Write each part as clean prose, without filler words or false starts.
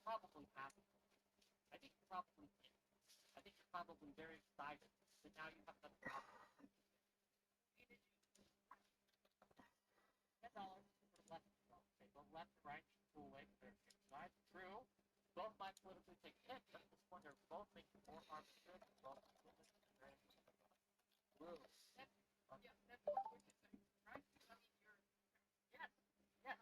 probably happy. I think you probably did. I think you're probably very excited. But now you have another problem. $10 for the left. Okay, go left and right, pull away from their side. True. Both might politically take hits, but at this point they're both making more harm than good. Both very blue. That's what you're saying, right? I mean, you're yes, yes.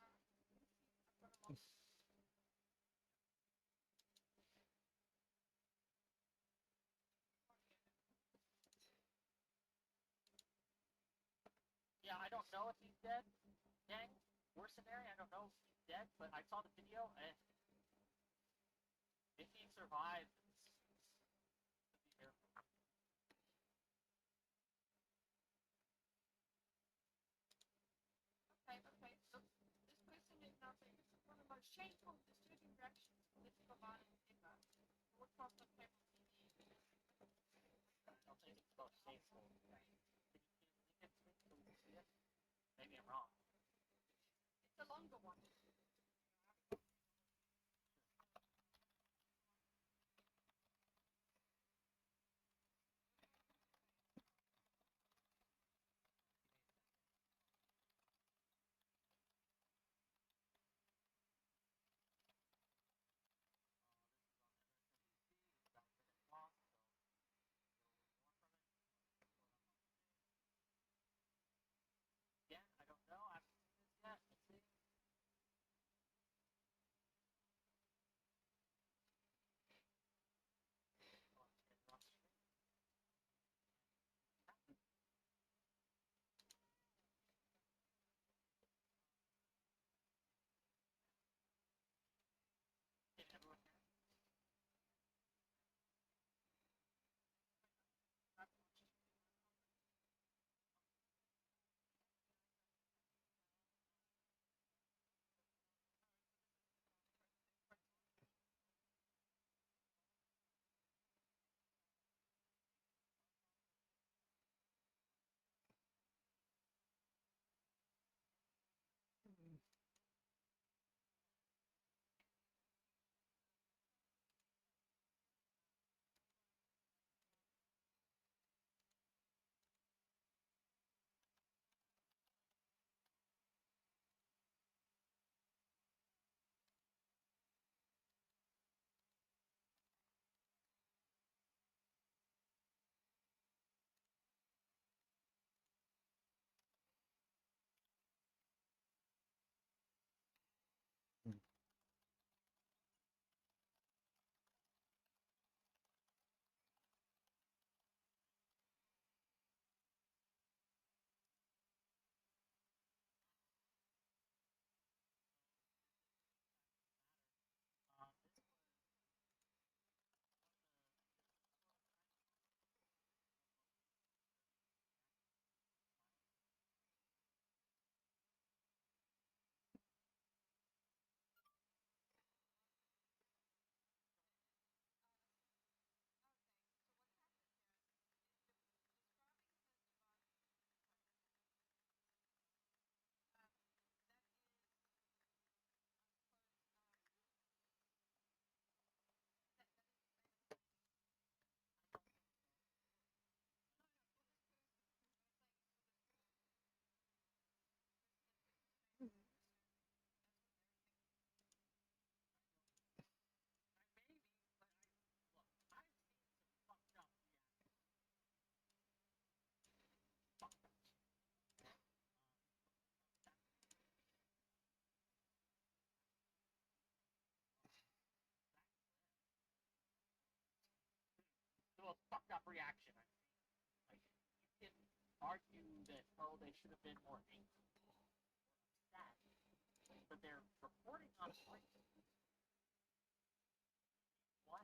Yeah, I don't know if he's dead. Dang, worst scenario, I don't know if he's dead, but I saw the video, and if he survives, it's be careful. Okay, so this person is now saying this is one of the most shameful, disturbing reactions political violence ever. Broadcast on cable TV. I don't think it's about shameful. Maybe I'm wrong. It's a longer one. Again, I don't know. I haven't seen this yet. Let's see. Can everyone hear me? So a fucked up reaction. Like you can argue that they should have been more angry or sad, but they're reporting on point what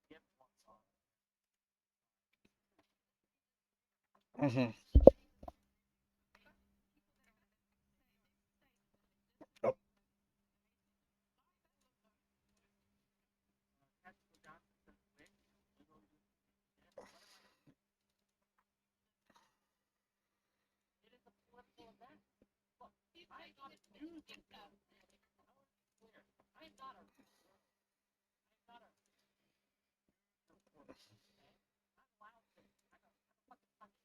give one song. Mm-hmm. Oh. not a reporter. I'm not a reporter. Okay? I'm allowed to. I'm a fucking punch.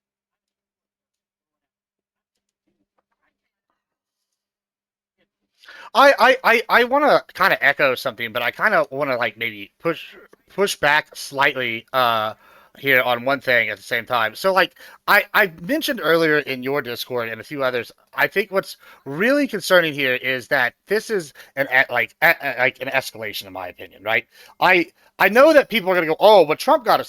I want to kind of echo something, but I kind of want to like maybe push back slightly here on one thing at the same time. So like I mentioned earlier in your Discord and a few others, I think what's really concerning here is that this is like an escalation in my opinion, right? I I know that people are going to go, oh, but Trump had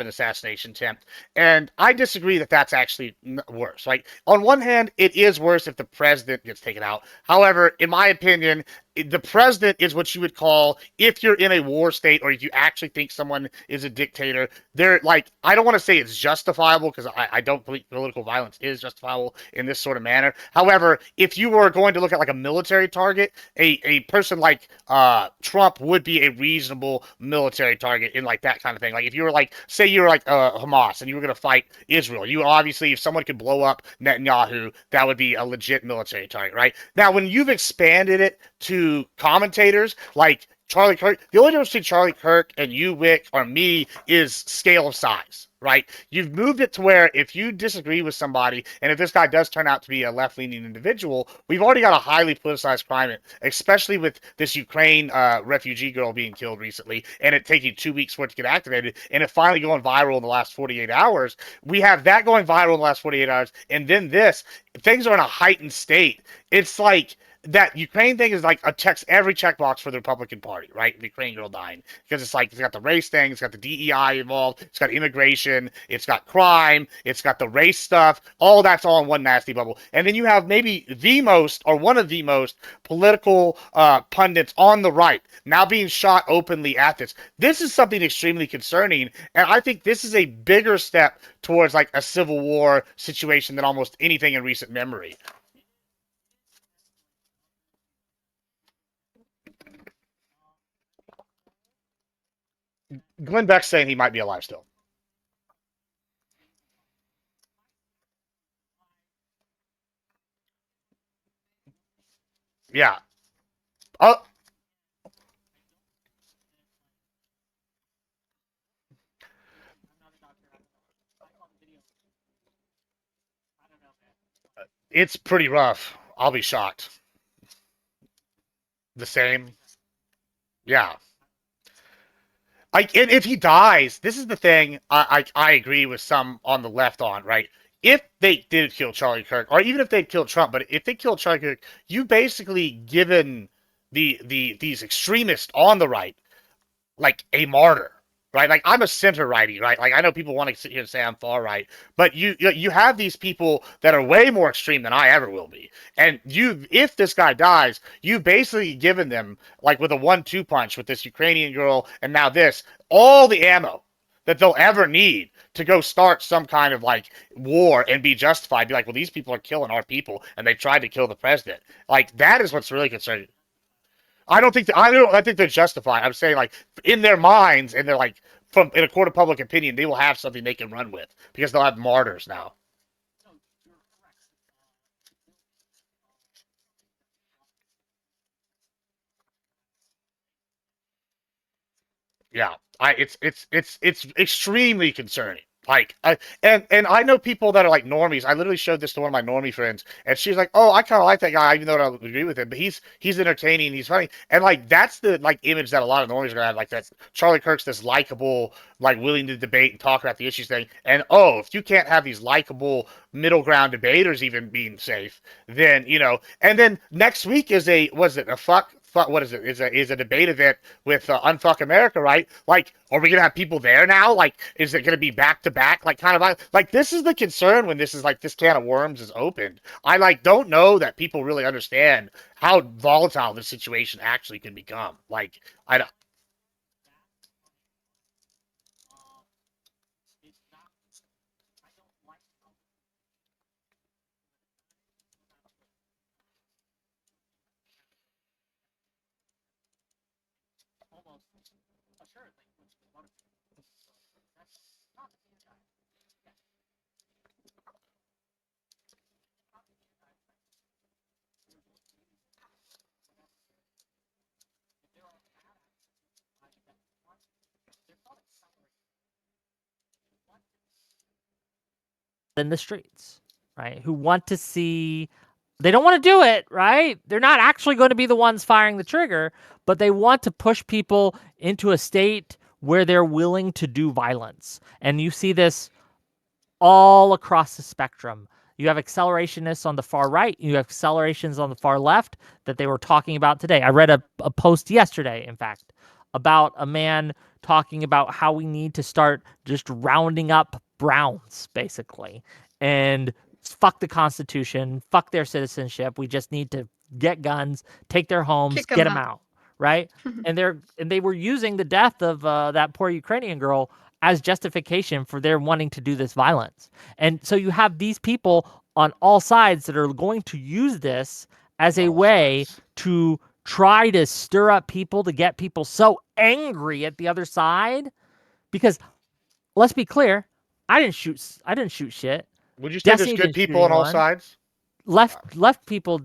an assassination attempt, and I disagree that that's actually worse. Like on one hand, it is worse if the president gets taken out. However, in my opinion, the president is what you would call if you're in a war state or if you actually think someone is a dictator. They're like I don't want to say it's justifiable because I don't believe political violence is justifiable in this sort of manner. However, if you were going to look at like a military target, a person like Trump would be a reasonable military target in like that kind of thing. Like if you were like say you were like Hamas and you were going to fight Israel, you obviously if someone could blow up Netanyahu, that would be a legit military target, right? Now when you've expanded it to commentators like Charlie Kirk. The only difference between Charlie Kirk and you, Wick, or me is scale of size, right? You've moved it to where if you disagree with somebody, and if this guy does turn out to be a left-leaning individual, we've already got a highly politicized climate, especially with this Ukraine refugee girl being killed recently, and it taking 2 weeks for it to get activated, and it finally going viral in the last 48 hours. We have that going viral in the last 48 hours, and then this. Things are in a heightened state. It's like that Ukraine thing is like a checks every checkbox for the Republican Party, right? The Ukraine girl dying because it's like it's got the race thing, it's got the DEI involved, it's got immigration, it's got crime, it's got the race stuff. All that's all in one nasty bubble. And then you have maybe the most or one of the most political pundits on the right now being shot openly at this. This is something extremely concerning, and I think this is a bigger step towards like a civil war situation than almost anything in recent memory. Glenn Beck's saying he might be alive still. Yeah. Oh, I'm not a doctor. I don't know. I saw the video. I don't know, man. it's pretty rough. I'll be shocked. The same. Yeah. Like, and if he dies, this is the thing I agree with some on the left on, right? If they did kill Charlie Kirk, or even if they killed Trump, but if they killed Charlie Kirk, you basically given these extremists on the right like a martyr, right? Like I'm a center righty, right? Like I know people want to sit here and say I'm far right, but you have these people that are way more extreme than I ever will be, and you if this guy dies, you basically given them like with a 1-2 punch with this Ukrainian girl and now this all the ammo that they'll ever need to go start some kind of like war and be justified. Be like, well, these people are killing our people, and they tried to kill the president. Like that is what's really concerning. I think they're justified. I'm saying like in their minds and they're like from in a court of public opinion, they will have something they can run with because they'll have martyrs now. No, you're correct. Yeah, it's extremely concerning. Like, and I know people that are like normies. I literally showed this to one of my normie friends, and she's like, "Oh, I kind of like that guy, even though I don't agree with him. But he's entertaining, he's funny, and like that's the like image that a lot of normies are gonna have. Like that Charlie Kirk's this likable, like willing to debate and talk about the issues thing. And oh, if you can't have these likable middle ground debaters even being safe, then And then next week is a was it a fuck what is it? Is a debate event with Unfuck America, right? Like, are we gonna have people there now? Like, is it gonna be back to back? Like, kind of like this is the concern when this is like this can of worms is opened. I like don't know that people really understand how volatile this situation actually can become. Like, I don't. Um, it's not. I don't like how almost assuredly, which is one of the that's not the guy. Yeah, not the guy. If in the streets, right? Who want to see, they don't want to do it, right? They're not actually going to be the ones firing the trigger, but they want to push people into a state where they're willing to do violence. And you see this all across the spectrum. You have accelerationists on the far right, you have accelerations on the far left that they were talking about today. I read a post yesterday, in fact, about a man talking about how we need to start just rounding up Browns, basically, and fuck the Constitution, fuck their citizenship. We just need to get guns, take their homes, Kick get 'em them out. out, right? And they were using the death of that poor Ukrainian girl as justification for their wanting to do this violence. And so you have these people on all sides that are going to use this as a way to try to stir up people, to get people so angry at the other side. Because let's be clear, I didn't shoot shit. Would you say there's Destiny good didn't shoot people on all anyone. sides? Left people,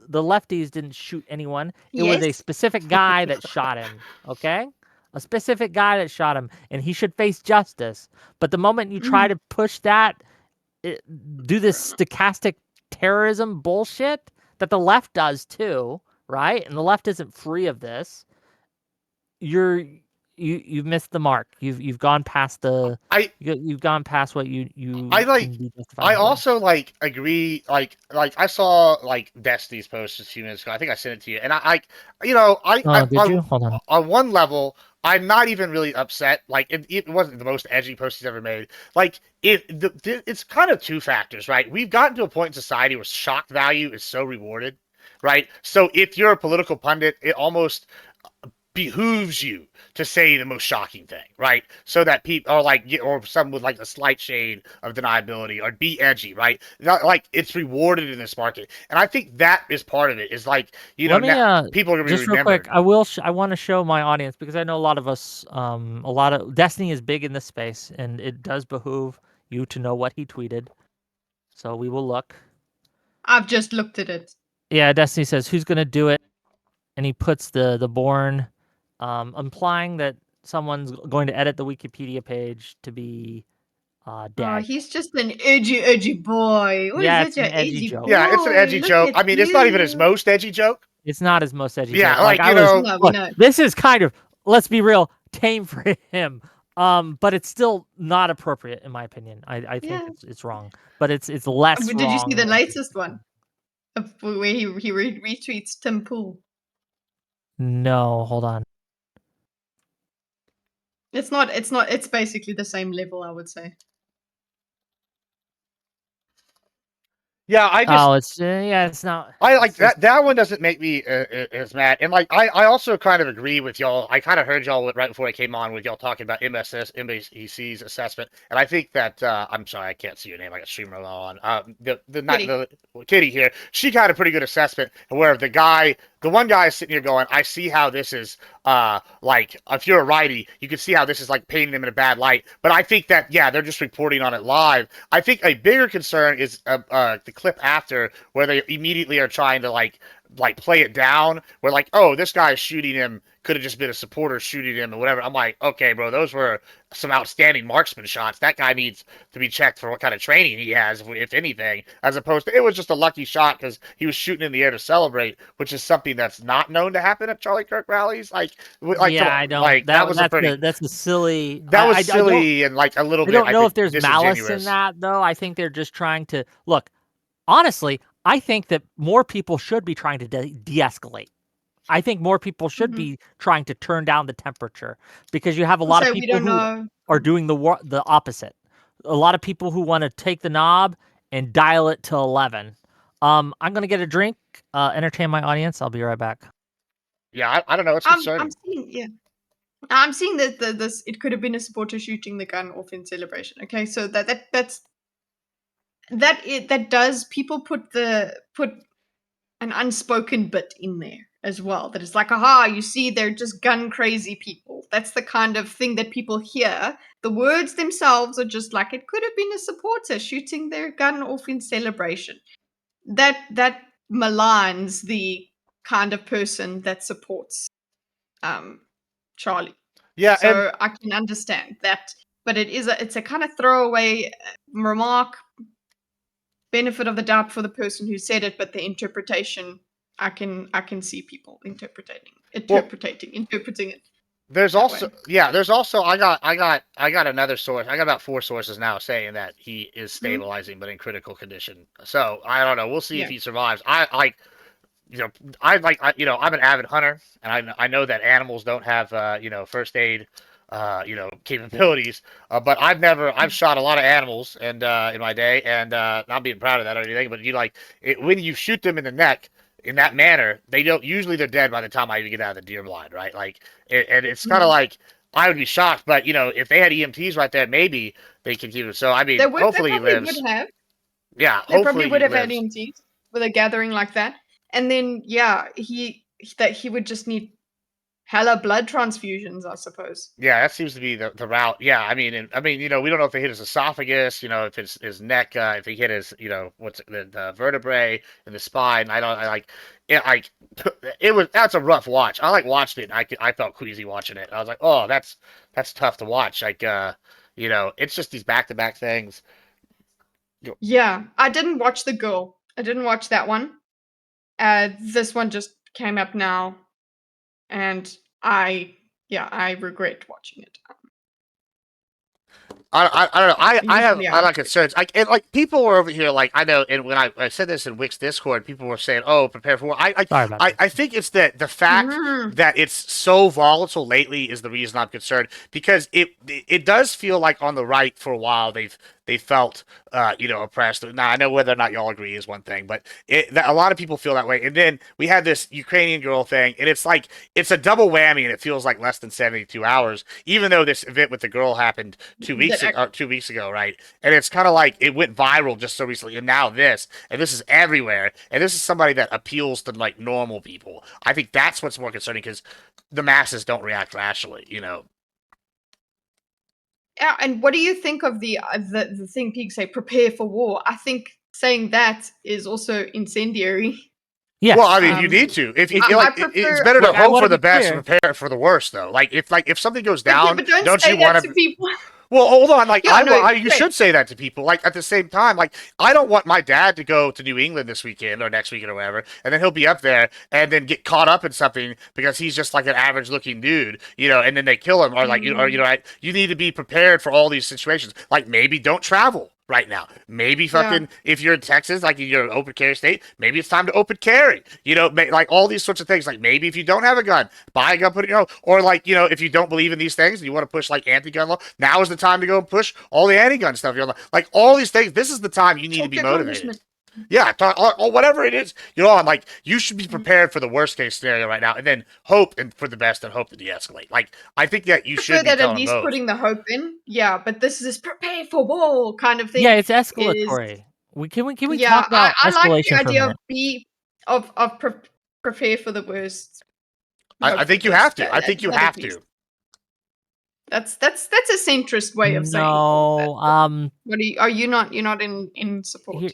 the lefties didn't shoot anyone. It was a Yes. specific guy that shot him, okay? A specific guy that shot him, and he should face justice. But the moment you try to push that, do this stochastic terrorism bullshit that the left does too, right? And the left isn't free of this. You've missed the mark. You've gone past the I you've gone past what you I can like be justified I in doing. also like agree like I saw like Destiny's post a few minutes ago. I think I sent it to you, and I Did you? Hold on. on one level I'm not even really upset. Like it wasn't the most edgy post he's ever made. Like it's kind of two factors, right? We've gotten to a point in society where shock value is so rewarded, right? So if you're a political pundit, it almost behooves you to say the most shocking thing, right? So that people are like, or some with like a slight shade of deniability or be edgy, right? Not like it's rewarded in this market, and I think that is part of it. Is like Let me now people are gonna be just real quick. remembered. I want to show my audience because I know a lot of us a lot of Destiny is big in this space and it does behoove you to know what he tweeted. So we will look. I've just looked at it. Yeah, Destiny says who's going to do it and he puts the born implying that someone's going to edit the Wikipedia page to be Oh, dead. he's just an edgy boy. What is Yeah, it, it's an your edgy edgy joke. Yeah, it's an boy? edgy Look joke. at I mean, it's not even his you. most edgy joke. It's not his most edgy Yeah, joke. Like like I was No, we look, know. this is kind of, let's be real, tame for him. But it's still not appropriate in my opinion. I think Yeah. it's wrong. But it's less Did you see wrong the than latest one? Where he retweets Tim Pool. No, hold on. It's basically the same level, I would say. yeah. It's not. I like It's just that one doesn't make me as mad, and like I also kind of agree with y'all. I kind of heard y'all right before I came on with y'all talking about MSEC's assessment, and I think that I'm sorry I can't see your name. I got streamer on. The not Kitty. the Kitty here. She got a pretty good assessment where the one guy is sitting here going, I see how this is like if you're a righty, you can see how this is like painting them in a bad light. But I think that yeah, they're just reporting on it live. I think a bigger concern is the clip after where they immediately are trying to like play it down. Where like, oh, this guy is shooting him could have just been a supporter shooting him or whatever. I'm like, okay, bro, those were some outstanding marksman shots. That guy needs to be checked for what kind of training he has, if anything, as opposed to it was just a lucky shot because he was shooting in the air to celebrate, which is something that's not known to happen at Charlie Kirk rallies. yeah, I don't. Like that was a pretty That's a silly. that was I don't silly and like a little I bit don't I know think if there's malice in disingenuous. that though. I think they're just trying to look. Honestly, I think that more people should be trying to de-escalate. I think more people should Mm-hmm. be trying to turn down the temperature because you have a I'll lot of say we people don't who know. are doing the opposite. A lot of people who want to take the knob and dial it to 11. I'm gonna get a drink, entertain my audience. I'll be right back. Yeah, I don't know. It's I'm concerning. seeing I'm seeing that this it could have been a supporter shooting the gun off in celebration. Okay, so that does people put an unspoken bit in there as well. That it's like, aha, you see, they're just gun crazy people. That's the kind of thing that people hear. The words themselves are just like it could have been a supporter shooting their gun off in celebration. That maligns the kind of person that supports Charlie. Yeah, and So I can understand that, but it's a kind of throwaway remark. benefit of the doubt for the person who said it, but the interpretation, I can see people interpreting it. There's that also way. there's also I got another source. I got about 4 sources now saying that he is stabilizing but in critical condition. So I don't know. We'll see if Yeah. he survives. I'm an avid hunter, and I know that animals don't have first aid capabilities. But I've shot a lot of animals and in my day, and not being proud of that or anything. But when you shoot them in the neck in that manner, they're dead by the time I even get out of the deer blind, right? And it's kind of like I would be shocked, but if they had EMTs right there, maybe they can keep it. So I mean, They hopefully he probably lives. would have. Yeah, They probably hopefully would he have had lives. EMTs with a gathering like that. And then he would just need hella blood transfusions, I suppose. Yeah, that seems to be the route. Yeah, I mean, we don't know if they hit his esophagus, if it's his neck, if he hit his, the vertebrae and the spine. That's a rough watch. I watched it. I felt queasy watching it. I was like, oh, that's tough to watch. It's just these back-to-back things. Yeah, I didn't watch The Girl. I didn't watch that one. This one just came up now, and I regret watching it. I don't know. Usually I I like concerns. People were over here I know, and when I said this in Wix Discord, people were saying, "Oh, prepare for war." Sorry about I think it's the fact that it's so volatile lately is the reason I'm concerned, because it does feel like on the right for a while they felt oppressed. Now I know whether or not y'all agree is one thing, but a lot of people feel that way. And then we had this Ukrainian girl thing, and it's a double whammy, and it feels like less than 72 hours, even though this event with the girl happened 2 weeks ago, right? And it's kind of like it went viral just so recently, and now this is everywhere, and this is somebody that appeals to normal people. I think that's what's more concerning, because the masses don't react rationally. Yeah, and what do you think of the thing people say, prepare for war? I think saying that is also incendiary. Yes. Well, I mean, you need to. It's prefer- better to Look, I hope wanna for the be best clear. and prepare for the worst, though. If something goes down, but don't don't say you that want to people. Well, hold on. You wait. should say that to people. At the same time, I don't want my dad to go to New England this weekend or next weekend or whatever, and then he'll be up there and then get caught up in something because he's just like an average-looking dude, and then they kill him, or you need to be prepared for all these situations. Maybe don't travel right now. Maybe fucking if you're in Texas, you're an open carry state, maybe it's time to open carry. All these sorts of things. Maybe if you don't have a gun, buy a gun, put it or if you don't believe in these things and you want to push anti-gun law, now is the time to go and push all the anti-gun stuff. All these things. This is the time you need to be motivated. Yeah, or whatever it is you're on. You should be prepared for the worst case scenario right now, and then hope for the best and hope to de-escalate. I think that you should be that telling at least both. putting the hope in. Yeah, but this is prepare for war kind of thing. Yeah, it's escalatory. Can we Yeah, talk about I like escalation the for a idea minute? of prepare for the worst. I think you have to. I think you have to. That's a centrist way of saying No, that. What are you not? You're not in support.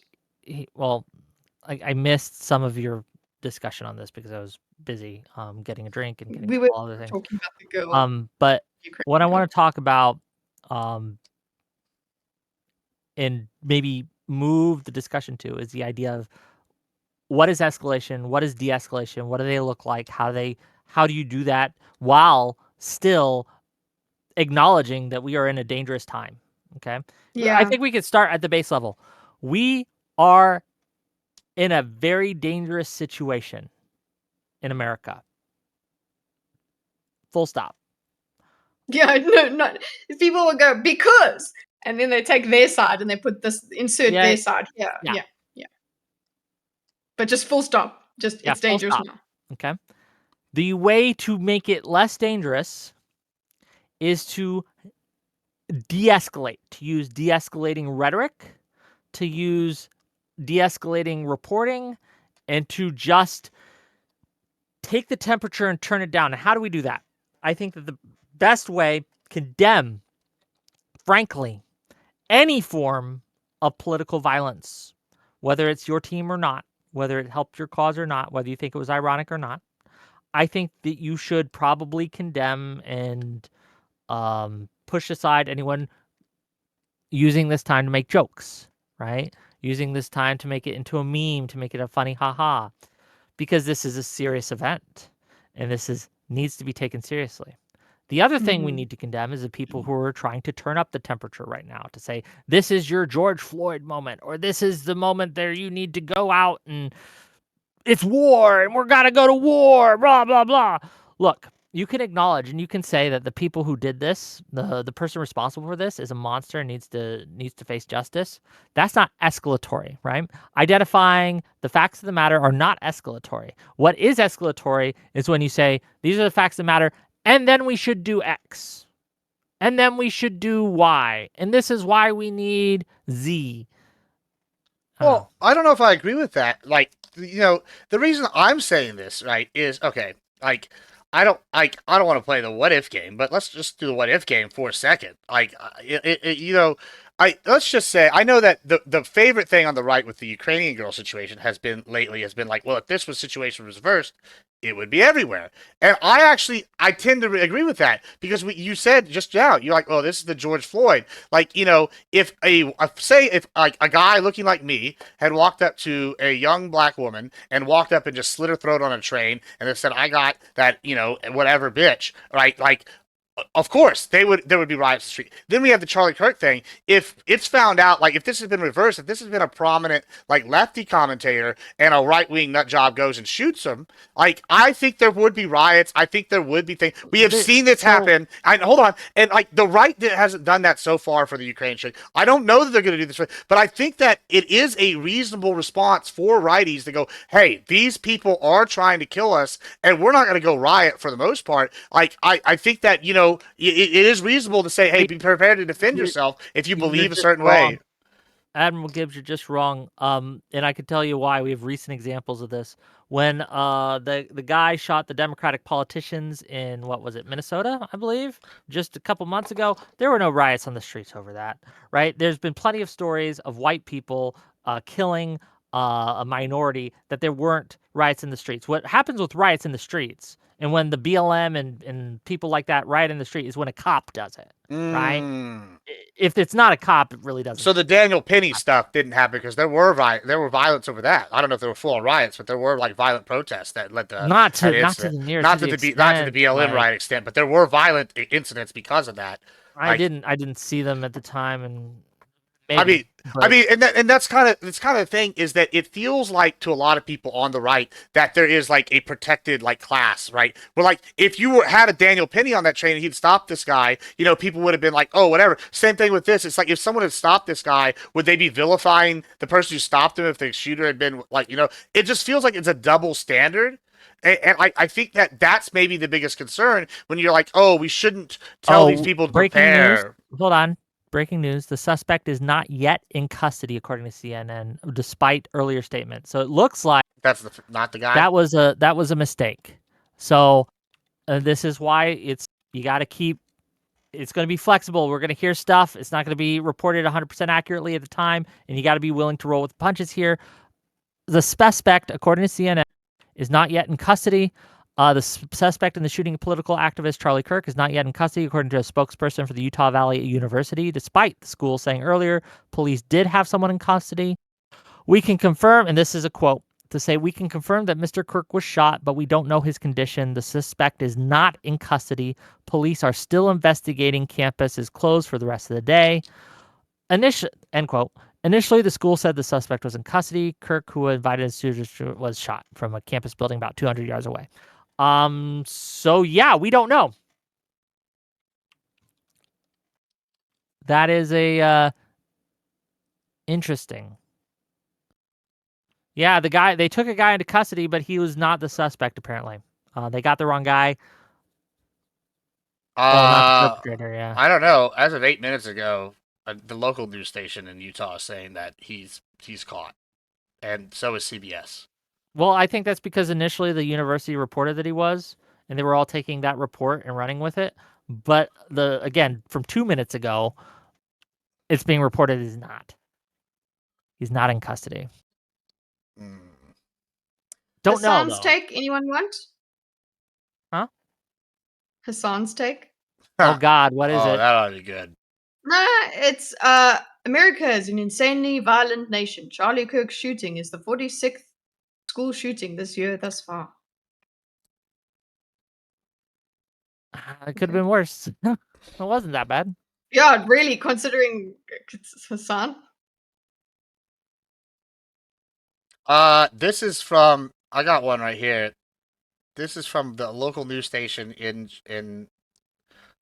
well, I missed some of your discussion on this because I was busy getting a drink and getting We were all other things. talking about the girl. But Ukrainian what I girl. want to talk about and maybe move the discussion to is the idea of what is escalation, what is de-escalation, what do they look like, how do you do that while still acknowledging that we are in a dangerous time. Okay. Yeah. I think we could start at the base level. We are in a very dangerous situation in America. Full stop. Yeah, no, not people will go because, and then they take their side and they put insert their side. Yeah. But just full stop. Just it's dangerous now. Okay. The way to make it less dangerous is to de-escalate, to use de-escalating rhetoric, to use de-escalating reporting, and to just take the temperature and turn it down. And how do we do that? I think that the best way, condemn, frankly, any form of political violence, whether it's your team or not, whether it helped your cause or not, whether you think it was ironic or not. I think that you should probably condemn and push aside anyone using this time to make jokes, right? using this time to make it into a meme, to make it a funny haha, because this is a serious event and needs to be taken seriously. The other thing we need to condemn is the people who are trying to turn up the temperature right now to say, this is your George Floyd moment, or this is the moment there you need to go out and it's war and we're got to go to war, blah, blah, blah. Look, you can acknowledge and you can say that the people who did this, the person responsible for this is a monster and needs to face justice. That's not escalatory, right? Identifying the facts of the matter are not escalatory. What is escalatory is when you say, these are the facts of the matter, and then we should do X. And then we should do Y. And this is why we need Z. Well, I don't know if I agree with that. Like, the reason I'm saying this, right, is okay. Like, I don't want to play the what if game, but let's just do the what if game for a second. Like, let's just say I know that the favorite thing on the right with the Ukrainian girl situation has been like, well, if this situation was reversed, it would be everywhere. And I tend to agree with that because you said just now, you're like, oh, this is the George Floyd. Like, if a guy looking like me had walked up to a young black woman and walked up and just slit her throat on a train and then said, I got that, whatever bitch, right? Like, of course, there would be riots in the street. Then we have the Charlie Kirk thing. If it's found out, like if this has been reversed, if this has been a prominent like lefty commentator and a right wing nut job goes and shoots him, like I think there would be riots. I think there would be things. We have seen this happen. Hold on, and like the right hasn't done that so far for the Ukraine shit. I don't know that they're going to do this, but I think that it is a reasonable response for righties to go, hey, these people are trying to kill us, and we're not going to go riot for the most part. Like I think that it is reasonable to say, hey, be prepared to defend yourself if you believe a certain way. Admiral Gibbs, you're just wrong. And I can tell you why. We have recent examples of this. When the guy shot the Democratic politicians in, what was it, Minnesota, I believe, just a couple months ago, there were no riots on the streets over that, right? There's been plenty of stories of white people killing a minority that there weren't riots in the streets. What happens with riots in the streets and when the BLM and people like that riot in the street is when a cop does it, right? If it's not a cop, it really doesn't. So the Daniel Penny stuff didn't happen because there were violence over that. I don't know if there were full-on riots, but there were like violent protests that led to not to the BLM riot extent, but there were violent incidents because of that. I didn't see them at the time, and maybe, and that's kind of the thing is that it feels like to a lot of people on the right that there is like a protected like class, right? Where like if you had a Daniel Penny on that train and he'd stopped this guy, people would have been like, oh, whatever. Same thing with this. It's like if someone had stopped this guy, would they be vilifying the person who stopped him if the shooter had been like, it just feels like it's a double standard. And I think that's maybe the biggest concern when you're like, oh, we shouldn't tell these people to prepare. News. Hold on. Breaking news, the suspect is not yet in custody, according to CNN, despite earlier statements. So it looks like that's not the guy. That was a mistake. So this is why you got to keep. It's going to be flexible. We're going to hear stuff. It's not going to be reported 100% accurately at the time, and you got to be willing to roll with the punches here. The suspect, according to CNN, is not yet in custody. The suspect in the shooting of political activist Charlie Kirk is not yet in custody, according to a spokesperson for the Utah Valley University, despite the school saying earlier police did have someone in custody. We can confirm, and this is a quote, to say, we can confirm that Mr. Kirk was shot, but we don't know his condition. The suspect is not in custody. Police are still investigating. Campus is closed for the rest of the day. End quote. Initially, the school said the suspect was in custody. Kirk, who invited his students, was shot from a campus building about 200 yards away. So yeah, we don't know. That is interesting. Yeah, they took a guy into custody, but he was not the suspect, apparently. They got the wrong guy. Not the perpetrator, yeah. I don't know. As of 8 minutes ago, the local news station in Utah is saying that he's caught. And so is CBS. Well, I think that's because initially the university reported that he was, and they were all taking that report and running with it. But again, from 2 minutes ago, it's being reported he's not. He's not in custody. Don't know. Hassan's take? Anyone want? Huh? Hassan's take? Oh God, what is it? That ought to be good. Nah, it's America is an insanely violent nation. Charlie Kirk shooting is the 46th school shooting this year thus far. It could have been worse. It wasn't that bad. Yeah, really, considering Hassan. This is from. I got one right here. This is from the local news station in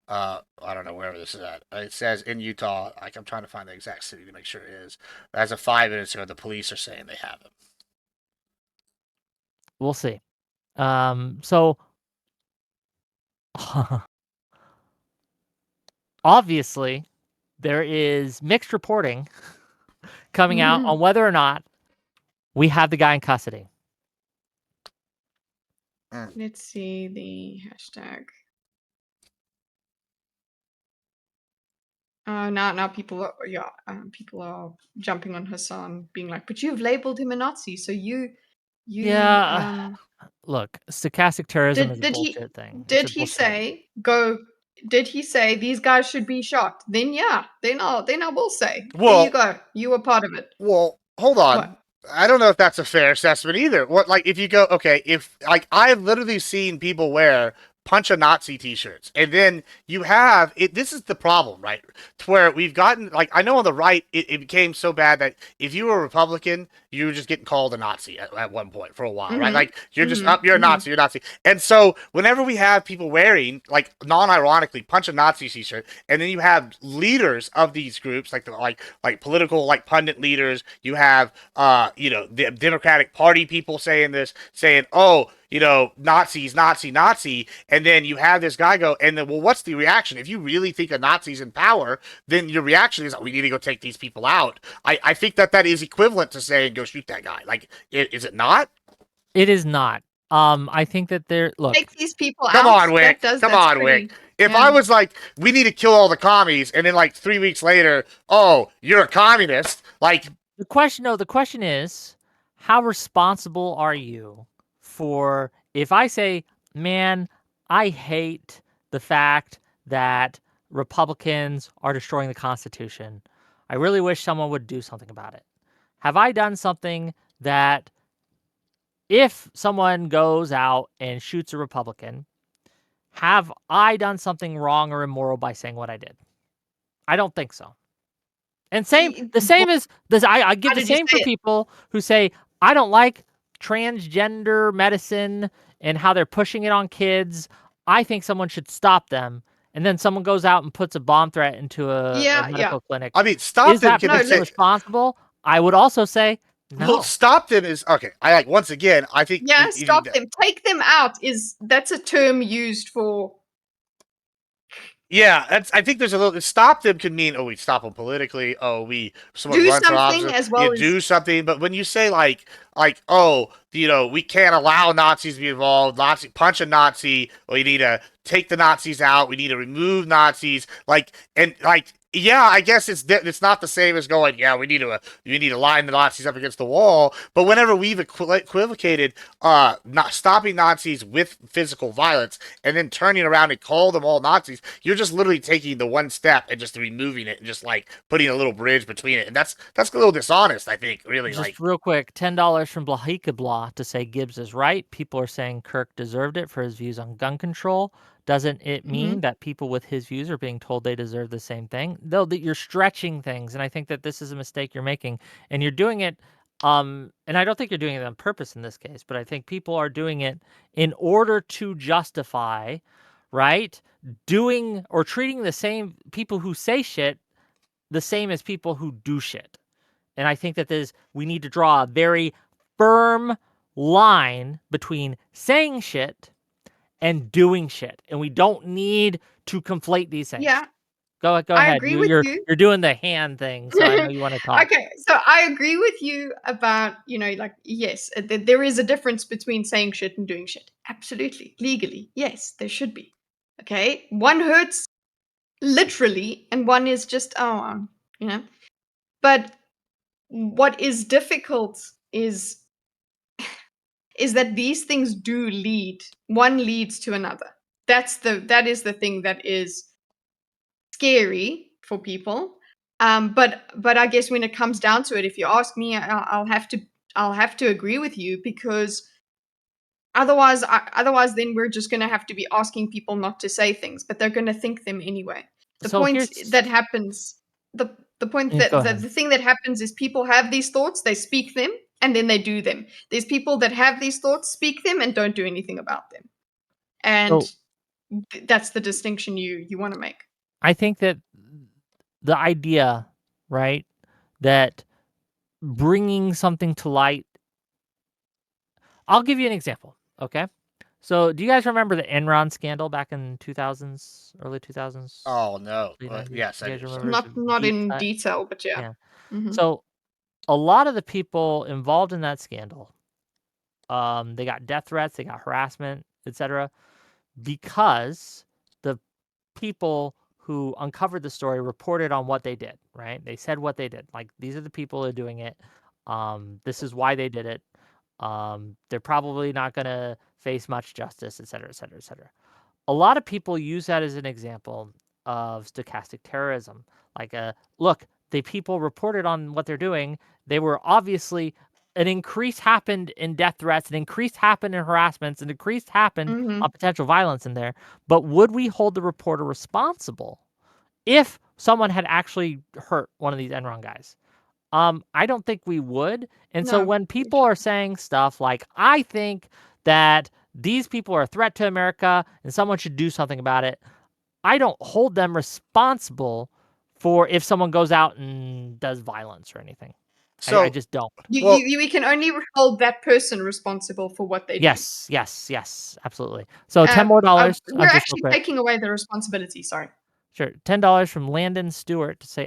I don't know wherever this is at. It says in Utah. Like, I'm trying to find the exact city to make sure it is. As of 5 minutes ago, the police are saying they have him. We'll see. So obviously there is mixed reporting coming out on whether or not we have the guy in custody. Let's see the hashtag. Now people are jumping on Hassan, being like, "But you've labeled him a Nazi, so you." Yeah. Look, stochastic terrorism is a bullshit thing. Did he say go? Did he say these guys should be shot? Then yeah, then I will say. There Well- you go. You were part of it. Well, hold on. What? I don't know if that's a fair assessment either. What, like, if you go, okay, if, like, I've literally seen people wear punch a Nazi t-shirts, and then you have it. This is the problem, right? To where we've gotten, like, I know on the right, it became so bad that if you were a Republican, you were just getting called a Nazi at one point for a while, right? Like, you're just up, you're a Nazi, you're a Nazi. And so whenever we have people wearing, like, non-ironically punch a Nazi t-shirt, and then you have leaders of these groups, like political, like, pundit leaders, you have the Democratic Party people saying this, saying, oh, Nazis, Nazi, and then you have this guy go, and then, well, what's the reaction? If you really think a Nazi's in power, then your reaction is, oh, we need to go take these people out. I think that is equivalent to saying, go shoot that guy. Like, is it not? It is not. I think that look. Take these people Come out. on, Wick. Come on, Wick. If yeah. I was like, we need to kill all the commies, and then like 3 weeks later, oh, you're a communist, like. The question is, how responsible are you for if I say, man, I hate the fact that Republicans are destroying the Constitution. I really wish someone would do something about it. Have I done something that if someone goes out and shoots a Republican, have I done something wrong or immoral by saying what I did? I don't think so. And the same as this. I give the same for people who say, I don't like transgender medicine and how they're pushing it on kids. I think someone should stop them. And then someone goes out and puts a bomb threat into a medical clinic. I mean, stop is them. Is that person responsible? I would also say no. Well, stop them is okay. Once again, I think stop them. Take them out that's a term used for. Yeah, I think there's a little. Stop them can mean, oh, we stop them politically. Oh, someone do runs something as well as do something. But when you say like, oh, we can't allow Nazis to be involved. Punch a Nazi. Or you need to take the Nazis out. We need to remove Nazis. Yeah, I guess it's not the same as going, yeah, we need to line the Nazis up against the wall. But whenever we've equivocated not stopping Nazis with physical violence and then turning around and call them all Nazis, you're just literally taking the one step and just removing it and just like putting a little bridge between it. And that's a little dishonest, I think, really. Just real quick, $10 from Blahika Blah to say Gibbs is right. People are saying Kirk deserved it for his views on gun control. Doesn't it mean that people with his views are being told they deserve the same thing? Though that you're stretching things, and I think that this is a mistake you're making, and you're doing it. And I don't think you're doing it on purpose in this case, but I think people are doing it in order to justify, right, doing or treating the same people who say shit the same as people who do shit. And I think that we need to draw a very firm line between saying shit and doing shit, and we don't need to conflate these things. Yeah, go ahead. I agree with you. You're doing the hand thing, so I know you want to talk. Okay, so I agree with you about yes, there is a difference between saying shit and doing shit. Absolutely, legally, yes, there should be. Okay, one hurts literally, and one is just But what is difficult is that these things do lead. One leads to another. That is the thing that is scary for people. But I guess when it comes down to it, if you ask me, I'll have to agree with you, because otherwise then we're just going to have to be asking people not to say things, but they're going to think them anyway. The So point here's that happens, the point Yeah, go that ahead. the thing that happens is people have these thoughts, they speak them, and then they do them. There's people that have these thoughts, speak them, and don't do anything about them. And So that's the distinction you want to make. I think that the idea, right, that bringing something to light. I'll give you an example. Okay. So do you guys remember the Enron scandal back in 2000s, early 2000s? Oh no. Late 90s? Yes, You I guys do. remember? It was a Not deep in cut. detail, but yeah. Yeah. Mhm. So a lot of the people involved in that scandal, they got death threats, they got harassment, etc., because the people who uncovered the story reported on what they did, right? They said what they did. Like, these are the people who are doing it. This is why they did it. They're probably not going to face much justice, et cetera, et cetera, et cetera. A lot of people use that as an example of stochastic terrorism. Like, look, the people reported on what they're doing. They were obviously an increase happened in death threats, an increase happened in harassments, an increase happened Mhm. on potential violence in there. But would we hold the reporter responsible if someone had actually hurt one of these Enron guys? I don't think we would. And so No. when people are saying stuff like, I think that these people are a threat to America and someone should do something about it, I don't hold them responsible for if someone goes out and does violence or anything. I So just don't. Well- We can only hold that person responsible for what they do. Yes, yes, yes, absolutely. So $10 more. We're Just real actually quick. taking away the responsibility. Sorry. Sure. $10 from Landon Stewart to say,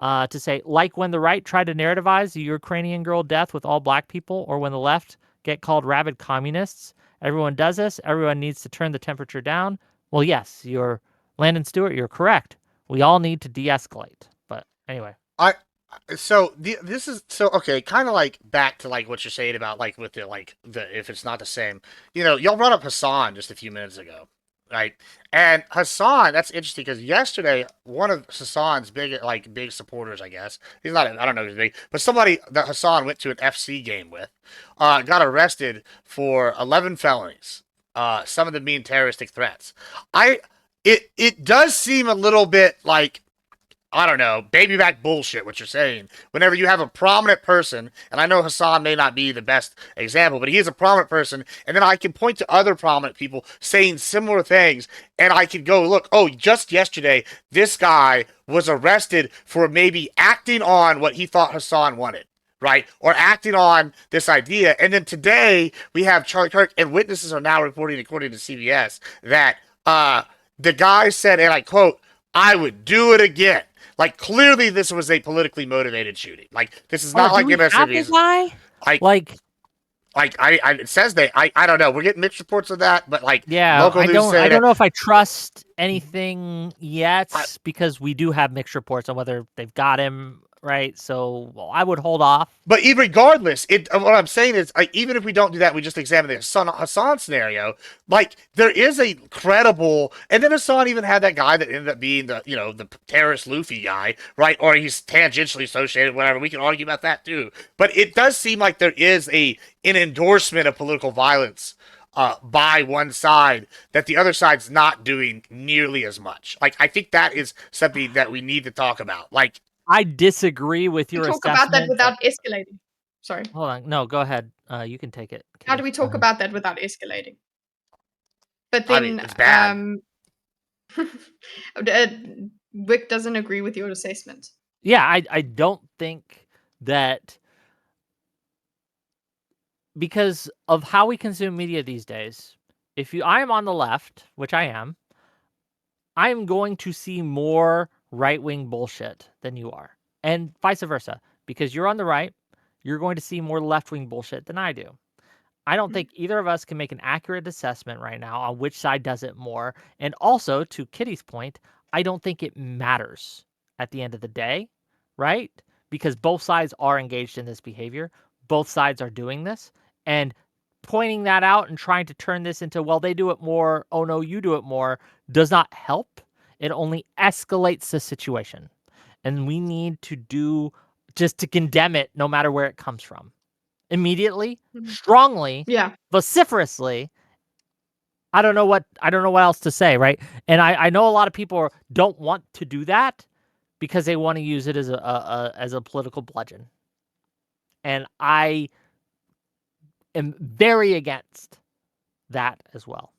to say, like when the right tried to narrativize the Ukrainian girl death with all black people, or when the left get called rabid communists. Everyone does this. Everyone needs to turn the temperature down. Well, yes, Landon Stewart, you're correct. We all need to de-escalate. But anyway. This is so okay, kind of like back to like what you're saying about like with the if it's not the same. Y'all brought up Hassan just a few minutes ago, right? And Hassan, that's interesting because yesterday one of Hassan's big supporters, I guess he's not, I don't know if he's big, but somebody that Hassan went to an FC game with, got arrested for 11 felonies. Some of them being terroristic threats. It does seem a little bit like, I don't know, baby back bullshit, what you're saying. Whenever you have a prominent person, and I know Hassan may not be the best example, but he is a prominent person, and then I can point to other prominent people saying similar things, and I can go, look, oh, just yesterday, this guy was arrested for maybe acting on what he thought Hassan wanted, right? Or acting on this idea. And then today, we have Charlie Kirk, and witnesses are now reporting, according to CBS, that the guy said, and I quote, "I would do it again." Like, clearly this was a politically motivated shooting. Like, this is not like MSNBC. It says I don't know. We're getting mixed reports of that, but like, Yeah, local news say I don't that. know if I trust anything yet because we do have mixed reports on whether they've got him, right? So I would hold off. But regardless, what I'm saying is, even if we don't do that, we just examine the Hassan scenario. Like, there is a credible, and then Hassan even had that guy that ended up being the terrorist Luffy guy, right? Or he's tangentially associated, whatever. We can argue about that too. But it does seem like there is an endorsement of political violence by one side that the other side's not doing nearly as much. Like, I think that is something that we need to talk about. Like, I disagree with your talk assessment. about that without escalating. Sorry. Hold on. No, go ahead. You can take it. How do we talk about that without escalating? But I then, mean, it's bad. Wick doesn't agree with your assessment. Yeah, I don't think that, because of how we consume media these days, if I am on the left, which I am going to see more right-wing bullshit than you are, and vice versa. Because you're on the right, you're going to see more left-wing bullshit than I do. I don't think either of us can make an accurate assessment right now on which side does it more. And also, to Kitty's point, I don't think it matters at the end of the day, right? Because both sides are engaged in this behavior. Both sides are doing this. And pointing that out and trying to turn this into, well, they do it more, oh no, you do it more, does not help. It only escalates the situation. And we need to do just to condemn it no matter where it comes from. Immediately, strongly, Yeah. vociferously. I don't know what else to say, right? And I know a lot of people don't want to do that because they want to use it as a political bludgeon. And I am very against that as well.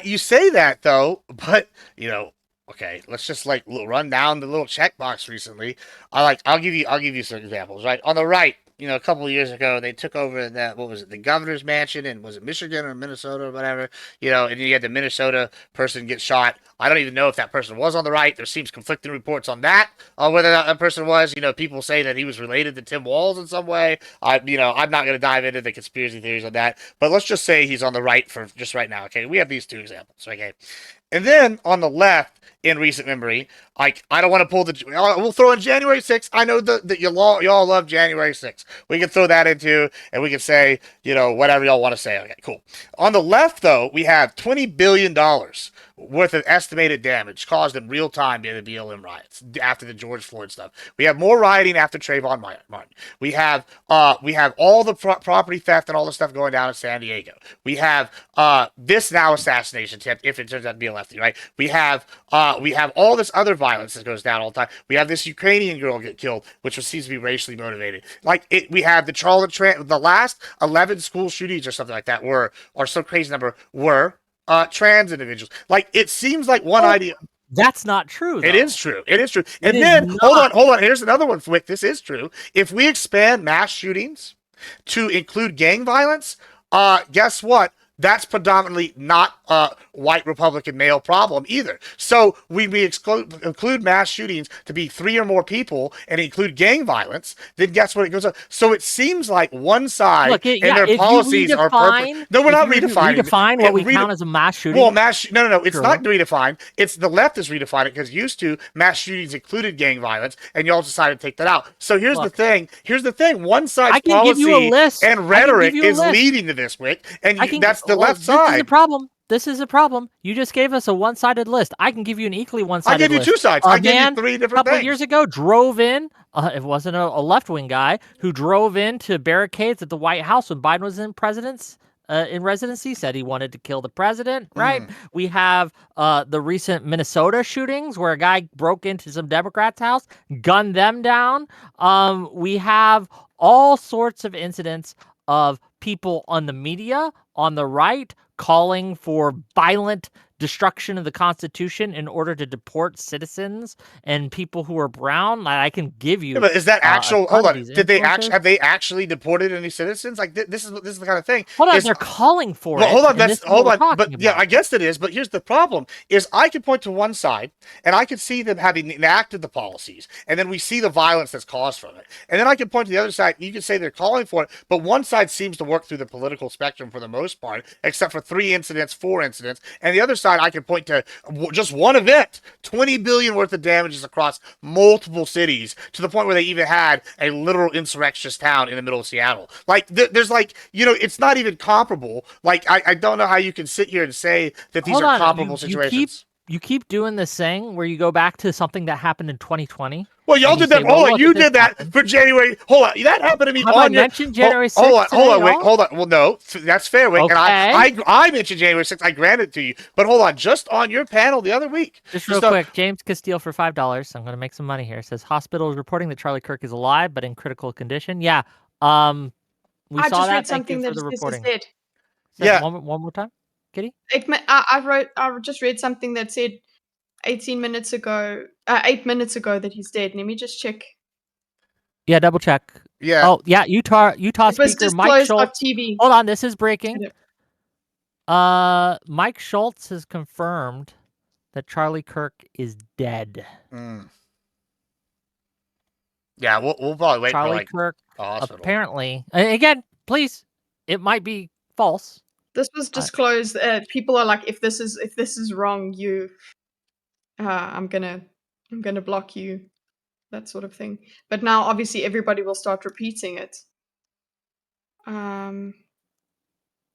You say that though, but okay, let's just like run down the little checkbox recently. I'll give you some examples. Right on the right, a couple of years ago, they took over that, what was it, the governor's mansion, and was it Michigan or Minnesota or whatever? And you had the Minnesota person get shot. I don't even know if that person was on the right. There seems conflicting reports on that, on whether that person was. People say that he was related to Tim Walz in some way. I'm not going to dive into the conspiracy theories on that, but let's just say he's on the right for just right now. Okay, we have these two examples. Okay, and then on the left, in recent memory, like, I don't want to pull we'll throw in January 6th. I know that y'all love January 6th. We can throw that into, and we can say, whatever y'all want to say. Okay, cool. On the left, though, we have $20 billion worth of estimated damage caused in real time by the BLM riots after the George Floyd stuff. We have more rioting after Trayvon Martin. We have all the property theft and all the stuff going down in San Diego. We have this now assassination attempt, if it turns out to be a lefty, right? We have all this other violence that goes down all the time. We have this Ukrainian girl get killed, which seems to be racially motivated. We have the last 11 school shootings or something like that or some crazy number were trans individuals. Like, it seems like one idea. That's not true, though. It is true. And then, hold on. Here's another one, Flick. This is true. If we expand mass shootings to include gang violence, guess what? That's predominantly not a white Republican male problem either. So we include mass shootings to be 3 or more people and include gang violence, then guess what? It goes up. So it seems like one side and their policies are perfect. No, we're not redefining. Redefine what we count as a mass shooting. Well, no. It's not redefined. It's the left is redefined it because used to mass shootings included gang violence, and y'all decided to take that out. So here's the thing. One side's policy and rhetoric is leading to this, Wick, and that's the left side. This is a problem. You just gave us a one-sided list. I can give you an equally one-sided list. I give you 2 sides. I give you 3 different things. A couple of years ago drove in, it wasn't a left-wing guy, who drove into barricades at the White House when Biden was in residency, said he wanted to kill the president, right? We have the recent Minnesota shootings where a guy broke into some Democrats' house, gunned them down. We have all sorts of incidents of people on the media, on the right, calling for violent destruction of the Constitution in order to deport citizens and people who are brown. I can give you. Yeah, but is that actual? Hold on. Have they actually deported any citizens? Like, this is the kind of thing. Hold on, they're calling for it. Hold on. But yeah, I guess it is. But here's the problem: is I could point to one side and I could see them having enacted the policies, and then we see the violence that's caused from it, and then I can point to the other side. And you can say they're calling for it, but one side seems to work through the political spectrum for the most part, except for 4 incidents, and the other side. I can point to just one event, 20 billion worth of damages across multiple cities, to the point where they even had a literal insurrectionist town in the middle of Seattle. Like, there's it's not even comparable. Like, I don't know how you can sit here and say that these are comparable situations. You keep doing this thing where you go back to something that happened in 2020. Well, y'all did that. Hold on, you did that for January. Hold on, that happened to me. Have I mentioned January 6th? Hold on. Well, no, that's fair, Wick. Okay. And I mentioned January 6th. I granted it to you, but hold on, just on your panel the other week. Just real quick, James Castile for $5. I'm going to make some money here. It says hospital is reporting that Charlie Kirk is alive but in critical condition. Yeah. We saw that. Read something that this said. Yeah. One more time, Kitty. I just read something that said 8 minutes ago that he's dead. Let me just check. Yeah, double check. Yeah. Oh, yeah. Utah speaker Mike Schultz. TV. Hold on, this is breaking. Mike Schultz has confirmed that Charlie Kirk is dead. Yeah, we'll probably wait Charlie for Kirk a hospital. Apparently, again, please, it might be false. This was disclosed. People are like, if this is wrong, I'm gonna block you, that sort of thing. But now, obviously, everybody will start repeating it.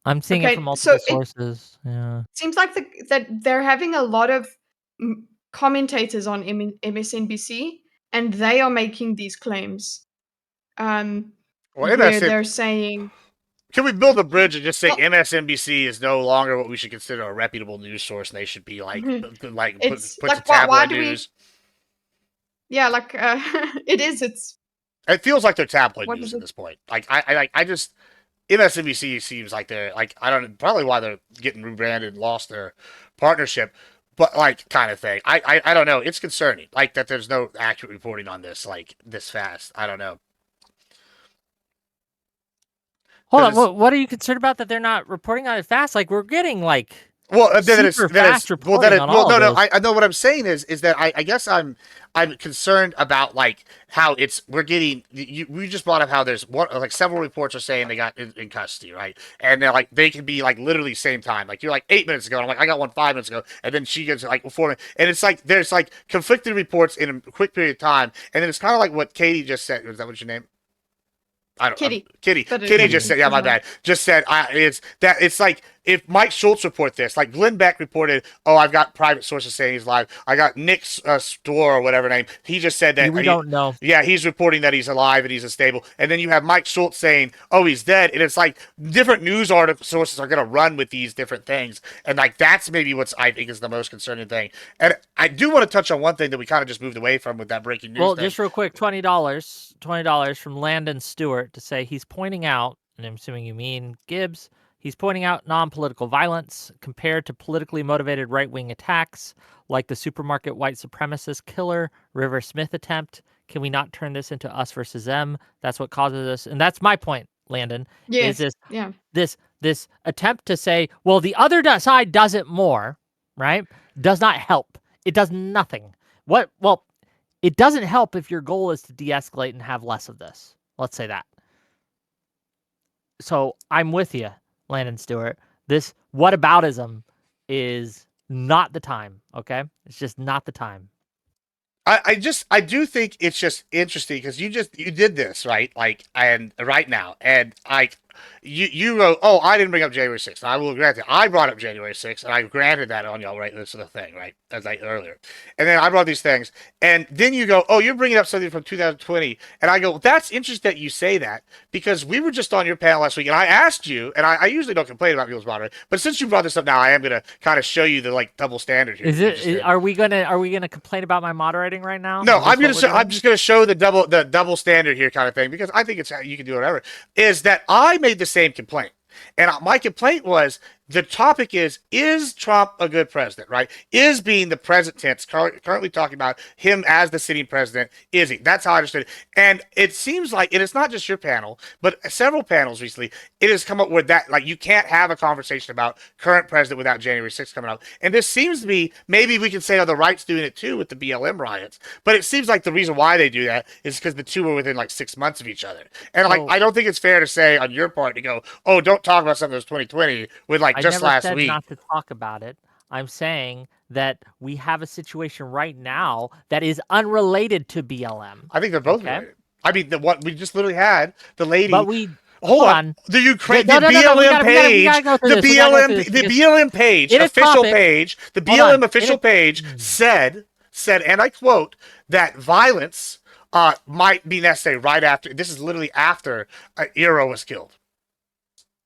I'm seeing it Okay, from so multiple it sources. Yeah. seems like that they're having a lot of commentators on MSNBC, and they are making these claims. Well, Where they're saying, can we build a bridge and just say well, MSNBC is no longer what we should consider a reputable news source, and they should be it's put to like why tabloid do we? news? Yeah, like it is. It's It feels like they're tabloid what news is at it? this point. I just MSNBC seems like they're like I don't know, probably why they're getting rebranded and lost their partnership, but like kind of thing. I don't know. It's concerning like that. There's no accurate reporting on this like this fast. I don't know. Hold on. 'Cause What are you concerned about that they're not reporting on it fast? Like we're getting like well, then it's super then fast it's well then reporting it on well all no of no this. I know what I'm saying is that I guess I'm concerned about like how we're getting we just brought up how there's one like several reports are saying they got in custody, right? And they're like they can be like literally same time, like you're like 8 minutes ago and I'm like I got one 5 minutes ago and then she gets like 4 minutes and it's like there's like conflicting reports in a quick period of time and then it's kind of like what Katie just said. Was that what your name? I don't Kitty. Kitty. But it- Kitty just said, yeah, my Mhm. bad. Just said, it's like if Mike Schultz report this, like Glenn Beck reported, oh, I've got private sources saying he's alive. I got Nick's store or whatever name. He just said that We don't know. Yeah, he's reporting that he's alive and he's stable. And then you have Mike Schultz saying, oh, he's dead. And it's like different news article sources are going to run with these different things. And like that's maybe what's I think is the most concerning thing. And I do want to touch on one thing that we kind of just moved away from with that breaking news Well, thing. just real quick, $20 from Landon Stewart to say he's pointing out, and I'm assuming you mean Gibbs, he's pointing out non-political violence compared to politically motivated right-wing attacks like the supermarket white supremacist killer River Smith attempt. Can we not turn this into us versus them? That's what causes this. And that's my point, Landon, Yes. is Yeah. this attempt to say, well, the other side does it more, right? Does not help. It does nothing. Well, it doesn't help if your goal is to de-escalate and have less of this. Let's say that. So I'm with you, Landon Stewart. This whataboutism is not the time, okay? It's just not the time. I do think it's just interesting because you did this right like and right now and you wrote I didn't bring up January 6th. I will grant it. I brought up January 6th and I granted that on y'all right. This is the thing right as like earlier, and then I brought these things and then you go you're bringing up something from 2020 and I go well, that's interesting that you say that because we were just on your panel last week and I asked you and I usually don't complain about people's moderating but since you brought this up now I am gonna kind of show you the like double standard here. Are we gonna complain about my moderating right now? No, I'm just gonna show the double standard here kind of thing because I think it's you can do whatever. Is that I made the same complaint, and my complaint was the topic is Trump a good president? Right? Is being the present tense currently talking about him as the sitting president? Is he? That's how I understood it. And it seems like and it's not just your panel, but several panels recently. It has come up with that like you can't have a conversation about current president without January 6th coming up. And this seems to be maybe we can say the right's doing it too with the BLM riots. But it seems like the reason why they do that is because the two were within like 6 months of each other. And like I don't think it's fair to say on your part to go, oh, don't talk about something that was 2020 with like I just never last said week. not to talk about it. I'm saying that we have a situation right now that is unrelated to BLM. I think they're both related. I mean, what we just literally had the lady. But we hold on. The Ukraine, No, the no, BLM page, the BLM page, official page, the BLM official page said, and I quote, that violence might be necessary right after. This is literally after Eero was killed.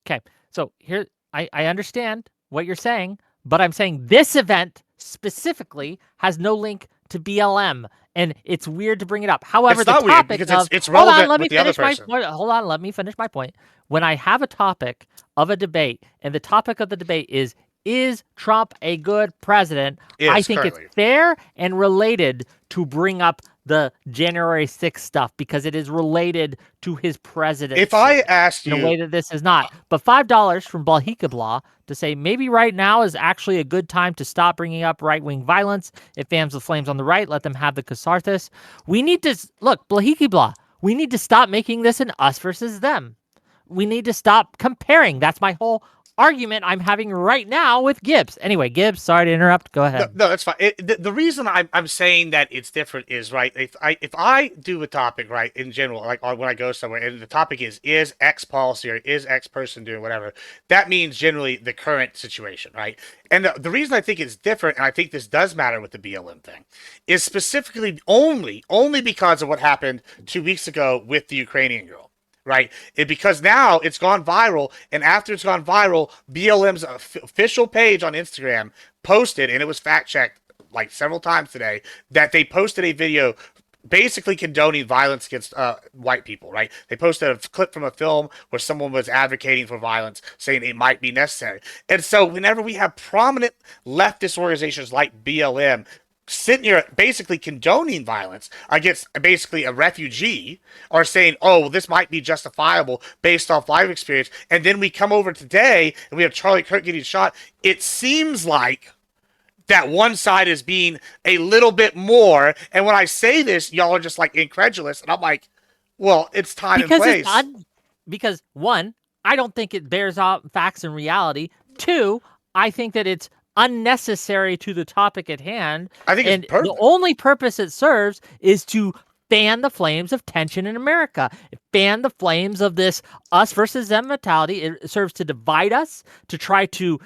Okay, so here I understand what you're saying, but I'm saying this event specifically has no link to BLM, and it's weird to bring it up. However, it's not weird because it's relevant with the other person. Hold on, let me finish my point. When I have a topic of a debate, and the topic of the debate is Trump a good president? I think it's fair and related to bring up the January 6th stuff because it is related to his presidency. If I asked you in a way that this is not, but $5 from Blahikablah to say maybe right now is actually a good time to stop bringing up right-wing violence. It fans the flames on the right. Let them have the catharsis. We need to look, Blahikablah. We need to stop making this an us versus them. We need to stop comparing. That's my whole argument I'm having right now with Gibbs. Anyway, Gibbs, sorry to interrupt. Go No, ahead. no, that's fine. The reason I'm saying that it's different is right. If I do a topic right in general, like when I go somewhere, and the topic is X policy or is X person doing whatever, that means generally the current situation, right? And the reason I think it's different, and I think this does matter with the BLM thing, is specifically only because of what happened 2 weeks ago with the Ukrainian girl. Right, because now it's gone viral, and after it's gone viral, BLM's official page on Instagram posted, and it was fact checked like several times today, that they posted a video basically condoning violence against white people, right? They posted a clip from a film where someone was advocating for violence, saying it might be necessary. And so whenever we have prominent leftist organizations like BLM sitting here basically condoning violence against basically a refugee, or saying, oh, well, this might be justifiable based off life experience, and then we come over today and we have Charlie Kirk getting shot, it seems like that one side is being a little bit more. And when I say this, y'all are just like incredulous, and I'm like, well, it's time and place. Because one, I don't think it bears out facts and reality. Two, I think that it's unnecessary to the topic at hand. I think and it's perfect. the only purpose it serves is to fan the flames of tension in America. Fan the flames of this us versus them mentality. It serves to divide us, to try to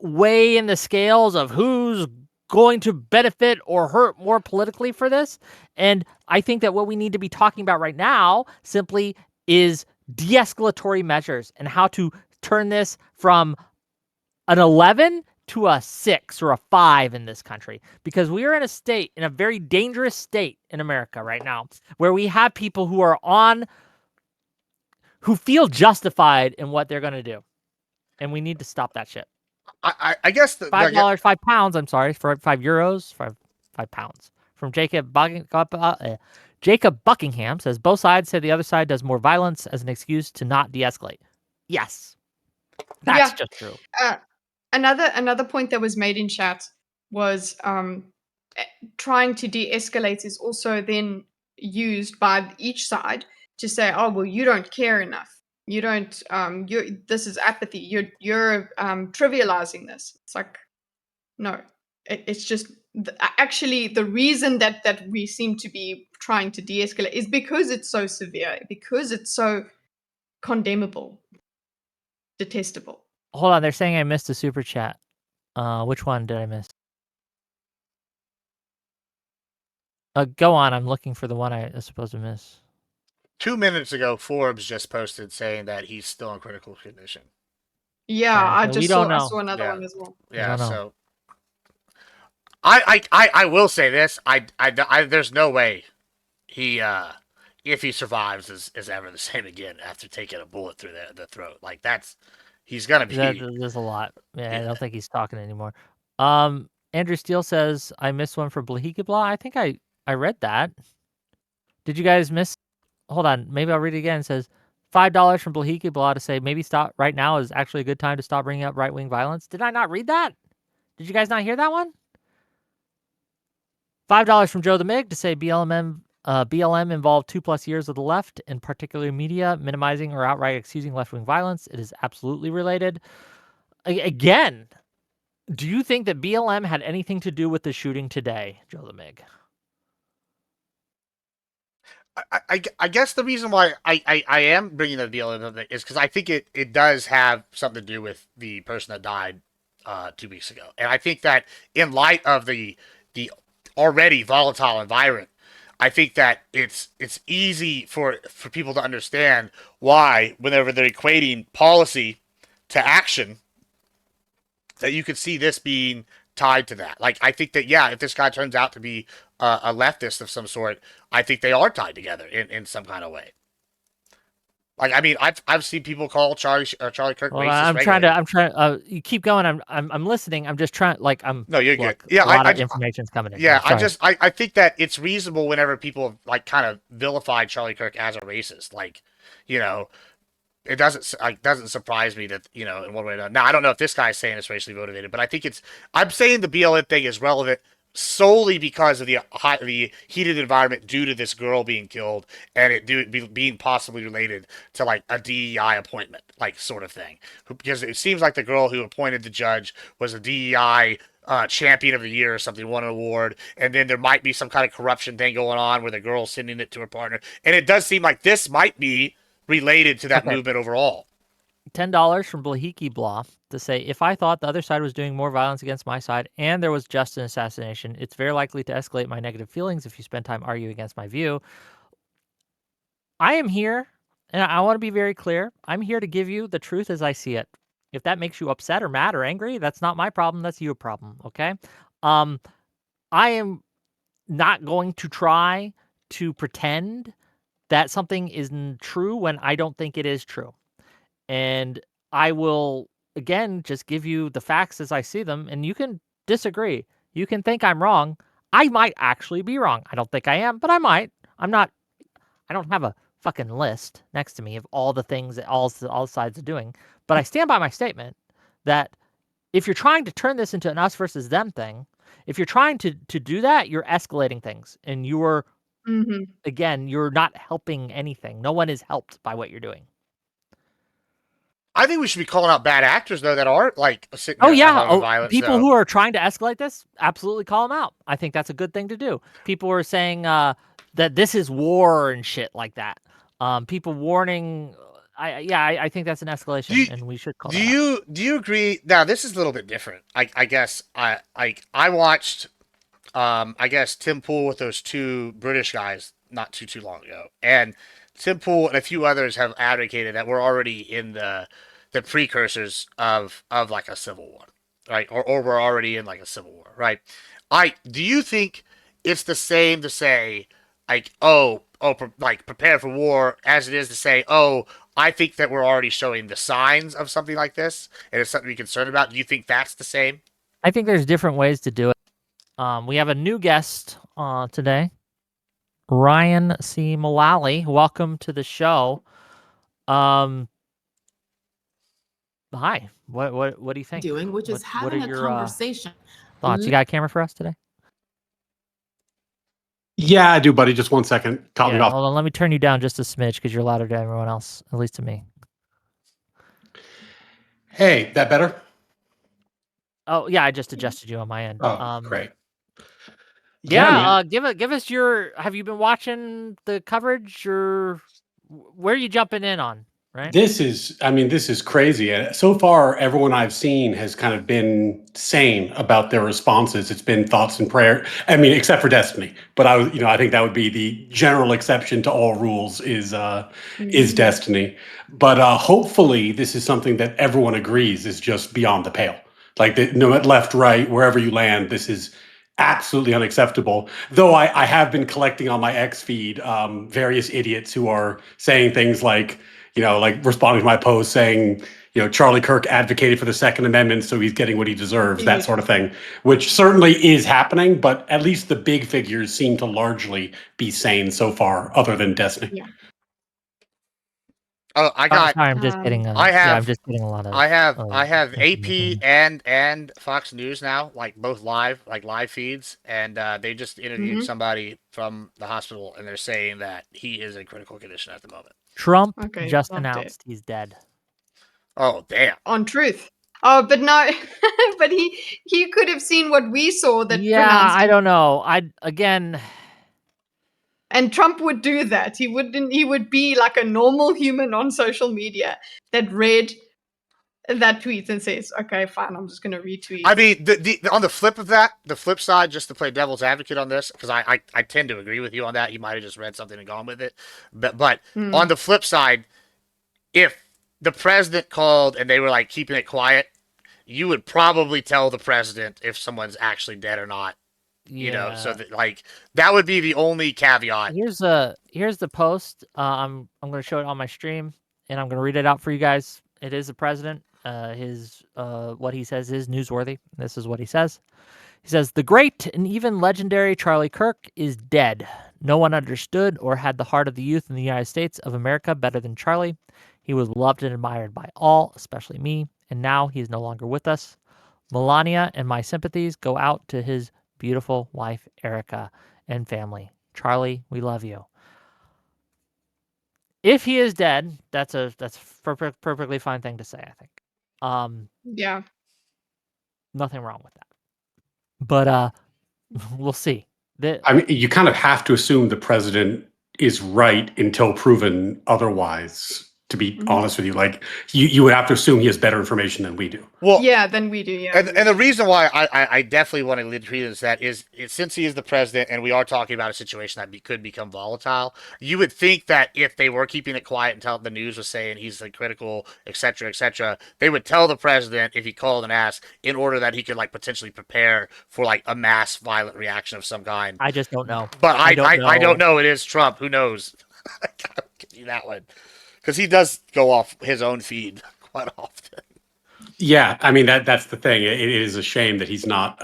weigh in the scales of who's going to benefit or hurt more politically for this. And I think that what we need to be talking about right now simply is de-escalatory measures and how to turn this from an 11 to a 6 or a 5 in this country, because we are in a very dangerous state in America right now, where we have people who feel justified in what they're going to do. And we need to stop that shit. I guess $5, £5. I'm sorry, for €5, 5 pounds. From Jacob Buckingham says both sides say the other side does more violence as an excuse to not de-escalate. Yes, that's just true. Another point that was made in chat was trying to de-escalate is also then used by each side to say, oh, well, you don't care enough. You don't. This is apathy. You're trivializing this. It's like, no. It's just actually the reason that we seem to be trying to de-escalate is because it's so severe, because it's so condemnable, detestable. Hold on, they're saying I missed a super chat. Which one did I miss? Go on. I'm looking for the one I was supposed to miss. 2 minutes ago, Forbes just posted saying that he's still in critical condition. Yeah, Okay, I so we just don't saw, I know. saw another Yeah. one as well. Yeah, don't know. so I will say this: I there's no way he if he survives is ever the same again after taking a bullet through the throat. Like he's gonna be. There's a lot. Yeah, I Yeah. don't think he's talking anymore. Andrew Steele says I missed one for Blahikabla. I think I read that. Did you guys miss? Hold on, maybe I'll read it again. It says $5 from Blahikabla to say maybe stop right now is actually a good time to stop bringing up right wing violence. Did I not read that? Did you guys not hear that one? $5 from Joe the Mig to say BLM involved 2+ years of the left, in particular media, minimizing or outright excusing left-wing violence. It is absolutely related. Again, do you think that BLM had anything to do with the shooting today, Joe the Mig? I guess the reason why I am bringing the BLM up is because I think it does have something to do with the person that died 2 weeks ago, and I think that in light of the already volatile environment, I think that it's easy for people to understand why, whenever they're equating policy to action, that you could see this being tied to that. Like, I think that, yeah, if this guy turns out to be a leftist of some sort, I think they are tied together in some kind of way. Like, I mean, I've seen people call Charlie Kirk Well, racist. I'm trying. You keep going. I'm listening. I'm just trying. Like, No, you're look, good. Yeah, a lot of information's coming in. Yeah, Sorry. I think that it's reasonable whenever people like kind of vilify Charlie Kirk as a racist. Like, you know, it doesn't surprise me that, you know, in one way or another. Now, I don't know if this guy's saying it's racially motivated, but I think I'm saying the BLM thing is relevant solely because of the heated environment due to this girl being killed and it being possibly related to like a DEI appointment, like sort of thing. Because it seems like the girl who appointed the judge was a DEI champion of the year or something, won an award, and then there might be some kind of corruption thing going on where the girl's sending it to her partner, and it does seem like this might be related to that Okay. movement overall. $10 from Blahiki Blah to say, if I thought the other side was doing more violence against my side and there was just an assassination, it's very likely to escalate my negative feelings if you spend time arguing against my view. I am here, and I want to be very clear. I'm here to give you the truth as I see it. If that makes you upset or mad or angry, that's not my problem. That's your problem. Okay. I am not going to try to pretend that something isn't true when I don't think it is true. And I will, again, just give you the facts as I see them, and you can disagree. You can think I'm wrong. I might actually be wrong. I don't think I am, but I might. I don't have a fucking list next to me of all the things that all sides are doing, but I stand by my statement that if you're trying to turn this into an us versus them thing, if you're trying to do that, you're escalating things, and again, you're not helping anything. No one is helped by what you're doing. I think we should be calling out bad actors though that are like sitting Oh there yeah, having violence. people though. who are trying to escalate this, absolutely call them out. I think that's a good thing to do. People are saying that this is war and shit like that. People warning. I think that's an escalation, and we should call that out. Do you agree? Now this is a little bit different. I guess I watched I guess Tim Pool with those two British guys not too long ago, and Tim Pool and a few others have advocated that we're already in the precursors of like a civil war, right? Or we're already in like a civil war, right? Do you think it's the same to say like like prepare for war as it is to say I think that we're already showing the signs of something like this and it's something to be concerned about? Do you think that's the same? I think there's different ways to do it. We have a new guest today, Ryan C. Mullally. Welcome to the show. Hi. What do you think? Doing, which is what having are a your conversation. thoughts? You got a camera for us today? Yeah, I do, buddy. Just 1 second. Caught me off. Hold on. Let me turn you down just a smidge because you're louder to everyone else, at least to me. Hey, that better? Oh yeah, I just adjusted you on my end. Oh, great. Yeah, man. give us your. Have you been watching the coverage, or where are you jumping in on? Right. This is crazy. And so far, everyone I've seen has kind of been sane about their responses. It's been thoughts and prayer. I mean, except for Destiny. But I think that would be the general exception to all rules is Destiny. But hopefully, this is something that everyone agrees is just beyond the pale. Like no matter left, right, wherever you land, this is absolutely unacceptable. Though I have been collecting on my X feed various idiots who are saying things like, like responding to my post saying, Charlie Kirk advocated for the Second Amendment, so he's getting what he deserves, that sort of thing, which certainly is happening, but at least the big figures seem to largely be sane so far, other than Destiny. Yeah. Oh, Sorry, I'm just getting. I'm just getting a lot of. I have information. AP and Fox News now, like both live feeds, and they just interviewed somebody from the hospital, and they're saying that he is in critical condition at the moment. Trump Okay, just loved announced he's dead. Oh damn! On Truth. Oh, but no, but he could have seen what we saw that pronounced I him. don't know. Again. And Trump would do that. He would be like a normal human on social media that read that tweet and says, "Okay, fine, I'm just going to retweet." I mean, the on the flip side, just to play devil's advocate on this, because I tend to agree with you on that. You might have just read something and gone with it, but on the flip side, if the president called and they were like keeping it quiet, you would probably tell the president if someone's actually dead or not. Yeah. So that that would be the only caveat. Here's the post. I'm going to show it on my stream, and I'm going to read it out for you guys. It is the president. What he says is newsworthy. This is what he says. He says, "The great and even legendary Charlie Kirk is dead. No one understood or had the heart of the youth in the United States of America better than Charlie. He was loved and admired by all, especially me, and now he is no longer with us. Melania and my sympathies go out to his beautiful wife, Erica, and family. Charlie, we love you. If he is dead, that's perfectly fine thing to say, I think. Yeah. Nothing wrong with that. But we'll see. I mean, you kind of have to assume the president is right until proven otherwise. To be honest with you, like you would have to assume he has better information than we do. Well, Yeah, then we do. Yeah. and the reason why I definitely want to lead credence to that is since he is the president and we are talking about a situation that could become volatile, you would think that if they were keeping it quiet until the news was saying he's like critical, etc., they would tell the president if he called and asked in order that he could like potentially prepare for like a mass violent reaction of some kind. I just don't know. But I don't know. know. It is Trump. Who knows? I gotta give you that one. Because he does go off his own feed quite often. Yeah, I mean that's the thing. It is a shame that he's not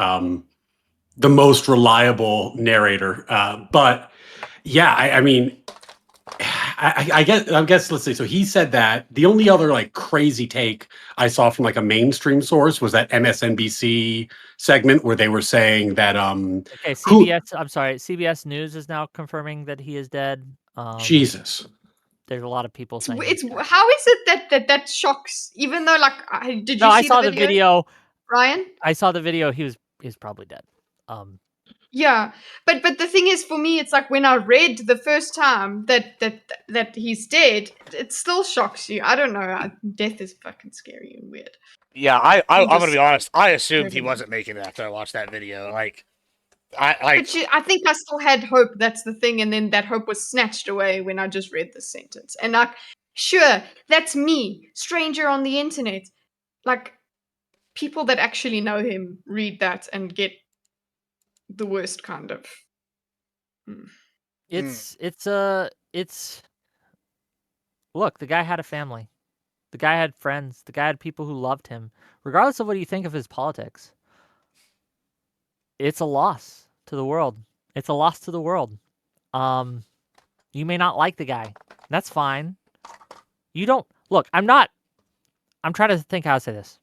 the most reliable narrator. But yeah, I mean, I guess let's see. So he said that the only other like crazy take I saw from like a mainstream source was that MSNBC segment where they were saying that Okay, CBS. I'm sorry, CBS News is now confirming that he is dead. Jesus. There's a lot of people saying It's he's dead. how is it that shocks? Even though, like, did you No, I see saw the video, Ryan? I saw the video. He's probably dead. Yeah, but the thing is, for me, it's like when I read the first time that he's dead, it still shocks you. I don't know. Death is fucking scary and weird. Yeah, I'm gonna just- be honest. I assumed he Maybe. wasn't making it after I watched that video. Like, But I think I still had hope. That's the thing, and then that hope was snatched away when I just read this sentence. And like, sure, that's me, stranger on the internet. Like, people that actually know him read that and get the worst kind of. It's look, the guy had a family. The guy had friends. The guy had people who loved him. Regardless of what you think of his politics, it's a loss to the world. It's a loss to the world. You may not like the guy. That's fine. You don't look, I'm trying to think how to say this.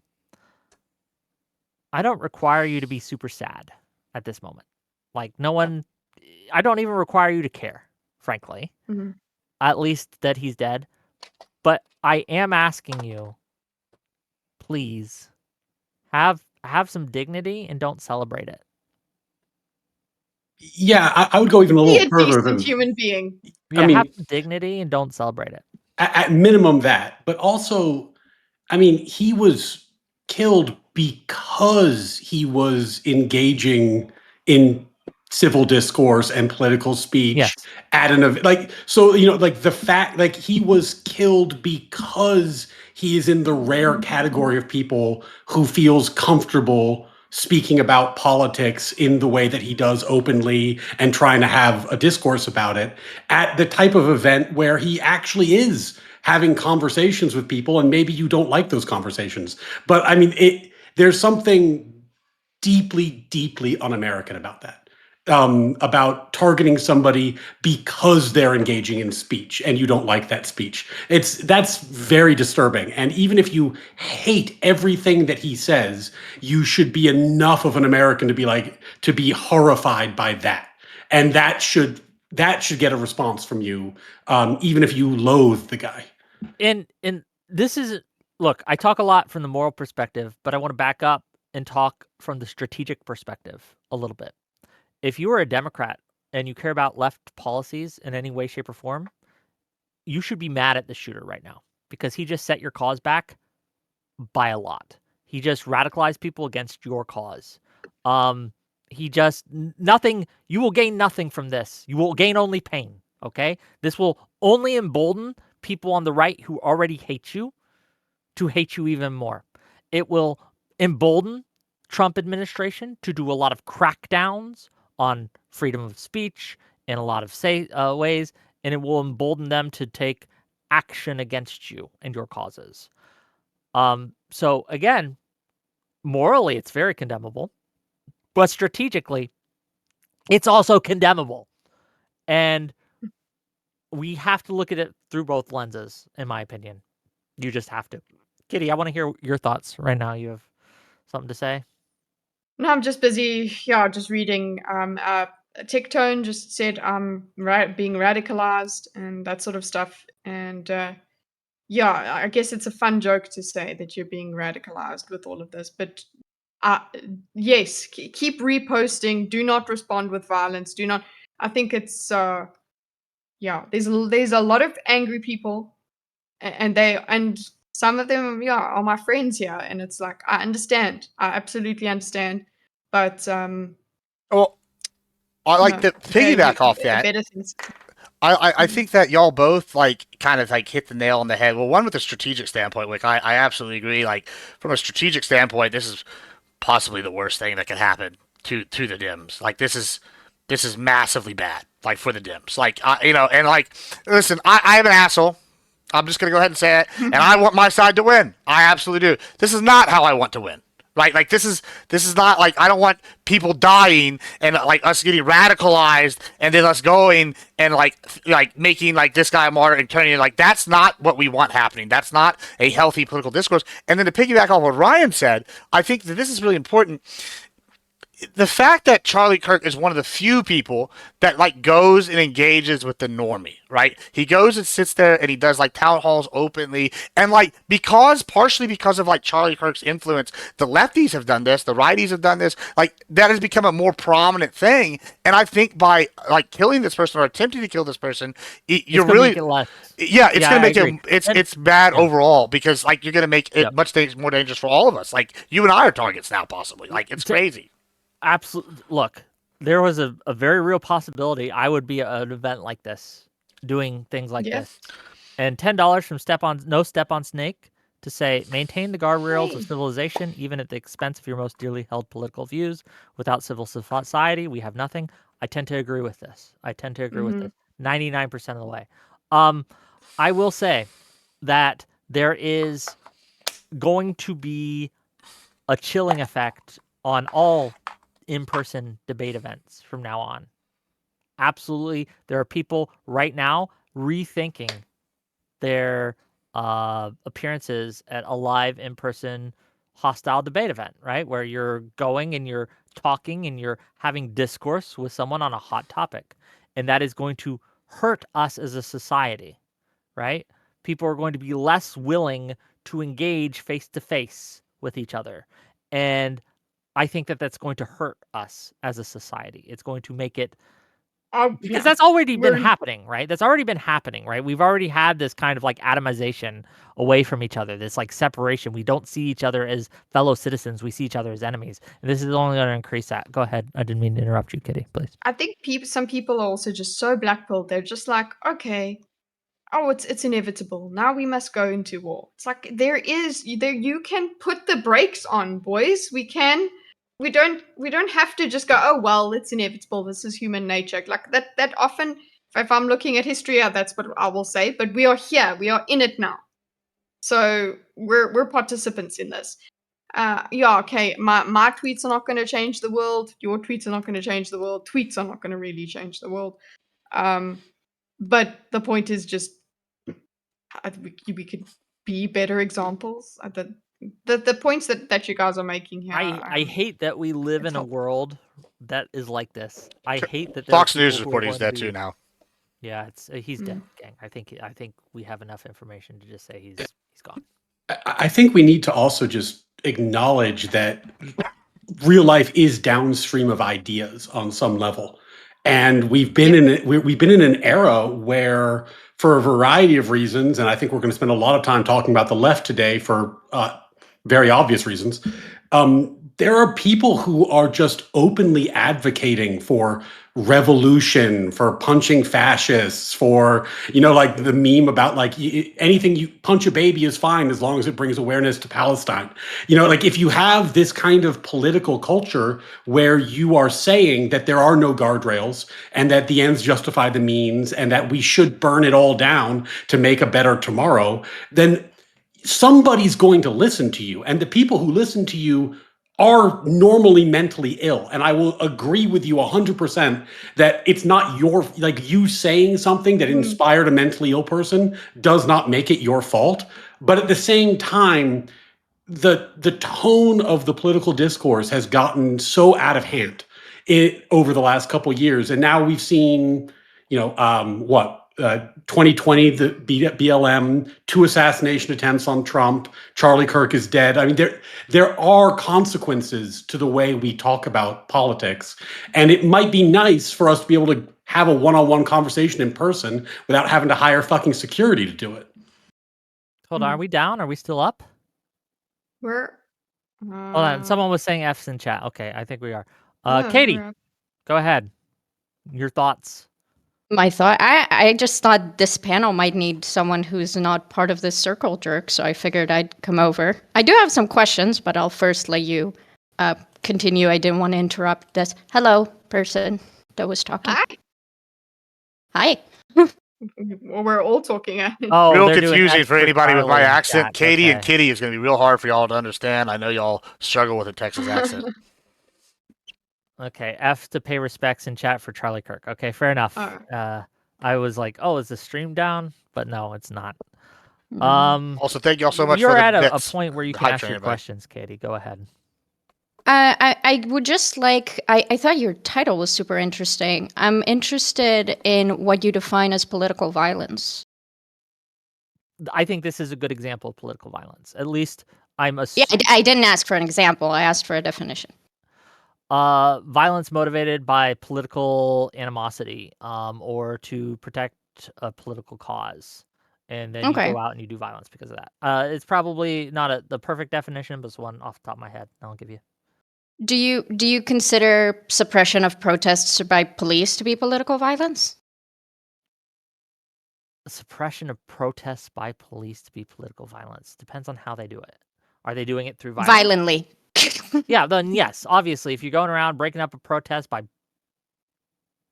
I don't require you to be super sad at this moment. Like I don't even require you to care, frankly. Mhm. At least that he's dead. But I am asking you, please have some dignity and don't celebrate it. Yeah, I would go even a Be little a further decent than human being. Yeah, I mean, have some dignity and don't celebrate it. at minimum that, but also, I mean, he was killed because he was engaging in civil discourse and political speech Yes. at an event. Like, so, like the fact, like he was killed because he is in the rare category of people who feels comfortable speaking about politics in the way that he does openly and trying to have a discourse about it at the type of event where he actually is having conversations with people, and maybe you don't like those conversations. But I mean, there's something deeply, deeply un-American about that. About targeting somebody because they're engaging in speech and you don't like that speech. That's very disturbing. And even if you hate everything that he says, you should be enough of an American to be horrified by that. And that should get a response from you, even if you loathe the guy. And this is look, I talk a lot from the moral perspective, but I want to back up and talk from the strategic perspective a little bit. If you are a Democrat and you care about left policies in any way, shape, or form, you should be mad at the shooter right now because he just set your cause back by a lot. He just radicalized people against your cause. He just nothing. You will gain nothing from this. You will gain only pain. Okay, this will only embolden people on the right who already hate you to hate you even more. It will embolden Trump administration to do a lot of crackdowns on freedom of speech in a lot of ways, and it will embolden them to take action against you and your causes. So again, morally, it's very condemnable, but strategically, it's also condemnable. And we have to look at it through both lenses, in my opinion. You just have to. Kitty, I want to hear your thoughts right now. You have something to say? No, I'm just busy. Yeah, just reading. TikTone just said being radicalized and that sort of stuff. And yeah, I guess it's a fun joke to say that you're being radicalized with all of this. But yes, keep reposting. Do not respond with violence. Do not. I think it's yeah. There's a lot of angry people, and some of them are my friends here, and it's like I understand. I absolutely understand. But Well, I like no, to piggyback off that. better things. I think that y'all both like kind of like hit the nail on the head. Well, one with a strategic standpoint, like I absolutely agree. Like from a strategic standpoint, this is possibly the worst thing that could happen to the Dems. Like this is massively bad. Like for the Dems. Like you know, and like listen, I am an asshole. I'm just gonna go ahead and say it, and I want my side to win. I absolutely do. This is not how I want to win. Right, like this is not like I don't want people dying and like us getting radicalized and then us going and like making like this guy a martyr and turning it like that's not what we want happening. That's not a healthy political discourse. And then to piggyback off what Ryan said, I think that this is really important. The fact that Charlie Kirk is one of the few people that like goes and engages with the normie, right? He goes and sits there and he does like town halls openly, and like partially because of like Charlie Kirk's influence, the lefties have done this, the righties have done this, like that has become a more prominent thing. And I think by like killing this person or attempting to kill this person, you're really it's gonna make it it's bad overall because like you're gonna make it much more dangerous for all of us. Like you and I are targets now, possibly. Like it's crazy. Absolutely. Look, there was a very real possibility I would be at an event like this, doing things like this. And $10 from No Step on Snake to say, maintain the guardrails of civilization, even at the expense of your most dearly held political views. Without civil society, we have nothing. I tend to agree with this. 99% of the way. I will say that there is going to be a chilling effect on all in-person debate events from now on. Absolutely. There are people right now rethinking their appearances at a live in-person hostile debate event, right? Where you're going and you're talking and you're having discourse with someone on a hot topic. And that is going to hurt us as a society, right? People are going to be less willing to engage face-to-face with each other. And I think that that's going to hurt us as a society. It's going to make it because that's already been happening, right? That's already been happening, right? We've already had this kind of like atomization away from each other, this like separation. We don't see each other as fellow citizens. We see each other as enemies. And this is only going to increase that. Go ahead. I didn't mean to interrupt you, Kitty, please. I think some people are also just so black-pilled. They're just like, okay, it's inevitable. Now we must go into war. It's like you can put the brakes on, boys. We don't have to just go, oh well, it's inevitable. This is human nature. Like that often, if I'm looking at history, that's what I will say. But we are here. We are in it now. So we're participants in this. Okay. My tweets are not going to change the world. Your tweets are not going to change the world. Tweets are not going to really change the world. But the point is just we could be better examples. The points that you guys are making here. I hate that we live in a world that is like this. I hate that Fox News is reporting that too now. Yeah, he's dead, gang. I think we have enough information to just say he's gone. I think we need to also just acknowledge that real life is downstream of ideas on some level. And we've been in an era where, for a variety of reasons, and I think we're going to spend a lot of time talking about the left today for very obvious reasons, there are people who are just openly advocating for revolution, for punching fascists, for, like the meme about like anything you punch a baby is fine as long as it brings awareness to Palestine. Like if you have this kind of political culture where you are saying that there are no guardrails and that the ends justify the means and that we should burn it all down to make a better tomorrow, then somebody's going to listen to you. And the people who listen to you are normally mentally ill. And I will agree with you 100% that it's not you saying something that inspired a mentally ill person does not make it your fault. But at the same time, the tone of the political discourse has gotten so out of hand over the last couple of years, and now we've seen, 2020, the BLM, 2 assassination attempts on Trump, Charlie Kirk is dead. I mean, there are consequences to the way we talk about politics, and it might be nice for us to be able to have a one-on-one conversation in person without having to hire fucking security to do it. Hold on, are we down? Are we still up? We're Hold on, someone was saying F's in chat. Okay, I think we are. yeah, Katie, we're up. go ahead. Your thoughts. My thought, I just thought this panel might need someone who's not part of this circle jerk, so I figured I'd come over. I do have some questions, but I'll first let you continue. I didn't want to interrupt this. Hello, person that was talking. Hi. Hi. Well, we're all talking. Oh, Real they're doing confusing X for anybody with my Charlie in accent. chat. Katie and Okay. Kitty is going to be real hard for y'all to understand. I know y'all struggle with a Texas accent. Okay, F to pay respects in chat for Charlie Kirk. Okay, fair enough. I was like, oh, is the stream down? But no, it's not. Also, thank y'all so much You're for the at a bits. point where you can Hype ask train, your everybody. questions, Katie. Go ahead. I would just like, I thought your title was super interesting. I'm interested in what you define as political violence. I think this is a good example of political violence. At least I'm Yeah, I didn't ask for an example. I asked for a definition. Violence motivated by political animosity, or to protect a political cause, and then Okay. you go out and you do violence because of that. It's probably not the perfect definition, but it's one off the top of my head. I'll give you. Do you consider suppression of protests by police to be political violence? Suppression of protests by police to be political violence depends on how they do it. Are they doing it through violence? Violently. Yeah, then yes, obviously, if you're going around breaking up a protest by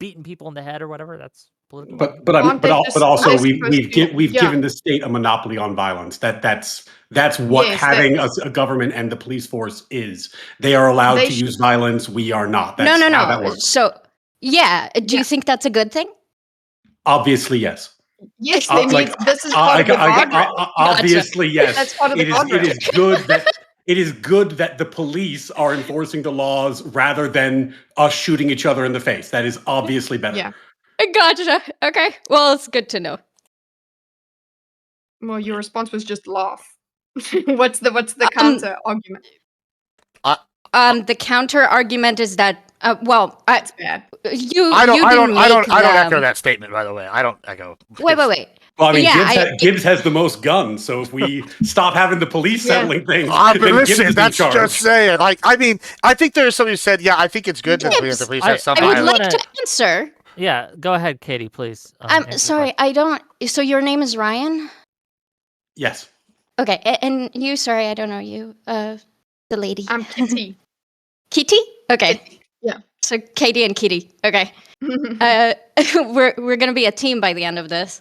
beating people in the head or whatever, that's political. But violence. but also Aren't they we've supposed to- yeah. given the state a monopoly on violence. That's what Yes, having a government and the police force is. They are allowed They to should- use violence. We are not. That's No. how that works. So, yeah, do Yeah. you think that's a good thing? Obviously, yes. Yes, they Like, need. This is part of the guardrail. obviously, yes. That's part of the It guardrail. is good that it is good that the police are enforcing the laws rather than us shooting each other in the face. That is obviously better. Yeah. Gotcha. Okay. Well, it's good to know. Well, your response was just laugh. What's the counter argument? The counter argument is that, That's bad. I don't echo that statement. By the way, I don't echo. Wait. Well, I mean, Yeah, Gibbs has the most guns, so if we stop having the police Yeah. settling things, But then Gibbs listen, is in that's charge. just saying. Like, I mean, I think there's somebody who said, yeah, I think it's good that Gibbs, the police have some I would violence. like to answer. Yeah, go ahead, Katie, please. I'm answer the sorry, question. I don't. So your name is Ryan? Yes. Okay, and you? Sorry, I don't know you. The lady. I'm Kitty. Kitty? Okay. Yeah. So Katie and Kitty. Okay. We're gonna be a team by the end of this.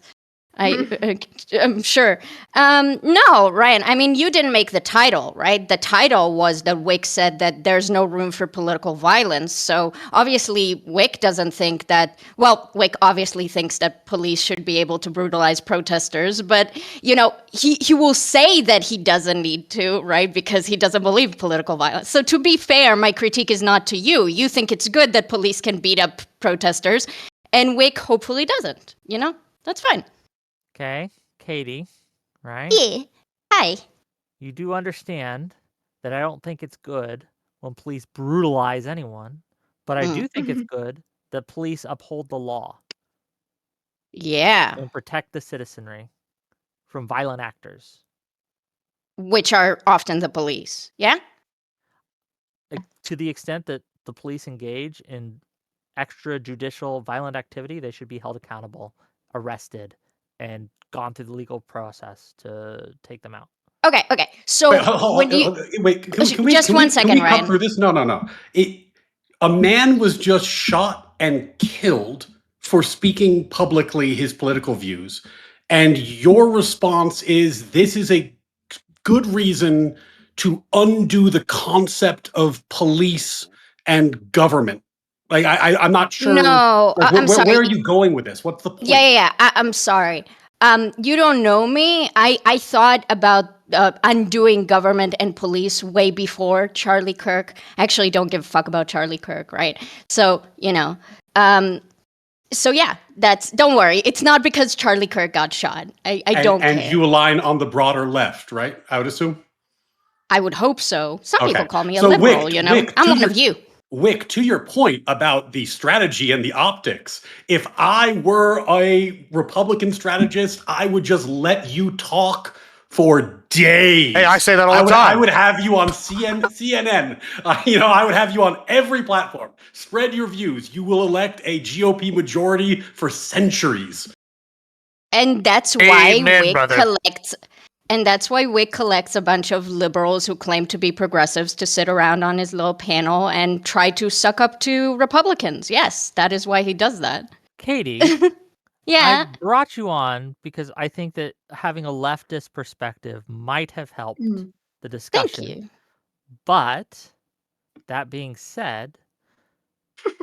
I'm sure. No, Ryan, I mean, you didn't make the title, right? The title was that Wick said that there's no room for political violence. So obviously, Wick doesn't think that, well, Wick obviously thinks that police should be able to brutalize protesters, but, you know, he will say that he doesn't need to, right? Because he doesn't believe political violence. So to be fair, my critique is not to you. You think it's good that police can beat up protesters, and Wick hopefully doesn't, you know? That's fine. Okay, Katie, right? Yeah. Hi. You do understand that I don't think it's good when police brutalize anyone, but I do think it's good that police uphold the law Yeah. and protect the citizenry from violent actors. Which are often the police. Yeah? To the extent that the police engage in extrajudicial violent activity, they should be held accountable, arrested, and gone through the legal process to take them out. Okay. So when you Can we just one second, cut Ryan. through this? No. A man was just shot and killed for speaking publicly his political views, and your response is this is a good reason to undo the concept of police and government. Like I'm not sure. No, like, I'm sorry. Where are you going with this? What's the point? Yeah. I'm sorry. You don't know me. I thought about undoing government and police way before Charlie Kirk. I actually don't give a fuck about Charlie Kirk, right? So, so yeah, don't worry. It's not because Charlie Kirk got shot. I don't care. And you align on the broader left, right? I would assume. I would hope so. Some Okay. people call me a So, liberal, Wick, I'm one of you. Wick, to your point about the strategy and the optics, if I were a Republican strategist, I would just let you talk for days. Hey, I say that all the time. I would have you on CNN. I would have you on every platform. Spread your views. You will elect a GOP majority for centuries. And that's why Amen, Wick brother. collects. And that's why Wick collects a bunch of liberals who claim to be progressives to sit around on his little panel and try to suck up to Republicans. Yes, that is why he does that. Katie, Yeah. I brought you on because I think that having a leftist perspective might have helped Mm. the Thank discussion. you. But that being said,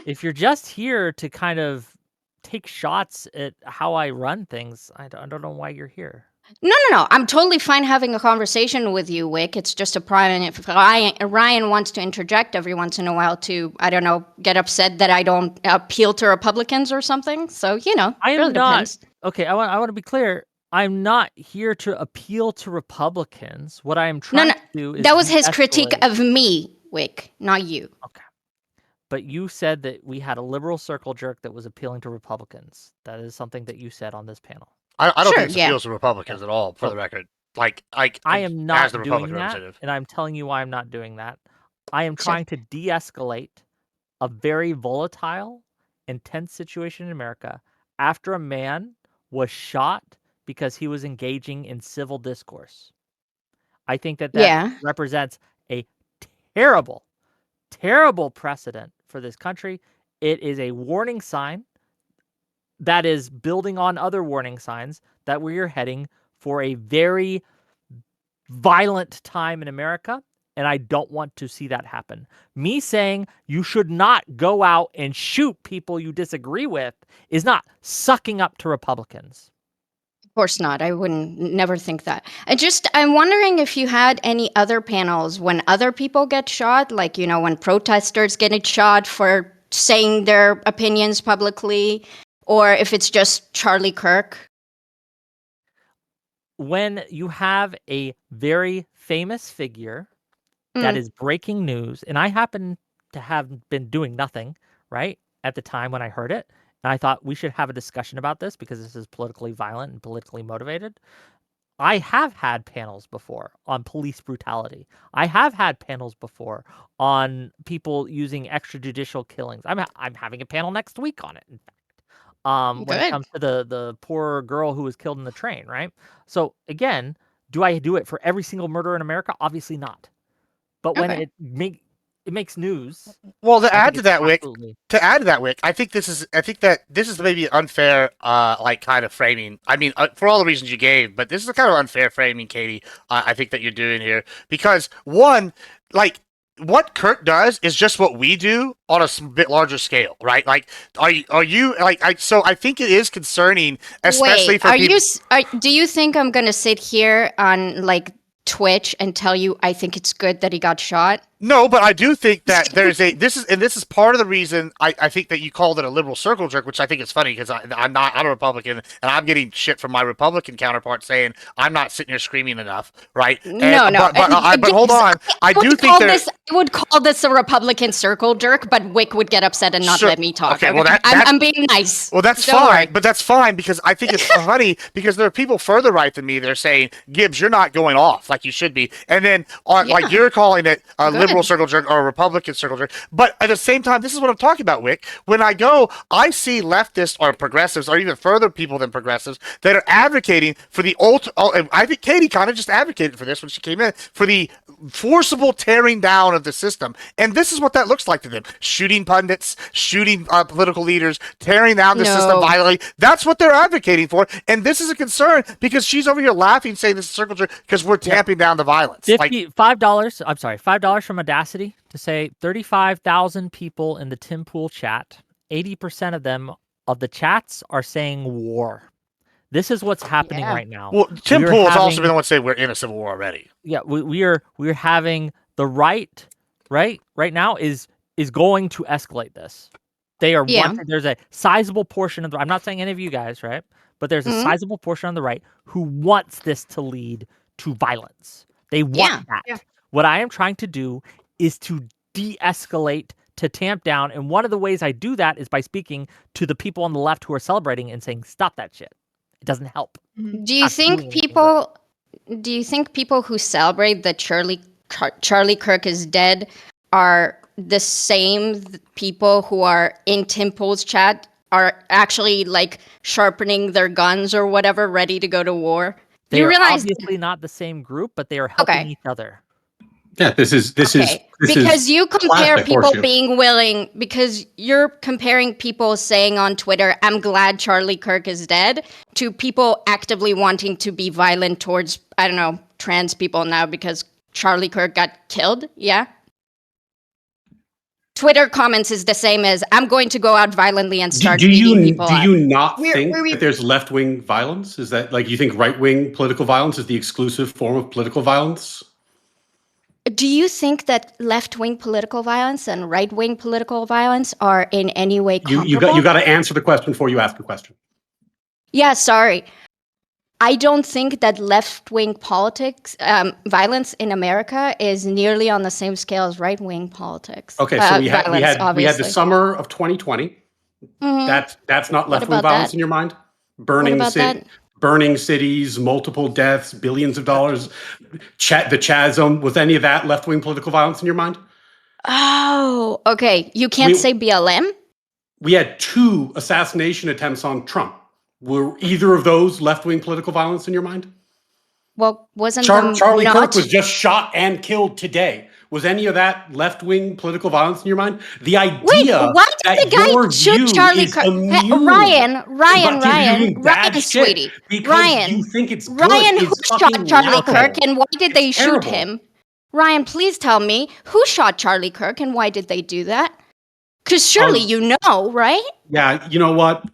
if you're just here to kind of take shots at how I run things, I don't know why you're here. No. I'm totally fine having a conversation with you, Wick. It's just a problem if Ryan wants to interject every once in a while to, I don't know, get upset that I don't appeal to Republicans or something. So, I am really not. depends. Okay, I want to be clear. I'm not here to appeal to Republicans. What I am trying to do is That was his critique de-escalate. of me, Wick, not you. Okay. But you said that we had a liberal circle jerk that was appealing to Republicans. That is something that you said on this panel. I don't Sure, think this yeah. appeals to Republicans at all, for the record. I am as not the doing Republican that, representative. and I'm telling you why I'm not doing that. I am Sure. trying to de-escalate a very volatile, intense situation in America after a man was shot because he was engaging in civil discourse. I think that Yeah. represents a terrible, terrible precedent for this country. It is a warning sign that is building on other warning signs that we are heading for a very violent time in America, and I don't want to see that happen. Me saying you should not go out and shoot people you disagree with is not sucking up to Republicans. Of course not. I wouldn't never think that. I'm wondering if you had any other panels when other people get shot, like, when protesters get shot for saying their opinions publicly, or if it's just Charlie Kirk. When you have a very famous figure that is breaking news, and I happen to have been doing nothing, right, at the time when I heard it, and I thought we should have a discussion about this because this is politically violent and politically motivated. I have had panels before on police brutality. I have had panels before on people using extrajudicial killings. I'm having a panel next week on it, in fact. When it Good. comes to the poor girl who was killed in the train, right? So again, do I do it for every single murder in America? Obviously not. But when Okay. it makes news. Well, to I add think to it's that, Wick, absolutely- I think that this is maybe unfair, kind of framing. I mean, for all the reasons you gave, but this is a kind of unfair framing, Katie. I think that you're doing here because one, what Kirk does is just what we do on a bit larger scale, right? Like, are you like? So I think it is concerning, especially Wait, for people. do you think I'm going to sit here on Twitch and tell you I think it's good that he got shot? No, but I do think that this is part of the reason I think that you called it a liberal circle jerk, which I think is funny because I'm a Republican and I'm getting shit from my Republican counterpart saying I'm not sitting here screaming enough, right? No. But hold on, I would call this a Republican circle jerk, but Wick would get upset and not Sure. let me talk. Okay, well, I'm being nice. Well, that's Don't fine, worry. but that's fine because I think it's funny because there are people further right than me. They're saying, Gibbs, you're not going off like you should be. And then like you're calling it a liberal circle jerk or a Republican circle jerk. But at the same time, this is what I'm talking about, Wick. When I go, I see leftists or progressives or even further people than progressives that are advocating for the I think Katie kind of just advocated for this when she came in, for the forcible tearing down of the system. And this is what that looks like to them. Shooting pundits, shooting political leaders, tearing down the system violently. That's what they're advocating for. And this is a concern because she's over here laughing, saying this is circle jerk because we're tamping down the violence. $5. I'm sorry, $5 from Audacity to say 35,000 people in the Tim Pool chat. 80% of them of the chats are saying war. This is what's happening Yeah. right now. Well, Tim We're Pool has also having- been the one to say we're in a civil war already. Yeah, we're having the right now is going to escalate this. They are Yeah. wanting, there's a sizable portion of the, I'm not saying any of you guys, right? But there's a Mhm. sizable portion on the right who wants this to lead to violence. They want that. Yeah. What I am trying to do is to de-escalate, to tamp down, and one of the ways I do that is by speaking to the people on the left who are celebrating and saying, "Stop that shit. It doesn't help." Do you Not think doing anything people who celebrate that Charlie Kirk is dead are the same people who are in Tim Pool's chat are actually like sharpening their guns or whatever, ready to go to war? They You are realize obviously not the same group, but they are helping Okay. each other. Yeah, this is because you compare classic people horseshoe. being willing, because you're comparing people saying on Twitter, "I'm glad Charlie Kirk is dead," to people actively wanting to be violent towards, I don't know, trans people now because Charlie Kirk got killed. Yeah. Twitter comments is the same as, "I'm going to go out violently and start beating people do up." you not We're- think we're- that there's left wing violence? Is that like you think right wing political violence is the exclusive form of political violence? Do you think that left-wing political violence and right-wing political violence are in any way comparable? You got to answer the question before you ask the question. Yeah, sorry. I don't think that left-wing politics, violence in America is nearly on the same scale as right-wing politics. Okay, so we had violence, the obviously. summer of 2020. Mhm. That's not What left wing about violence that? in your mind? Burning about that? burning cities, multiple deaths, billions of dollars. The Chad zone, was any of that left wing political violence in your mind? Oh, okay. You can't We- say BLM? We had 2 assassination attempts on Trump. Were either of those left wing political violence in your mind? Well, wasn't Charlie them Kirk not? was just shot and killed today. Was any of that left-wing political violence in your mind? The idea Wait, why that did the guy your shoot view Charlie is Kirk? immune Ryan, to doing bad shit sweetie. because Ryan, you think it's good Ryan, who is shot fucking Charlie laughable. Kirk and why did they It's shoot terrible. him? Ryan, please tell me who shot Charlie Kirk and why did they do that? Because surely you know, right? Yeah, you know what?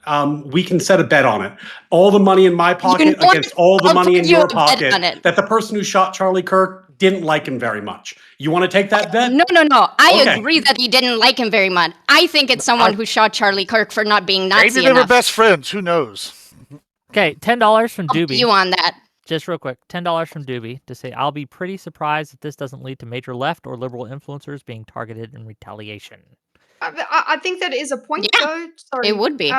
We can set a bet on it. All the money in my pocket know what? against all the I'll money put in you your a bet pocket on it. that the person who shot Charlie Kirk didn't like him very much. You want to take that bet? No. I Okay. agree that he didn't like him very much. I think it's someone who shot Charlie Kirk for not being Nazi Maybe they were enough. best friends. Who knows? Okay, $10 from I'll bet Doobie. you on that. Just real quick, $10 from Doobie to say, "I'll be pretty surprised if this doesn't lead to major left or liberal influencers being targeted in retaliation." I think that is a point, Yeah, though. Sorry, it would be.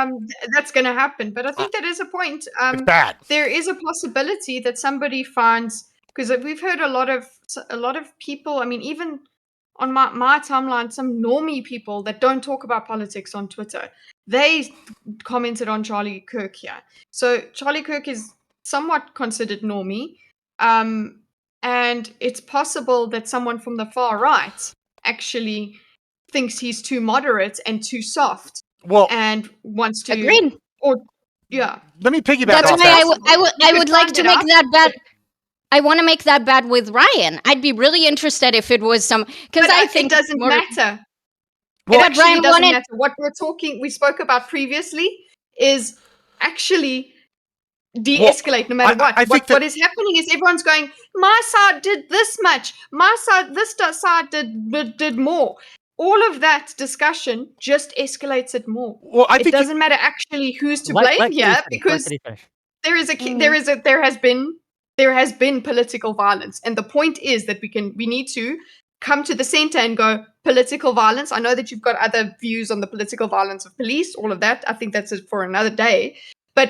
That's going to happen, but I think that is a point. It's bad. There is a possibility that somebody finds, because we've heard a lot of people. I mean, even on my timeline, some normie people that don't talk about politics on Twitter, they commented on Charlie Kirk here. So Charlie Kirk is somewhat considered normie, and it's possible that someone from the far right actually thinks he's too moderate and too soft Well, and wants to Agreed. or yeah. let me piggyback That's off why that. I would could like find to it make out. that bet. I want to make that bet with Ryan. I'd be really interested if it was some, because But I think it doesn't matter. Well, It actually Ryan doesn't wanted- matter. What we spoke about previously is actually de-escalate no matter what. I think that- What is happening is everyone's going, my side did this much. My side, side did more. All of that discussion just escalates it more. Well, I It think doesn't matter actually who's to Let blame Kitty here finish, let because Kitty finish. there has been political violence, and the point is that we need to come to the center and go political violence. I know that you've got other views on the political violence of police, all of that. I think that's for another day. But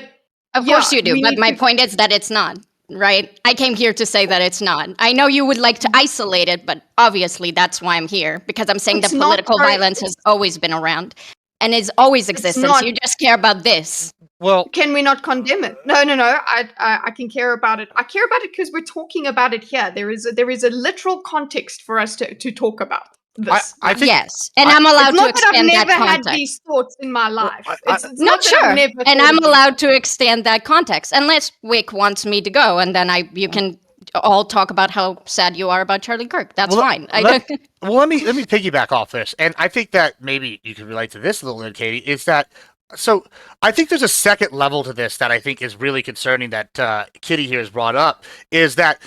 Of yeah, course you do, we but need my to- point is that it's not, right? I came here to say that it's not. I know you would like to isolate it, but obviously that's why I'm here, because I'm saying It's that not political very- violence has always been around and is always existence. not- You just care about this. Well, can we not condemn it? No. I can care about it. I care about it because we're talking about it here. There is a literal context for us to talk about this. I think Yes, and I'm allowed it's to not that I've extend that never had context. these thoughts in my life. I- It's Not not that sure, I've never and thought I'm of these. allowed to extend that context unless Wick wants me to go, and then you can all talk about how sad you are about Charlie Kirk. That's Well, fine. let me piggyback off this, and I think that maybe you can relate to this a little bit, Katie. Is that So I think there's a second level to this that I think is really concerning that Kitty here has brought up is that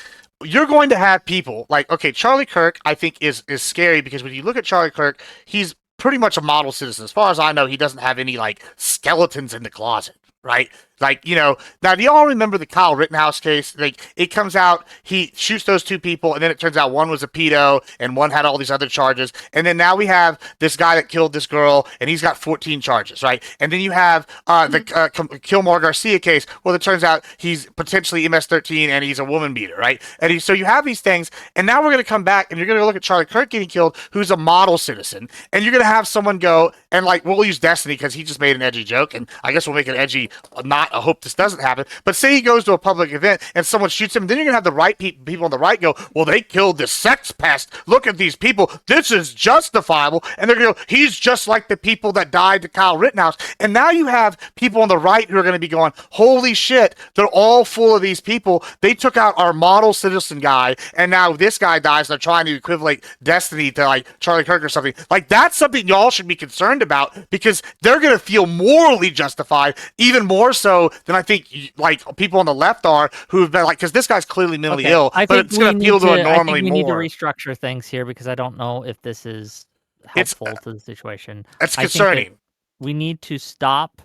you're going to have people like, okay, Charlie Kirk, I think is scary because when you look at Charlie Kirk, he's pretty much a model citizen. As far as I know, he doesn't have any like skeletons in the closet, right? Like, now do y'all remember the Kyle Rittenhouse case? Like, it comes out, he shoots those two people, and then it turns out one was a pedo, and one had all these other charges. And then now we have this guy that killed this girl, and he's got 14 charges, right? And then you have the Kilmore Garcia case. Well, it turns out he's potentially MS-13, and he's a woman beater, right? And so you have these things, and now we're going to come back, and you're going to look at Charlie Kirk getting killed, who's a model citizen, and you're going to have someone go, and like, we'll use Destiny because he just made an edgy joke, and I guess we'll make an edgy, not I hope this doesn't happen. But say he goes to a public event and someone shoots him, then you're gonna have the right people on the right go, well, they killed the sex pest. Look at these people. This is justifiable. And they're gonna go, he's just like the people that died to Kyle Rittenhouse. And now you have people on the right who are gonna be going, holy shit, they're all full of these people. They took out our model citizen guy, and now this guy dies. They're trying to equivalent Destiny to like Charlie Kirk or something. Like, that's something y'all should be concerned about because they're gonna feel morally justified, even more so than I think like people on the left are who have been like, because this guy's clearly mentally ill, but it's going to appeal to it normally more. We need to restructure things here because I don't know if this is helpful to the situation. It's concerning. We need to stop.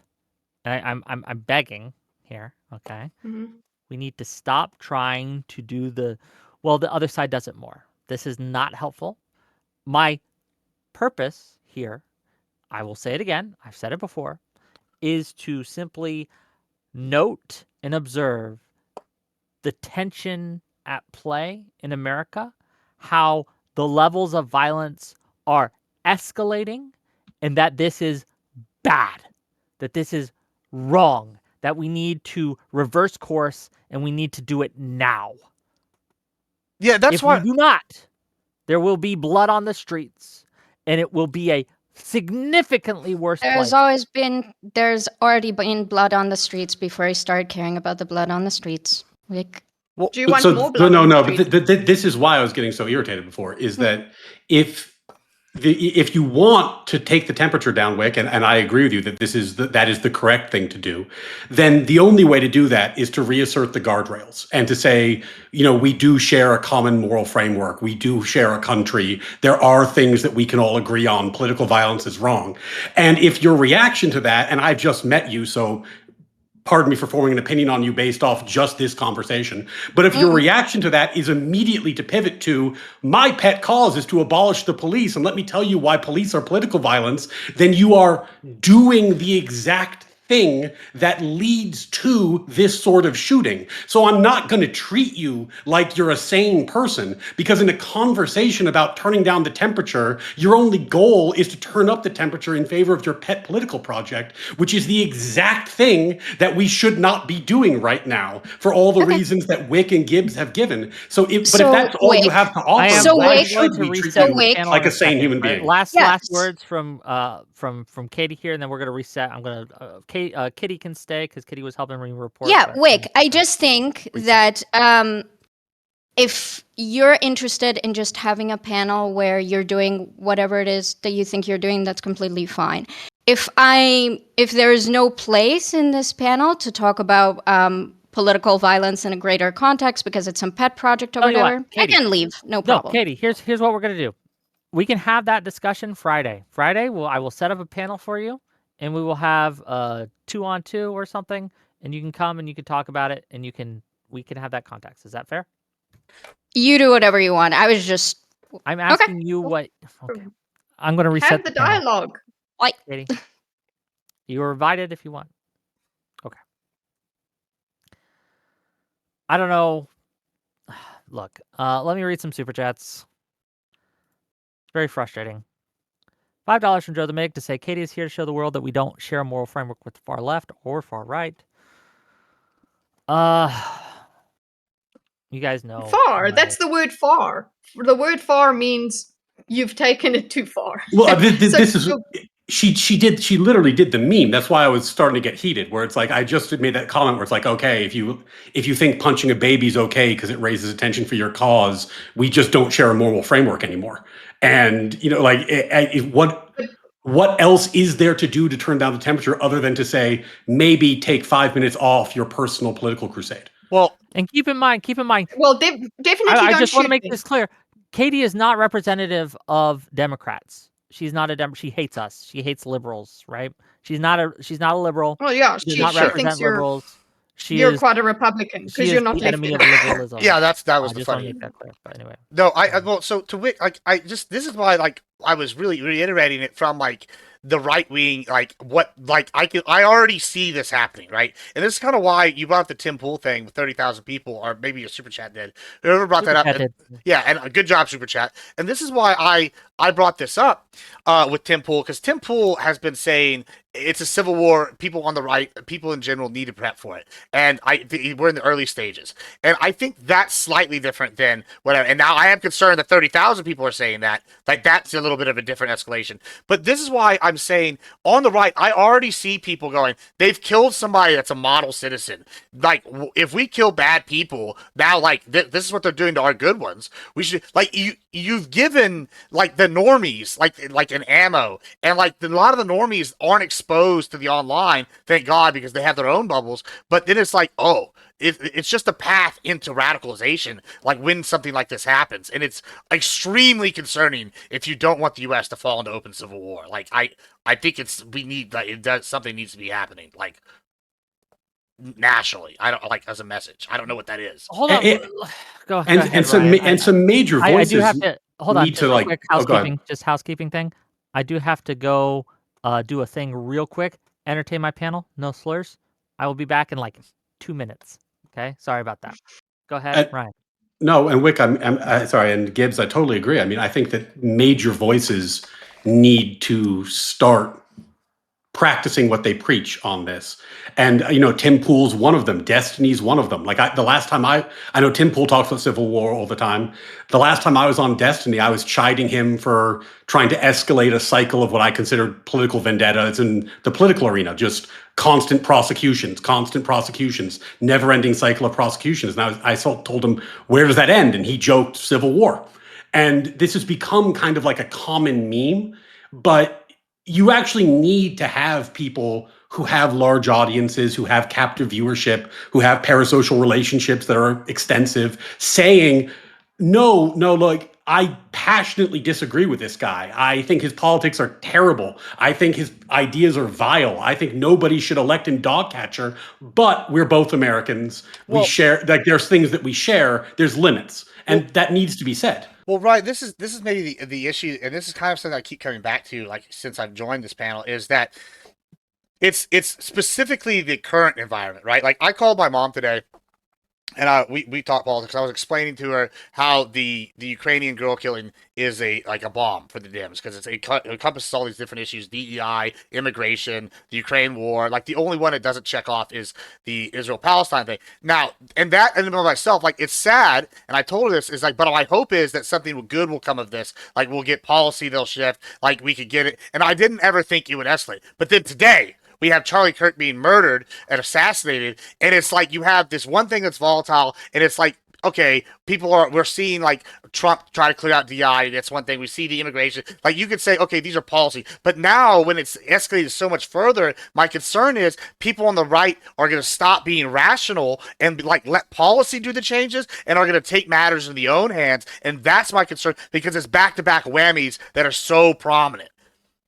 I'm begging here. Okay, we need to stop trying to do the other side does it more. This is not helpful. My purpose here, I will say it again. I've said it before, is to simply note and observe the tension at play in America, how the levels of violence are escalating, and that this is bad, that this is wrong, that we need to reverse course and we need to do it now. Yeah, that's why. If we do not, there will be blood on the streets, and it will be a significantly worse There's place. already been blood on the streets before I started caring about the blood on the streets. Like, do you want more blood? No. But this is why I was getting so irritated before. Is that if you want to take the temperature down, Wick, and I agree with you that that is the correct thing to do, then the only way to do that is to reassert the guardrails and to say, we do share a common moral framework. We do share a country. There are things that we can all agree on. Political violence is wrong. And if your reaction to that, and I've just met you, so pardon me for forming an opinion on you based off just this conversation, but if your reaction to that is immediately to pivot to, my pet cause is to abolish the police, and let me tell you why police are political violence, then you are doing the exact thing that leads to this sort of shooting. So I'm not going to treat you like you're a sane person, because in a conversation about turning down the temperature, your only goal is to turn up the temperature in favor of your pet political project, which is the exact thing that we should not be doing right now for all the reasons that Wick and Gibbs have given. But if that's all you have to offer, why should we treat you like a sane human being? Last words from Katie here, and then we're going to reset. I'm going to Kitty can stay because Kitty was helping me report. Yeah, Wick, I just think that if you're interested in just having a panel where you're doing whatever it is that you think you're doing, that's completely fine. If there is no place in this panel to talk about political violence in a greater context because it's some pet project or whatever, Katie, I can leave. No problem. No, Katie, here's what we're going to do. We can have that discussion Friday. I will set up a panel for you. And we will have 2-on-2 or something, and you can come and you can talk about it, and we can have that context. Is that fair? You do whatever you want. I'm asking you what. Okay. I'm going to reset have the dialogue. Like, Katie, you are invited if you want. Okay. I don't know. Look, let me read some super chats. It's very frustrating. $5 from Joe the Mig to say, Katie is here to show the world that we don't share a moral framework with the far left or far right. You guys know. Far. That's the word far. The word far means you've taken it too far. Well, this is... She literally did the meme. That's why I was starting to get heated, where it's like, I just made that comment where it's like, okay, if you think punching a baby's okay because it raises attention for your cause, we just don't share a moral framework anymore. And, what else is there to do to turn down the temperature other than to say maybe take 5 minutes off your personal political crusade? Well, And keep in mind, Well, definitely I don't just want to shoot make me. this clear. Katie is not representative of Democrats. She's not a She hates us. She hates liberals, right? She's not a liberal. Well, yeah, She does she not thinks represent liberals. you're quite a Republican She because is you're not the left enemy in. of liberalism. yeah, that was I the just want to funny. make that clear. But anyway, No, well, so to Wick, like, this is why, like, I was really reiterating it from, like, the right wing, like, what, like, I already see this happening, right? And this is kind of why you brought up the Tim Pool thing with 30,000 people, or maybe a super chat did. Whoever brought that up, Super Chat did. yeah, and a good job, super chat. And this is why I brought this up with Tim Pool, because Tim Pool has been saying it's a civil war. People on the right, people in general, need to prep for it, and we're in the early stages. And I think that's slightly different than whatever. And now I am concerned that 30,000 people are saying that. Like, that's a little bit of a different escalation. But this is why I'm saying on the right, I already see people going, they've killed somebody that's a model citizen. Like, if we kill bad people, now, like, this is what they're doing to our good ones. We should, like, you've given, like, the normies, like an ammo. And, like, a lot of the normies aren't exposed to the online, thank God, because they have their own bubbles. But then it's like, oh, it's just a path into radicalization, like, when something like this happens. And it's extremely concerning if you don't want the U.S. to fall into open civil war. Like, I think something needs to be happening, like, nationally. I don't, like, as a message. I don't know what that is. Hold on. Go ahead, And some Ryan. some major I voices do have to hold on. need Just to, a like, quick oh, go ahead. housekeeping thing. I do have to go do a thing real quick. Entertain my panel. No slurs. I will be back in like 2 minutes. Okay. Sorry about that. Go ahead, Ryan. No, and Wick, I'm sorry, and Gibbs, I totally agree. I mean, I think that major voices need to start practicing what they preach on this. And, Tim Pool's one of them. Destiny's one of them. Like, the last time I know Tim Pool talks about civil war all the time. The last time I was on Destiny, I was chiding him for trying to escalate a cycle of what I considered political vendettas in the political arena. Just constant prosecutions, never-ending cycle of prosecutions. And I told him, where does that end? And he joked, civil war. And this has become kind of like a common meme, but you actually need to have people who have large audiences, who have captive viewership, who have parasocial relationships that are extensive, saying, no, like, I passionately disagree with this guy. I think his politics are terrible. I think his ideas are vile. I think nobody should elect him dog catcher, but we're both Americans. We share, like, there's things that we share, there's limits, and that needs to be said. Well, right. This is maybe the issue, and this is kind of something I keep coming back to, like, since I've joined this panel, is that it's specifically the current environment, right? Like, I called my mom today, and we talked politics. I was explaining to her how the Ukrainian girl killing is a bomb for the Dems, because it encompasses all these different issues: DEI, immigration, the Ukraine war. Like, the only one it doesn't check off is the Israel-Palestine thing. Now, and that in and of myself, like, it's sad. And I told her this, is like, but my hope is that something good will come of this. Like, we'll get policy, they'll shift. Like, we could get it. And I didn't ever think it would escalate. But then today, we have Charlie Kirk being murdered and assassinated, and it's like you have this one thing that's volatile, and it's like, okay, we're seeing, like, Trump try to clear out DI. That's one thing. We see the immigration. Like, you could say, okay, these are policy. But now, when it's escalated so much further, my concern is people on the right are going to stop being rational and, like, let policy do the changes, and are going to take matters in their own hands. And that's my concern, because it's back-to-back whammies that are so prominent.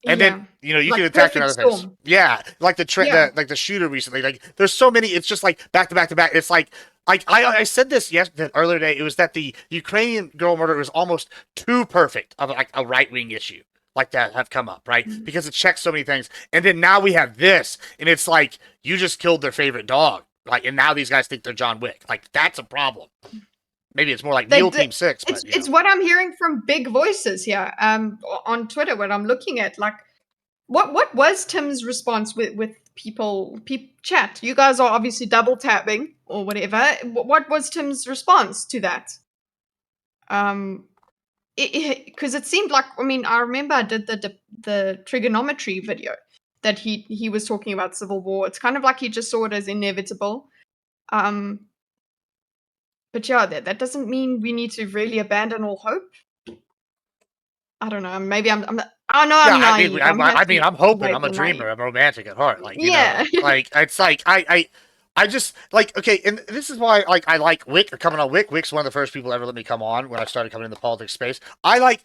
And then, you Like can attack perfect another thing. storm. Yeah, like the shooter recently. Like, there's so many. It's just like back to back to back. It's like I said this the earlier day. It was that the Ukrainian girl murder was almost too perfect of, like, a right wing issue like that have come up, right? Mm-hmm. Because it checks so many things. And then now we have this, and it's like you just killed their favorite dog. Like, and now these guys think they're John Wick. Like, that's a problem. Maybe it's more like Team 6. But, it's what I'm hearing from big voices here on Twitter when I'm looking at, like, what was Tim's response with people chat? You guys are obviously double tapping or whatever. What was Tim's response to that? Because it seemed like, I mean, I remember I did the trigonometry video that he was talking about civil war. It's kind of like he just saw it as inevitable. But yeah, that doesn't mean we need to really abandon all hope. I don't know. Maybe I'm Oh no, Yeah, I'm naive. I'm happy I'm hoping. that I'm a you're naive. dreamer. I'm romantic at heart. Like, Yeah. like it's like I just like okay, and this is why like I like Wick coming on Wick. Wick's one of the first people ever let me come on when I started coming in the politics space. I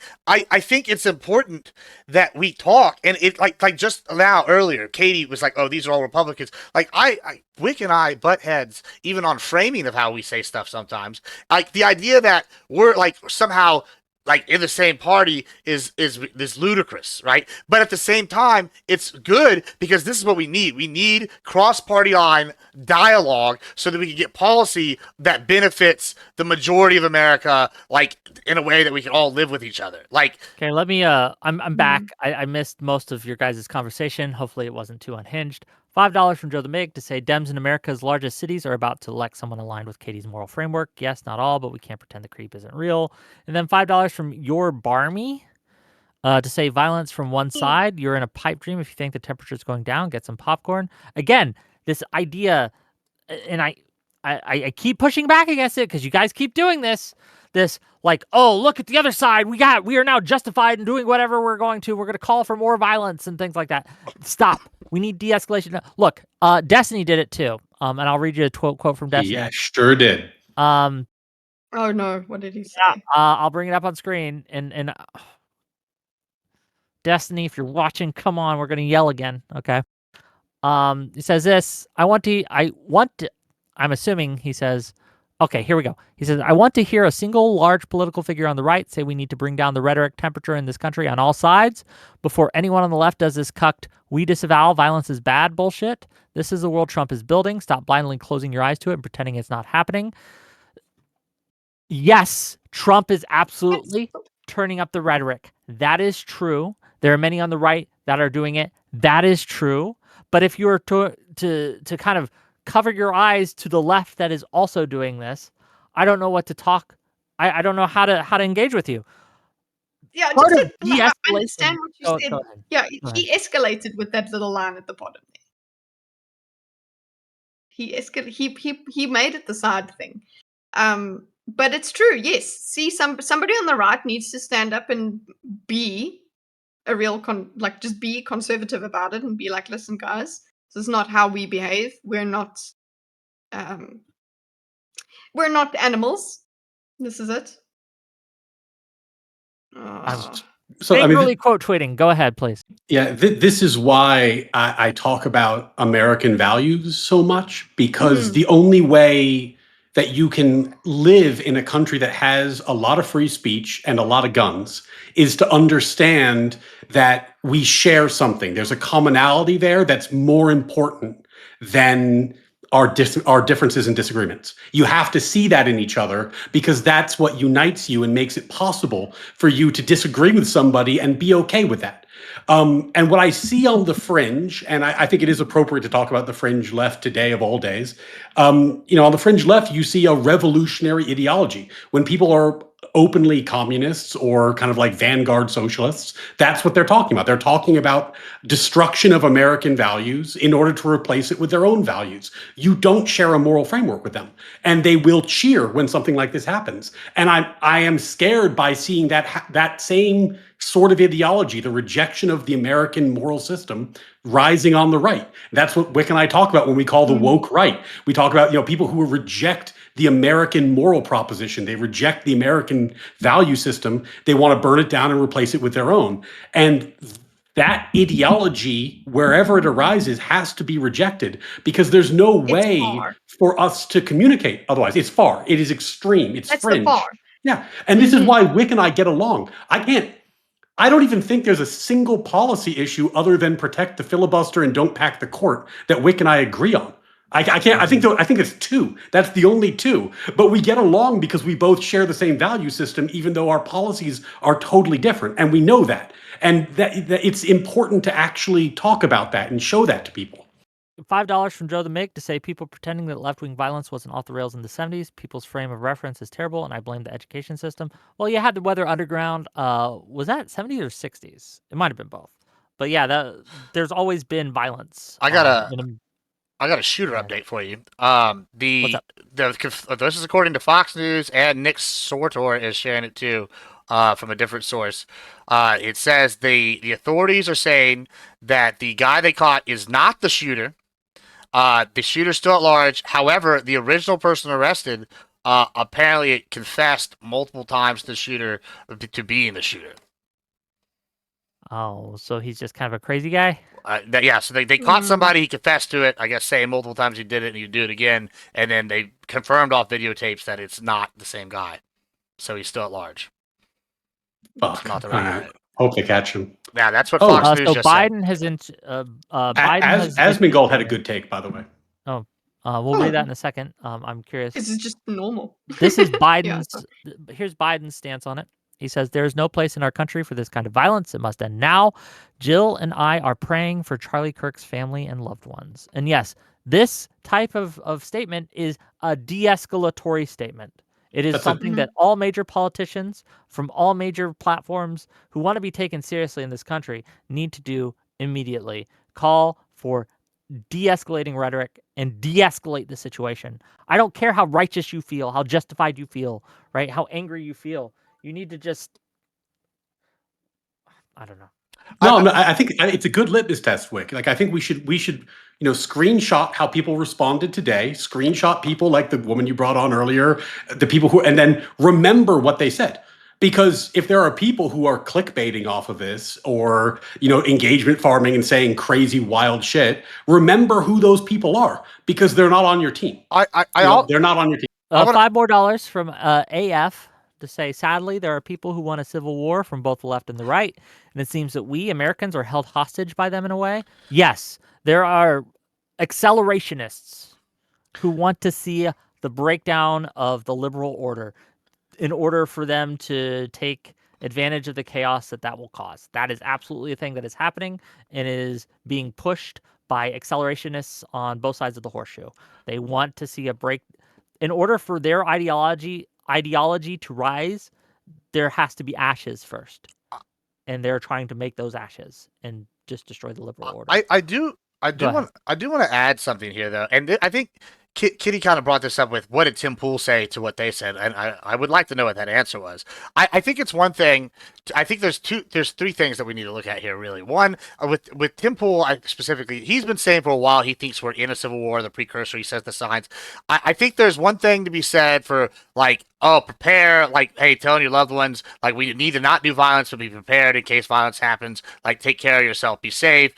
think it's important that we talk, and it like just now earlier, Katie was like, "Oh, these are all Republicans." Like Wick and I butt heads even on framing of how we say stuff sometimes. Like the idea that we're like somehow like in the same party is ludicrous, right? But at the same time, it's good because this is what we need. We need cross-party line dialogue so that we can get policy that benefits the majority of America, like in a way that we can all live with each other. Like, Okay, let me. I'm back. I missed most of your guys' conversation. Hopefully, it wasn't too unhinged. $5 from Joe the Mig to say Dems in America's largest cities are about to elect someone aligned with Katie's moral framework. Yes, not all, but we can't pretend the creep isn't real. And then $5 from your Barmy to say violence from one side. You're in a pipe dream if you think the temperature's going down. Get some popcorn. Again, this idea, and I keep pushing back against it because you guys keep doing this. This like, oh, look at the other side. We are now justified in doing whatever we're going to. We're going to call for more violence and things like that. Stop. We need de-escalation. Look, Destiny did it too. And I'll read you a quote from Destiny. Yeah, sure did. Oh no, what did he say? Yeah, I'll bring it up on screen. And Destiny, if you're watching, come on, we're gonna yell again. Okay. He says this. I'm assuming he says. Okay, here we go. He says, I want to hear a single large political figure on the right say we need to bring down the rhetoric temperature in this country on all sides before anyone on the left does this cucked, we disavow violence is bad bullshit. This is the world Trump is building. Stop blindly closing your eyes to it and pretending it's not happening. Yes, Trump is absolutely turning up the rhetoric. That is true. There are many on the right that are doing it. That is true. But if you were to kind of cover your eyes to the left that is also doing this, I don't know what to talk. I don't know how to engage with you. Yeah, Part just of to, I de-escalation. understand what you said. Go ahead. Yeah, Go he escalated with that little line at the bottom there. He made it the side thing. But it's true, yes. See, somebody on the right needs to stand up and be a real just be conservative about it and be like, listen, guys, this is not how we behave. We're not animals. This is it. So I Angrily mean, quote tweeting. Go ahead, please. yeah, this is why I talk about American values so much, because the only way that you can live in a country that has a lot of free speech and a lot of guns is to understand that we share something. There's a commonality there that's more important than our differences and disagreements. You have to see that in each other because that's what unites you and makes it possible for you to disagree with somebody and be okay with that. And what I see on the fringe, and I think it is appropriate to talk about the fringe left today of all days. On the fringe left, you see a revolutionary ideology. When people are openly communists or kind of like vanguard socialists, that's what they're talking about. They're talking about destruction of American values in order to replace it with their own values. You don't share a moral framework with them, and they will cheer when something like this happens. And I am scared by seeing that same sort of ideology, the rejection of the American moral system, rising on the right. That's what Wick and I talk about when we call the woke right. We talk about people who reject the American moral proposition. They reject the American value system. They want to burn it down and replace it with their own. And that ideology, wherever it arises, has to be rejected because there's no way for us to communicate. Otherwise, it's far. It is extreme. It's fringe. The far. Yeah. And this is why Wick and I get along. I don't even think there's a single policy issue other than protect the filibuster and don't pack the court that Wick and I agree on. I think it's two. That's the only two. But we get along because we both share the same value system, even though our policies are totally different. And we know that. And that it's important to actually talk about that and show that to people. $5 from Joe the Mig to say people pretending that left-wing violence wasn't off the rails in the 70s. People's frame of reference is terrible, and I blame the education system. Well, you had the Weather Underground. Was that 70s or 60s? It might have been both. But yeah, there's always been violence. I got a shooter update for you. What's up? This is according to Fox News, and Nick Sortor is sharing it too. from a different source. It says the authorities are saying that the guy they caught is not the shooter. The shooter's still at large. However, the original person arrested apparently confessed multiple times to the shooter to being the shooter. Oh, so he's just kind of a crazy guy? So they caught somebody, he confessed to it, I guess saying multiple times he did it and he'd do it again, and then they confirmed off videotapes that it's not the same guy. So he's still at large. Fuck. Not the right guy. Hope they catch him. Yeah, that's what Fox News So just Biden said. has Asmongold had a good take, by the way. we'll read that in a second. I'm curious. This is just normal. This is Biden's. Here's Biden's stance on it. He says, there is no place in our country for this kind of violence. It must end now. Jill and I are praying for Charlie Kirk's family and loved ones. And yes, this type of statement is a de-escalatory statement. It is something that all major politicians from all major platforms who want to be taken seriously in this country need to do immediately. Call for de-escalating rhetoric and de-escalate the situation. I don't care how righteous you feel, how justified you feel, right? How angry you feel. You need to just, I don't know. No, I think it's a good litmus test, Wick. Like, I think we should, screenshot how people responded today, screenshot people like the woman you brought on earlier, the people who, and then remember what they said. Because if there are people who are clickbaiting off of this or, engagement farming and saying crazy, wild shit, remember who those people are because they're not on your team. They're not on your team. $5 more from AF to say, sadly, there are people who want a civil war from both the left and the right, and it seems that we Americans are held hostage by them in a way. Yes, there are accelerationists who want to see the breakdown of the liberal order in order for them to take advantage of the chaos that will cause. That is absolutely a thing that is happening and is being pushed by accelerationists on both sides of the horseshoe. They want to see a break. In order for their ideology to rise, there has to be ashes first. And they're trying to make those ashes and just destroy the liberal order. I do want to add something here though, and I think Kitty kind of brought this up with what did Tim Pool say to what they said, and I would like to know what that answer was. I think it's one thing. I think there's three things that we need to look at here. Really, one with Tim Pool specifically, he's been saying for a while he thinks we're in a civil war. The precursor, he says the signs. I think there's one thing to be said for like, oh, prepare, like, hey, telling your loved ones, like, we need to not do violence, but be prepared in case violence happens. Like, take care of yourself, be safe,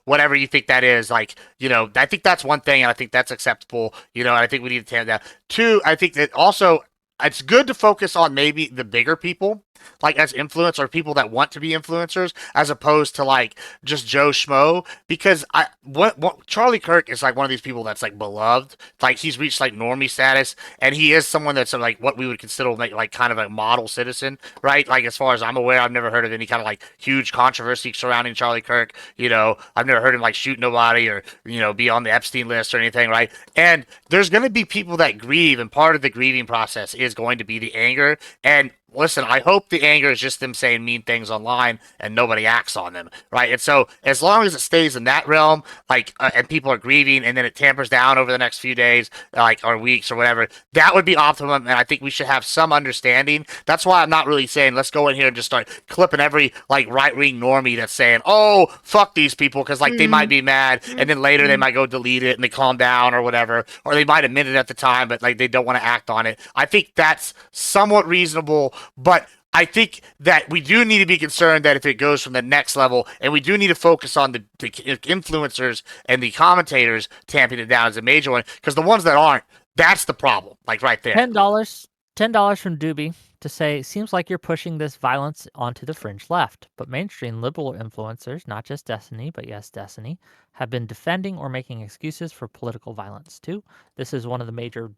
whatever you think that is. Like, I think that's one thing, and I think that's acceptable, and I think we need to tamp that. Two, I think that also it's good to focus on maybe the bigger people, like as influencers or people that want to be influencers, as opposed to like just Joe Schmo. Because what Charlie Kirk is like one of these people that's like beloved, like he's reached like normie status, and he is someone that's like what we would consider like kind of a model citizen, right? Like as far as I'm aware, I've never heard of any kind of like huge controversy surrounding Charlie Kirk. I've never heard him like shoot nobody or be on the Epstein list or anything, right? And there's going to be people that grieve, and part of the grieving process is going to be the anger. And listen, I hope the anger is just them saying mean things online and nobody acts on them, right? And so as long as it stays in that realm, like, and people are grieving, and then it tampers down over the next few days, like, or weeks or whatever, that would be optimum. And I think we should have some understanding. That's why I'm not really saying let's go in here and just start clipping every like right-wing normie that's saying, oh, fuck these people, because like they might be mad, and then later they might go delete it and they calm down or whatever, or they might admit it at the time, but like they don't want to act on it. I think that's somewhat reasonable. But I think that we do need to be concerned that if it goes from the next level, and we do need to focus on the influencers and the commentators tamping it down as a major one, because the ones that aren't, that's the problem, like right there. $10 from Doobie to say, seems like you're pushing this violence onto the fringe left, but mainstream liberal influencers, not just Destiny, but yes, Destiny, have been defending or making excuses for political violence too. This is one of the major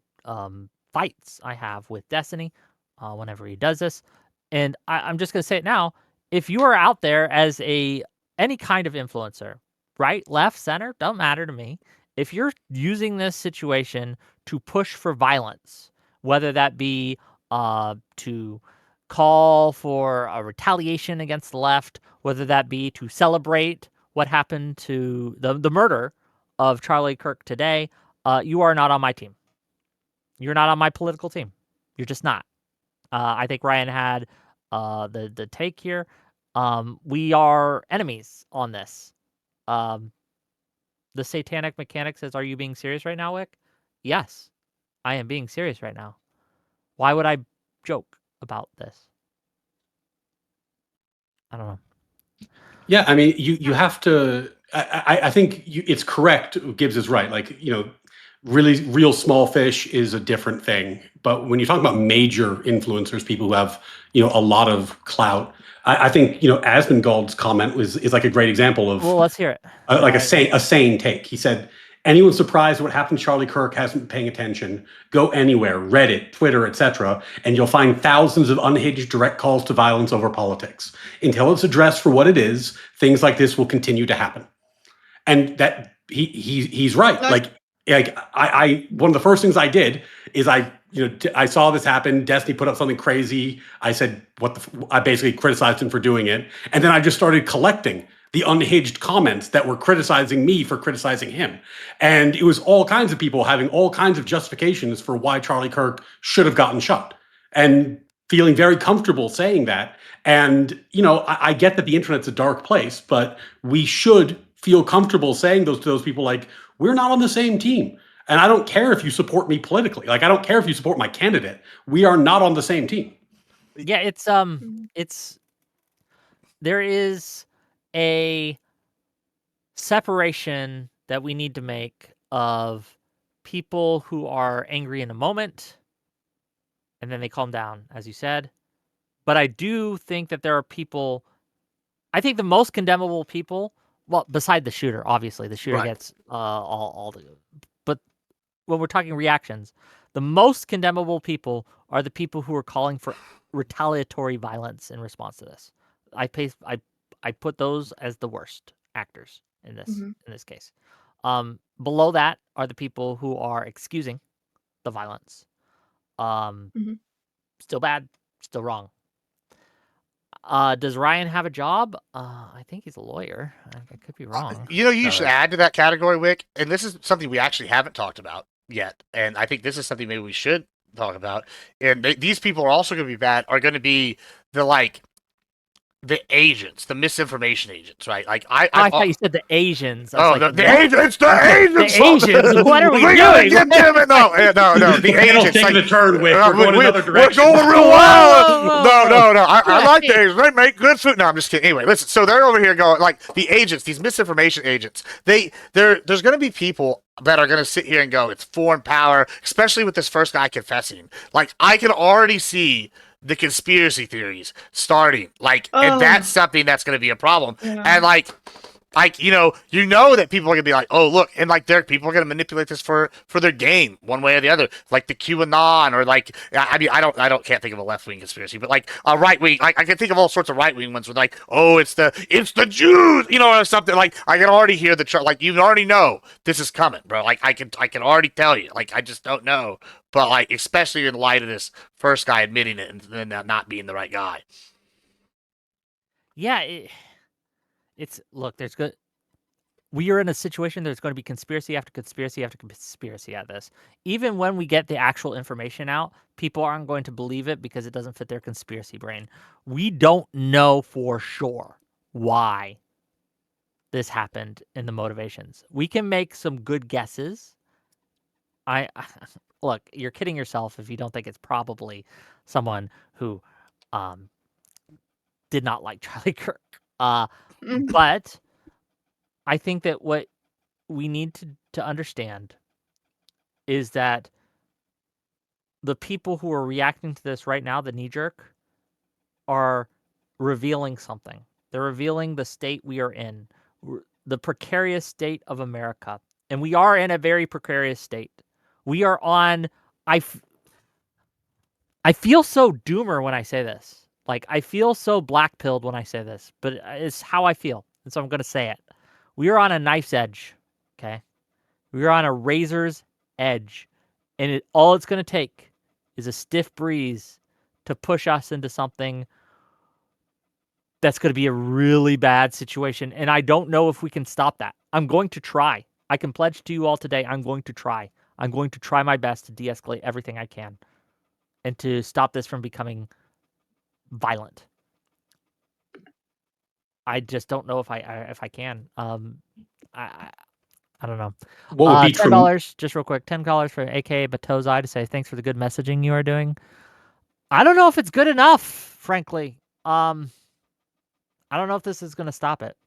fights I have with Destiny. Whenever he does this. And I'm just going to say it now. If you are out there as any kind of influencer, right, left, center, don't matter to me. If you're using this situation to push for violence, whether that be to call for a retaliation against the left, whether that be to celebrate what happened to the murder of Charlie Kirk today, you are not on my team. You're not on my political team. You're just not. I think Ryan had the take here. We are enemies on this. The Satanic Mechanic says, "Are you being serious right now, Wick?" Yes, I am being serious right now. Why would I joke about this? I don't know. Yeah, I mean, you have to. I think it's correct. Gibbs is right. Like, really real small fish is a different thing. But when you talk about major influencers, people who have a lot of clout, I think Asmongold's comment is like a great example of Well, let's hear it. like a sane take. He said, "Anyone surprised what happened to Charlie Kirk hasn't been paying attention. Go anywhere, Reddit, Twitter, etc., and you'll find thousands of unhinged direct calls to violence over politics. Until it's addressed for what it is, things like this will continue to happen." And that he's right. No. Like I one of the first things I did is I saw this happen. Destiny put up something crazy. I said, I basically criticized him for doing it. And then I just started collecting the unhinged comments that were criticizing me for criticizing him. And it was all kinds of people having all kinds of justifications for why Charlie Kirk should have gotten shot, and feeling very comfortable saying that. And, I get that the internet's a dark place, but we should feel comfortable saying to those people, like, we're not on the same team. And I don't care if you support me politically. Like, I don't care if you support my candidate. We are not on the same team. Yeah, it's there is a separation that we need to make of people who are angry in a moment and then they calm down, as you said. But I do think that there are people, I think the most condemnable people, well, beside the shooter, obviously, the shooter Right. gets all the, but when we're talking reactions, the most condemnable people are the people who are calling for retaliatory violence in response to this. I put those as the worst actors in this case. Below that are the people who are excusing the violence. Still bad, still wrong. Does Ryan have a job? I think he's a lawyer. I could be wrong. You should add to that category, Wick, and this is something we actually haven't talked about yet, and I think this is something maybe we should talk about. And these people are also going to be bad. Are going to be the agents, the misinformation agents, right? Like I thought you said the Asians. The agents, the Asians. The Asians. What are we doing? Get them it. No. The agents. Taking a turn, Wick. We're going another direction. We're going real wild. No. I like the Asians. They make good food. No, I'm just kidding. Anyway, listen. So they're over here going like the agents, these misinformation agents. There's going to be people that are going to sit here and go, it's foreign power, especially with this first guy confessing. Like, I can already see the conspiracy theories starting, and that's something that's going to be a problem. Yeah. And that people are going to be like, oh, look, and people are going to manipulate this for their game one way or the other, like the QAnon, or I can't think of a left-wing conspiracy, but like a right-wing, I can think of all sorts of right-wing ones with like, oh, it's the Jews, or something. Like, I can already hear you already know this is coming, bro. Like, I can already tell you, like, I just don't know. But like, especially in light of this first guy admitting it and then not being the right guy. Yeah, look. We are in a situation. There's going to be conspiracy after conspiracy after conspiracy at this. Even when we get the actual information out, people aren't going to believe it because it doesn't fit their conspiracy brain. We don't know for sure why this happened and the motivations. We can make some good guesses. Look, you're kidding yourself if you don't think it's probably someone who did not like Charlie Kirk. But I think that what we need to understand is that the people who are reacting to this right now, the knee-jerk, are revealing something. They're revealing the state we are in, the precarious state of America. And we are in a very precarious state. We are on... I feel so doomer when I say this. Like, I feel so black-pilled when I say this, but it's how I feel, and so I'm going to say it. We are on a knife's edge, okay? We are on a razor's edge, and all it's going to take is a stiff breeze to push us into something that's going to be a really bad situation, and I don't know if we can stop that. I'm going to try. I can pledge to you all today, I'm going to try. I'm going to try my best to de-escalate everything I can and to stop this from becoming violent. I just don't know if I can. I don't know. What would be $10, just real quick. $10 for AKA Batozai to say thanks for the good messaging you are doing. I don't know if it's good enough, frankly. I don't know if this is going to stop it.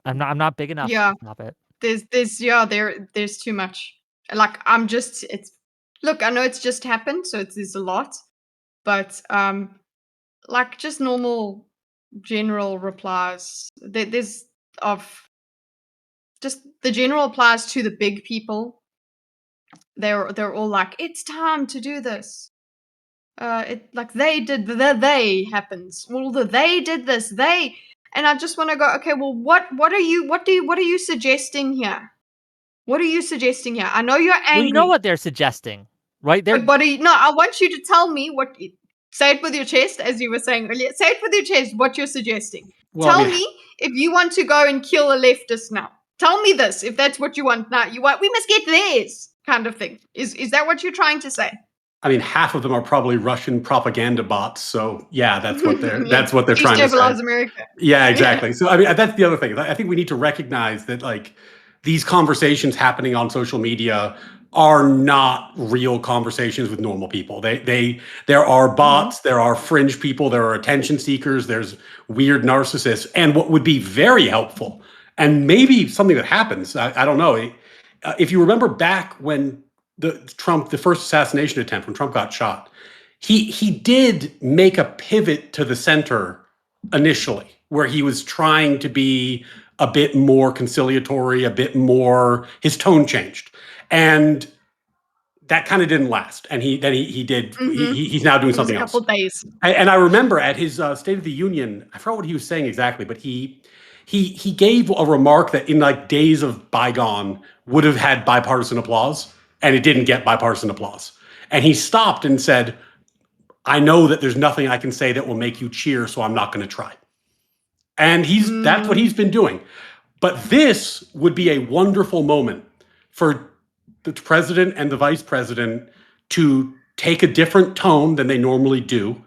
I'm not big enough Yeah. to stop it. There's too much. Like look, I know it's just happened, so there's a lot, but like just normal general replies. There's of just the general applies to the big people. They're all like, it's time to do this. It like they did they happens. Well, they did this. And I just want to go, okay, well, what are you suggesting here? What are you suggesting here? I know you're angry. Well, you know what they're suggesting, right? no, I want you to tell me say it with your chest, as you were saying earlier. Say it with your chest what you're suggesting. Well, Tell me if you want to go and kill a leftist now. Tell me this, if that's what you want now. We must get theirs, kind of thing. Is that what you're trying to say? I mean, half of them are probably Russian propaganda bots. So yeah, that's what they're trying to say. America. Yeah, exactly. So I mean, that's the other thing. I think we need to recognize that like these conversations happening on social media are not real conversations with normal people. There are bots, there are fringe people, there are attention seekers, there's weird narcissists, and what would be very helpful, and maybe something that happens, I don't know, if you remember back when the first assassination attempt, when Trump got shot, he did make a pivot to the center initially, where he was trying to be a bit more conciliatory, a bit more, his tone changed. And that kind of didn't last. And he's now doing something else. A couple days. And I remember at his State of the Union, I forgot what he was saying exactly, but he gave a remark that in like days of bygone would have had bipartisan applause, and it didn't get bipartisan applause. And he stopped and said, I know that there's nothing I can say that will make you cheer, so I'm not going to try. And that's what he's been doing. But this would be a wonderful moment for the president and the vice president to take a different tone than they normally do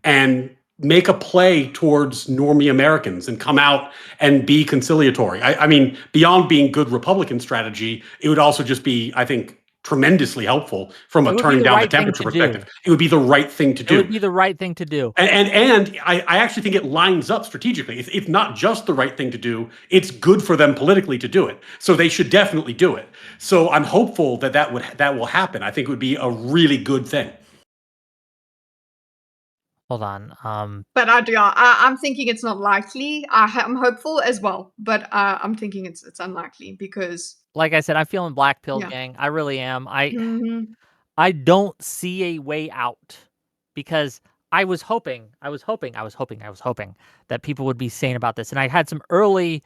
and make a play towards normie Americans and come out and be conciliatory. I mean, beyond being good Republican strategy, it would also just be, I think, tremendously helpful from a turning down the temperature perspective. It would be the right thing to do. It would be the right thing to do. And I actually think it lines up strategically. It's not just the right thing to do. It's good for them politically to do it. So they should definitely do it. So I'm hopeful that will happen. I think it would be a really good thing. Hold on. But I'm thinking it's not likely. I'm hopeful as well, but I'm thinking it's unlikely because, like I said, I'm feeling black pill, gang. I really am. I don't see a way out because I was hoping that people would be sane about this, and I had some early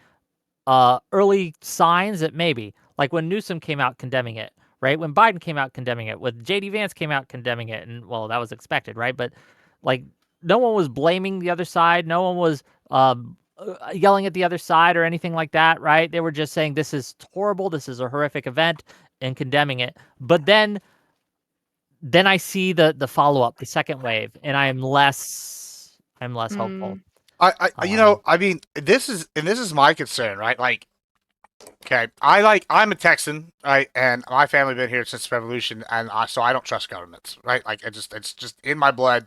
signs that maybe, like when Newsom came out condemning it, right? When Biden came out condemning it, when JD Vance came out condemning it, and well, that was expected, right? But like, no one was blaming the other side. No one was yelling at the other side or anything like that, right? They were just saying this is horrible, this is a horrific event, and condemning it. But then I see the follow-up, the second wave, and I'm less hopeful. I mean, this is my concern, right? Like, okay, I'm a Texan, right, and my family been here since Revolution, and so I don't trust governments, right? Like, it's just in my blood.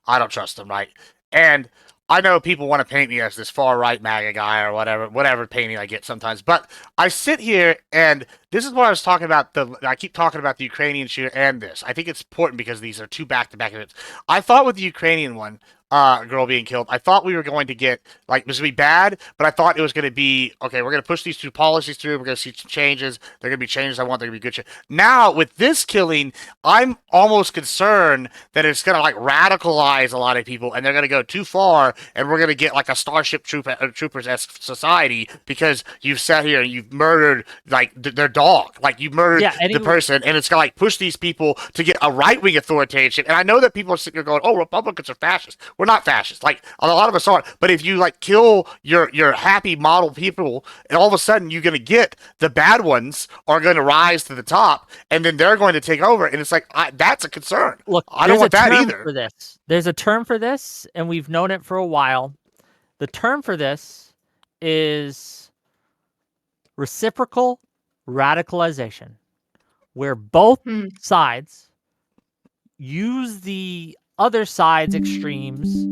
I don't trust them, right? And I know people want to paint me as this far right MAGA guy or whatever painting I get sometimes, but I sit here and this is what I was talking about. I keep talking about the Ukrainian shooter and this. I think it's important because these are two back-to-back events. I thought with the Ukrainian one, girl being killed, I thought we were going to get, like, this would be bad, but I thought it was going to be, okay, we're going to push these two policies through, we're going to see some changes, they're going to be changes I want, they're going to be good. Now, with this killing, I'm almost concerned that it's going to, like, radicalize a lot of people, and they're going to go too far, and we're going to get, like, a Starship Troopers-esque society, because you've sat here and you've murdered, like, their dog. Like, you murdered the person, and it's going to, like, push these people to get a right-wing authoritarianship. And I know that people are sitting here going, oh, Republicans are fascists. we're not fascists. Like a lot of us aren't. But if you like kill your happy model people, and all of a sudden you're gonna get the bad ones are going to rise to the top, and then they're going to take over, and it's like that's a concern. Look, I don't want there's a that term either. for this. There's a term for this, and we've known it for a while. The term for this is reciprocal radicalization, where both sides use the other side's extremes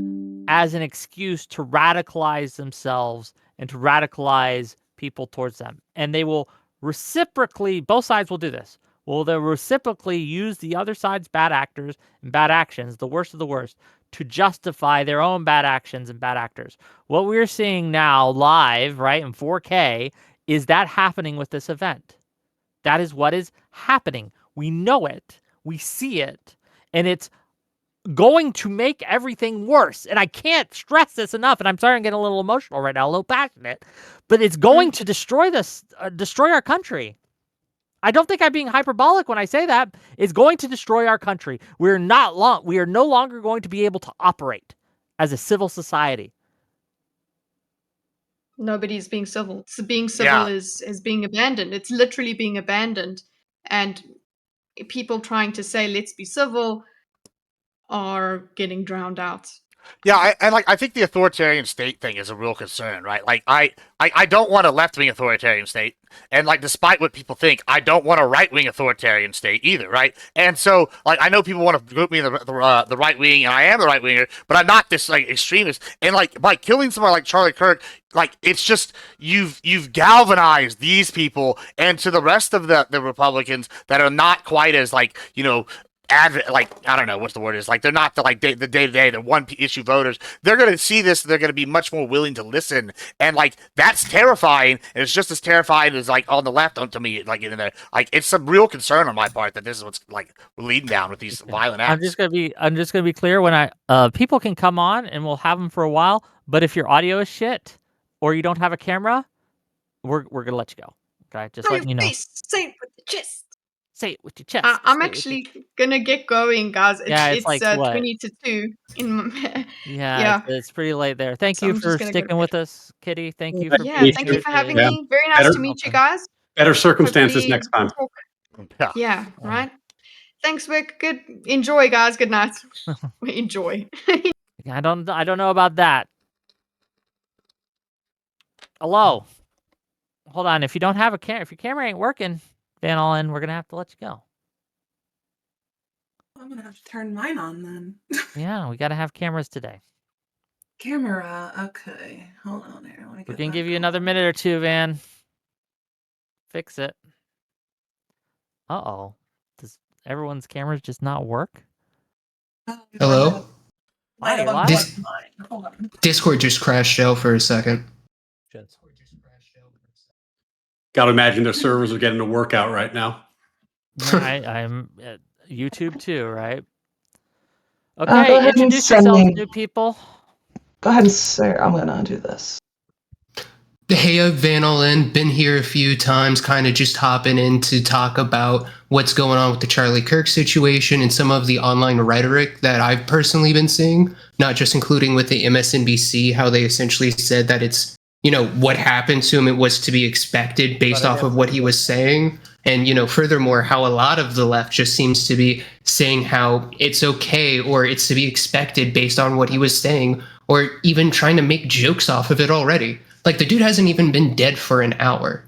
as an excuse to radicalize themselves and to radicalize people towards them. And they will reciprocally, both sides will do this. Well, they'll reciprocally use the other side's bad actors and bad actions, the worst of the worst, to justify their own bad actions and bad actors. What we're seeing now live, right, in 4K, is that happening with this event. That is what is happening. We know it. We see it. And it's going to make everything worse. And I can't stress this enough. And I'm sorry I'm getting a little emotional right now, a little passionate. But it's going to destroy our country. I don't think I'm being hyperbolic when I say that. It's going to destroy our country. We are no longer going to be able to operate as a civil society. Nobody's being civil. So being civil is being abandoned. It's literally being abandoned. And people trying to say, let's be civil, are getting drowned out. Yeah, I think the authoritarian state thing is a real concern, right? Like I don't want a left-wing authoritarian state, and like despite what people think, I don't want a right-wing authoritarian state either, right? And so like I know people want to group me in the right wing, and I am the right winger, but I'm not this like extremist. And like by killing someone like Charlie Kirk, like it's just you've galvanized these people and to the rest of the Republicans that are not quite as like like I don't know what the word is, like they're not the the day-to-day, the one issue voters. They're going to see this, they're going to be much more willing to listen, and like that's terrifying, and it's just as terrifying as like on the left to me, like in there, like it's some real concern on my part that this is what's like leading down with these violent acts. I'm just gonna be clear when people can come on and we'll have them for a while, but if your audio is shit or you don't have a camera, we're gonna let you go. Okay, just letting you know. Say it with the chest. Say it with your chest. I'm actually gonna get going, guys. It's like what? 20 to 2 in my Yeah. It's pretty late there. Thank So you I'm for just gonna go to sticking with us, Kitty. Thank you for Yeah, being thank here you for having today. me. Very nice to meet you guys. Better circumstances Hopefully next time. Yeah, right. Thanks, Vic. Good. Enjoy, guys. Good night. Enjoy. I don't know about that. Hello. Hold on. If you don't have a camera, if your camera ain't working, Van Allen, we're gonna have to let you go. I'm gonna have to turn mine on then. Yeah, we gotta have cameras today. Camera. Okay, hold on here. We're gonna give you another minute or two, Van. Fix it. Uh-oh. Does everyone's cameras just not work? Hello? Hi, what? Discord just crashed out for a second. Got to imagine their servers are getting a workout right now. I'm at YouTube too, right? Go Okay, ahead and introduce send yourselves, me- new people. Go ahead and say, I'm gonna do this. Hey, I'm Van Allen. Been here a few times, kind of just hopping in to talk about what's going on with the Charlie Kirk situation and some of the online rhetoric that I've personally been seeing, not just including with the MSNBC, how they essentially said that it's, what happened to him, it was to be expected based off of what he was saying. And, furthermore, how a lot of the left just seems to be saying how it's okay or it's to be expected based on what he was saying, or even trying to make jokes off of it already. Like, the dude hasn't even been dead for an hour.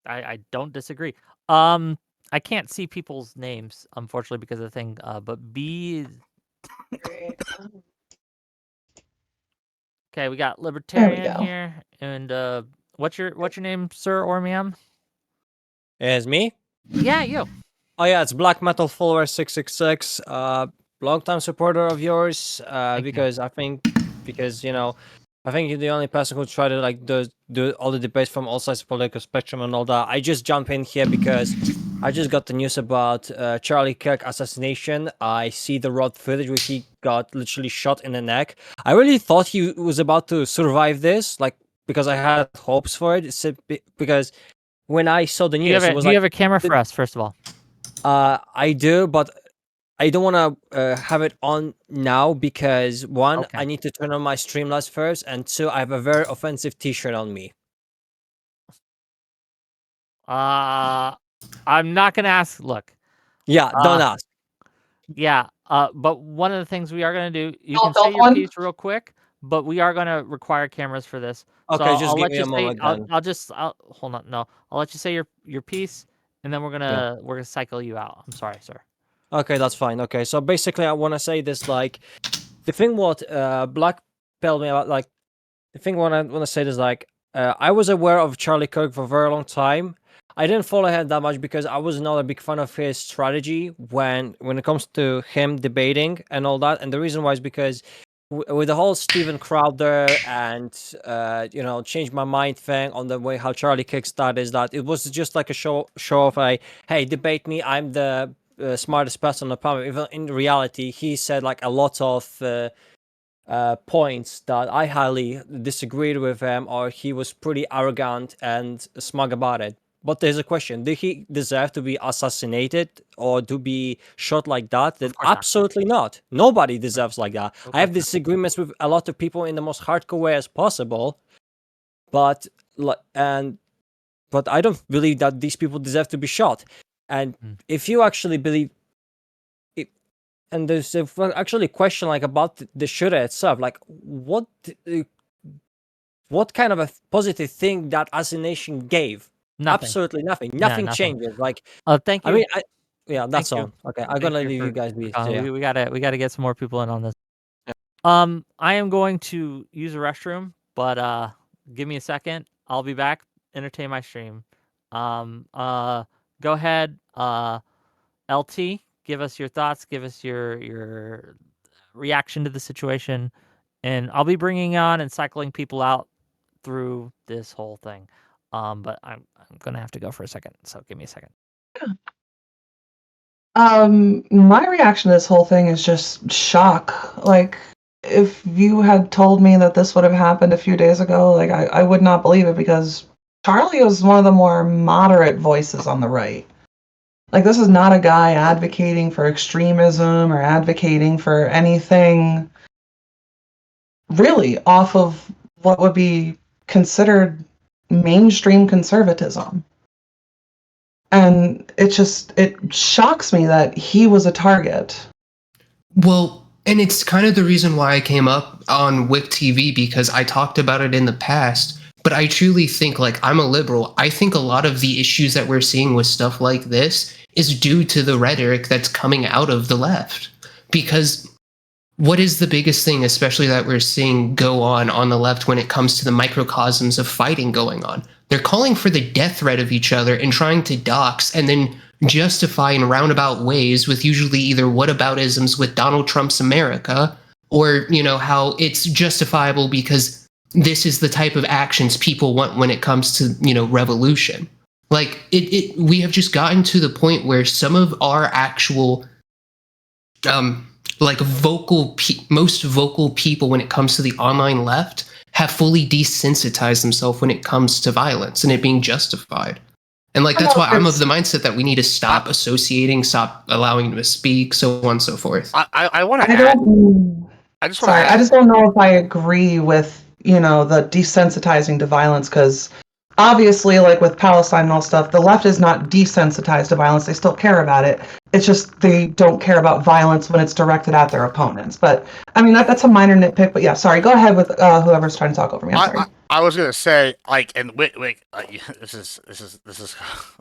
I don't disagree. I can't see people's names, unfortunately, because of the thing. But B. Okay, we got Libertarian go. here, and what's your name, sir or ma'am? It's me? Yeah, you. Oh yeah, it's Black Metal Follower 666. Long-time supporter of yours. Because I think you're the only person who tried to do all the debates from all sides of the political spectrum and all that. I just jump in here because I just got the news about Charlie Kirk assassination. I see the raw footage where he got literally shot in the neck. I really thought he was about to survive this, because I had hopes for it. Because when I saw the news, Do you have a camera for us, first of all? I do, but I don't want to have it on now because one, Okay. I need to turn on my Streamlabs first, and two, I have a very offensive T-shirt on me. I'm not gonna ask. Look, Yeah, don't ask. yeah. But one of the things we are gonna do, you Don't can say build your one? piece real quick, but we are gonna require cameras for this. So Okay, just I'll give let me you a say. moment then. I'll hold on. No, I'll let you say your piece, and then we're gonna cycle you out. I'm sorry, sir. Okay, that's fine. Okay, so basically, I want to say this, like, the thing what Black told me about, like, the thing what I want to say is, like, I was aware of Charlie Kirk for a very long time. I didn't follow him that much because I was not a big fan of his strategy when it comes to him debating and all that. And the reason why is because with the whole Steven Crowder and change my mind thing on the way how Charlie kicks that is that it was just like a show of a, hey, debate me, I'm the smartest person on the planet. Even in reality, he said like a lot of points that I highly disagreed with him, or he was pretty arrogant and smug about it. But there's a question: did he deserve to be assassinated or to be shot like that? Then course not. absolutely not. Nobody deserves like that. Of I have course not. disagreements with a lot of people in the most hardcore way as possible, but I don't believe that these people deserve to be shot. And if you actually believe it, and there's actually a question like about the shooter itself, like what kind of a positive thing that assassination gave? Nothing. Absolutely nothing. Yeah, Nothing nothing. changes. Like, Thank you. I mean, that's Thank you. all. Okay, I'm Thank gonna you leave for- you guys for be. calling. So, yeah. We gotta get some more people in on this. I am going to use a restroom, but give me a second. I'll be back. Entertain my stream. Go ahead. LT, give us your thoughts. Give us your reaction to the situation, and I'll be bringing on and cycling people out through this whole thing. But I'm gonna have to go for a second. So give me a second. My reaction to this whole thing is just shock. Like, if you had told me that this would have happened a few days ago, like, I would not believe it because Charlie was one of the more moderate voices on the right. Like, this is not a guy advocating for extremism or advocating for anything really off of what would be considered mainstream conservatism. And it shocks me that he was a target. Well, and it's kind of the reason why I came up on Whip TV, because I talked about it in the past. But I truly think, like, I'm a liberal. I think a lot of the issues that we're seeing with stuff like this is due to the rhetoric that's coming out of the left. Because what is the biggest thing, especially that we're seeing go on the left when it comes to the microcosms of fighting going on? They're calling for the death threat of each other and trying to dox and then justify in roundabout ways with usually either whataboutisms with Donald Trump's America, or, how it's justifiable because this is the type of actions people want when it comes to, revolution. Like, we have just gotten to the point where some of our actual, most vocal people when it comes to the online left have fully desensitized themselves when it comes to violence and it being justified. And that's why I'm of the mindset that we need to stop associating, stop allowing them to speak, so on and so forth. I want to I add. I just don't know if I agree with, the desensitizing to violence, because obviously, like with Palestine and all stuff, the left is not desensitized to violence. They still care about it. It's just they don't care about violence when it's directed at their opponents. But I mean, that's a minor nitpick. But yeah, sorry. Go ahead with whoever's trying to talk over me. I'm sorry. I was gonna say, like, and wait, this is,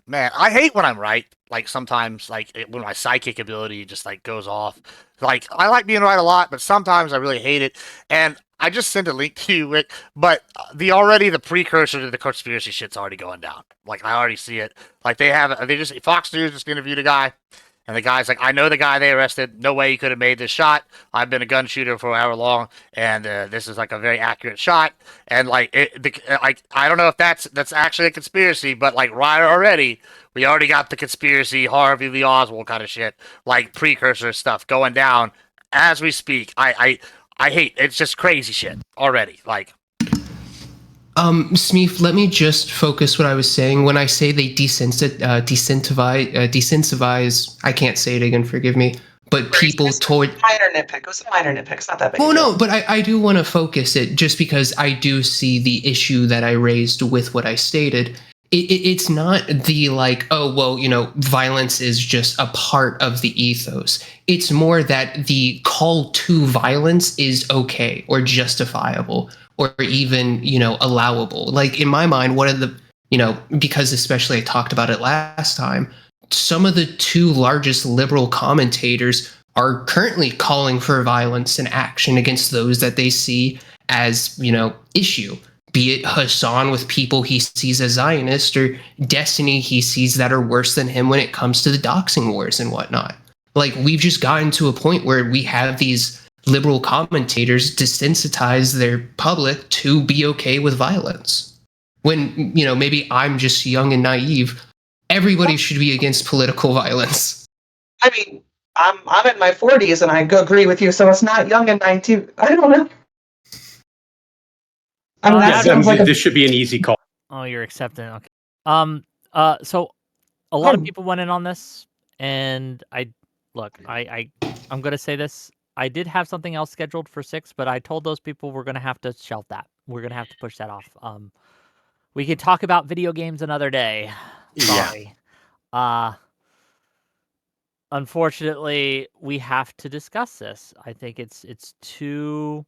man. I hate when I'm right. Like sometimes, like when my psychic ability just like goes off. Like I like being right a lot, but sometimes I really hate it. And I just sent a link to you, Rick. But the precursor to the conspiracy shit's already going down. Like I already see it. Like Fox News just interviewed a guy. And the guy's like, I know the guy they arrested. No way he could have made this shot. I've been a gun shooter for however long, and this is like a very accurate shot. And like, I don't know if that's actually a conspiracy, but like right already, we already got the conspiracy Harvey Lee Oswald kind of shit, like precursor stuff going down as we speak. I hate it's just crazy shit already. Like. Smeef, let me just focus what I was saying. When I say they desensitize, I can't say it again, forgive me. but people toward minor nitpick. It was a minor nitpick. It's not that big. Well, no, but I do want to focus it just because I do see the issue that I raised with what I stated. It's not the like, oh, well, you know, violence is just a part of the ethos. It's more that the call to violence is okay or justifiable or even, you know, allowable. Like in my mind, one of the, you know, because especially I talked about it last time, some of the two largest liberal commentators are currently calling for violence and action against those that they see as, you know, issue. Be it Hassan with people he sees as Zionist or Destiny he sees that are worse than him when it comes to the doxing wars and whatnot. Like, we've just gotten to a point where we have these liberal commentators desensitize their public to be okay with violence. When, you know, maybe I'm just young and naive. Everybody should be against political violence. I mean, I'm in my 40s and I agree with you, so it's not young and naive. I don't know. I mean, that sounds like this should be an easy call. Oh, you're accepting. Okay. So a lot of people went in on this, and I'm gonna say this. I did have something else scheduled for 6, but I told those people we're gonna have to shelve that. We're gonna have to push that off. We could talk about video games another day. Sorry. Yeah. Unfortunately, we have to discuss this. I think it's too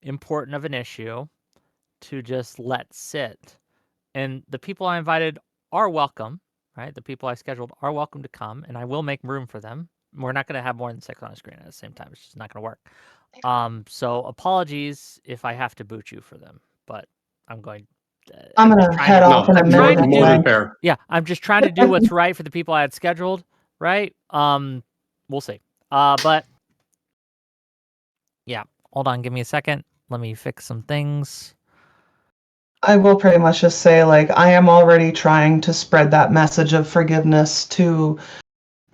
important of an issue to just let sit. And the people I invited are welcome, right? The people I scheduled are welcome to come, and I will make room for them. We're not going to have more than 6 on the screen at the same time. It's just not going to work. So apologies if I have to boot you for them, but I'm going. I'm going to head off in a minute. More than fair. Yeah, I'm just trying to do what's right for the people I had scheduled, right? We'll see. But yeah, hold on, give me a second. Let me fix some things. I will pretty much just say, like, I am already trying to spread that message of forgiveness to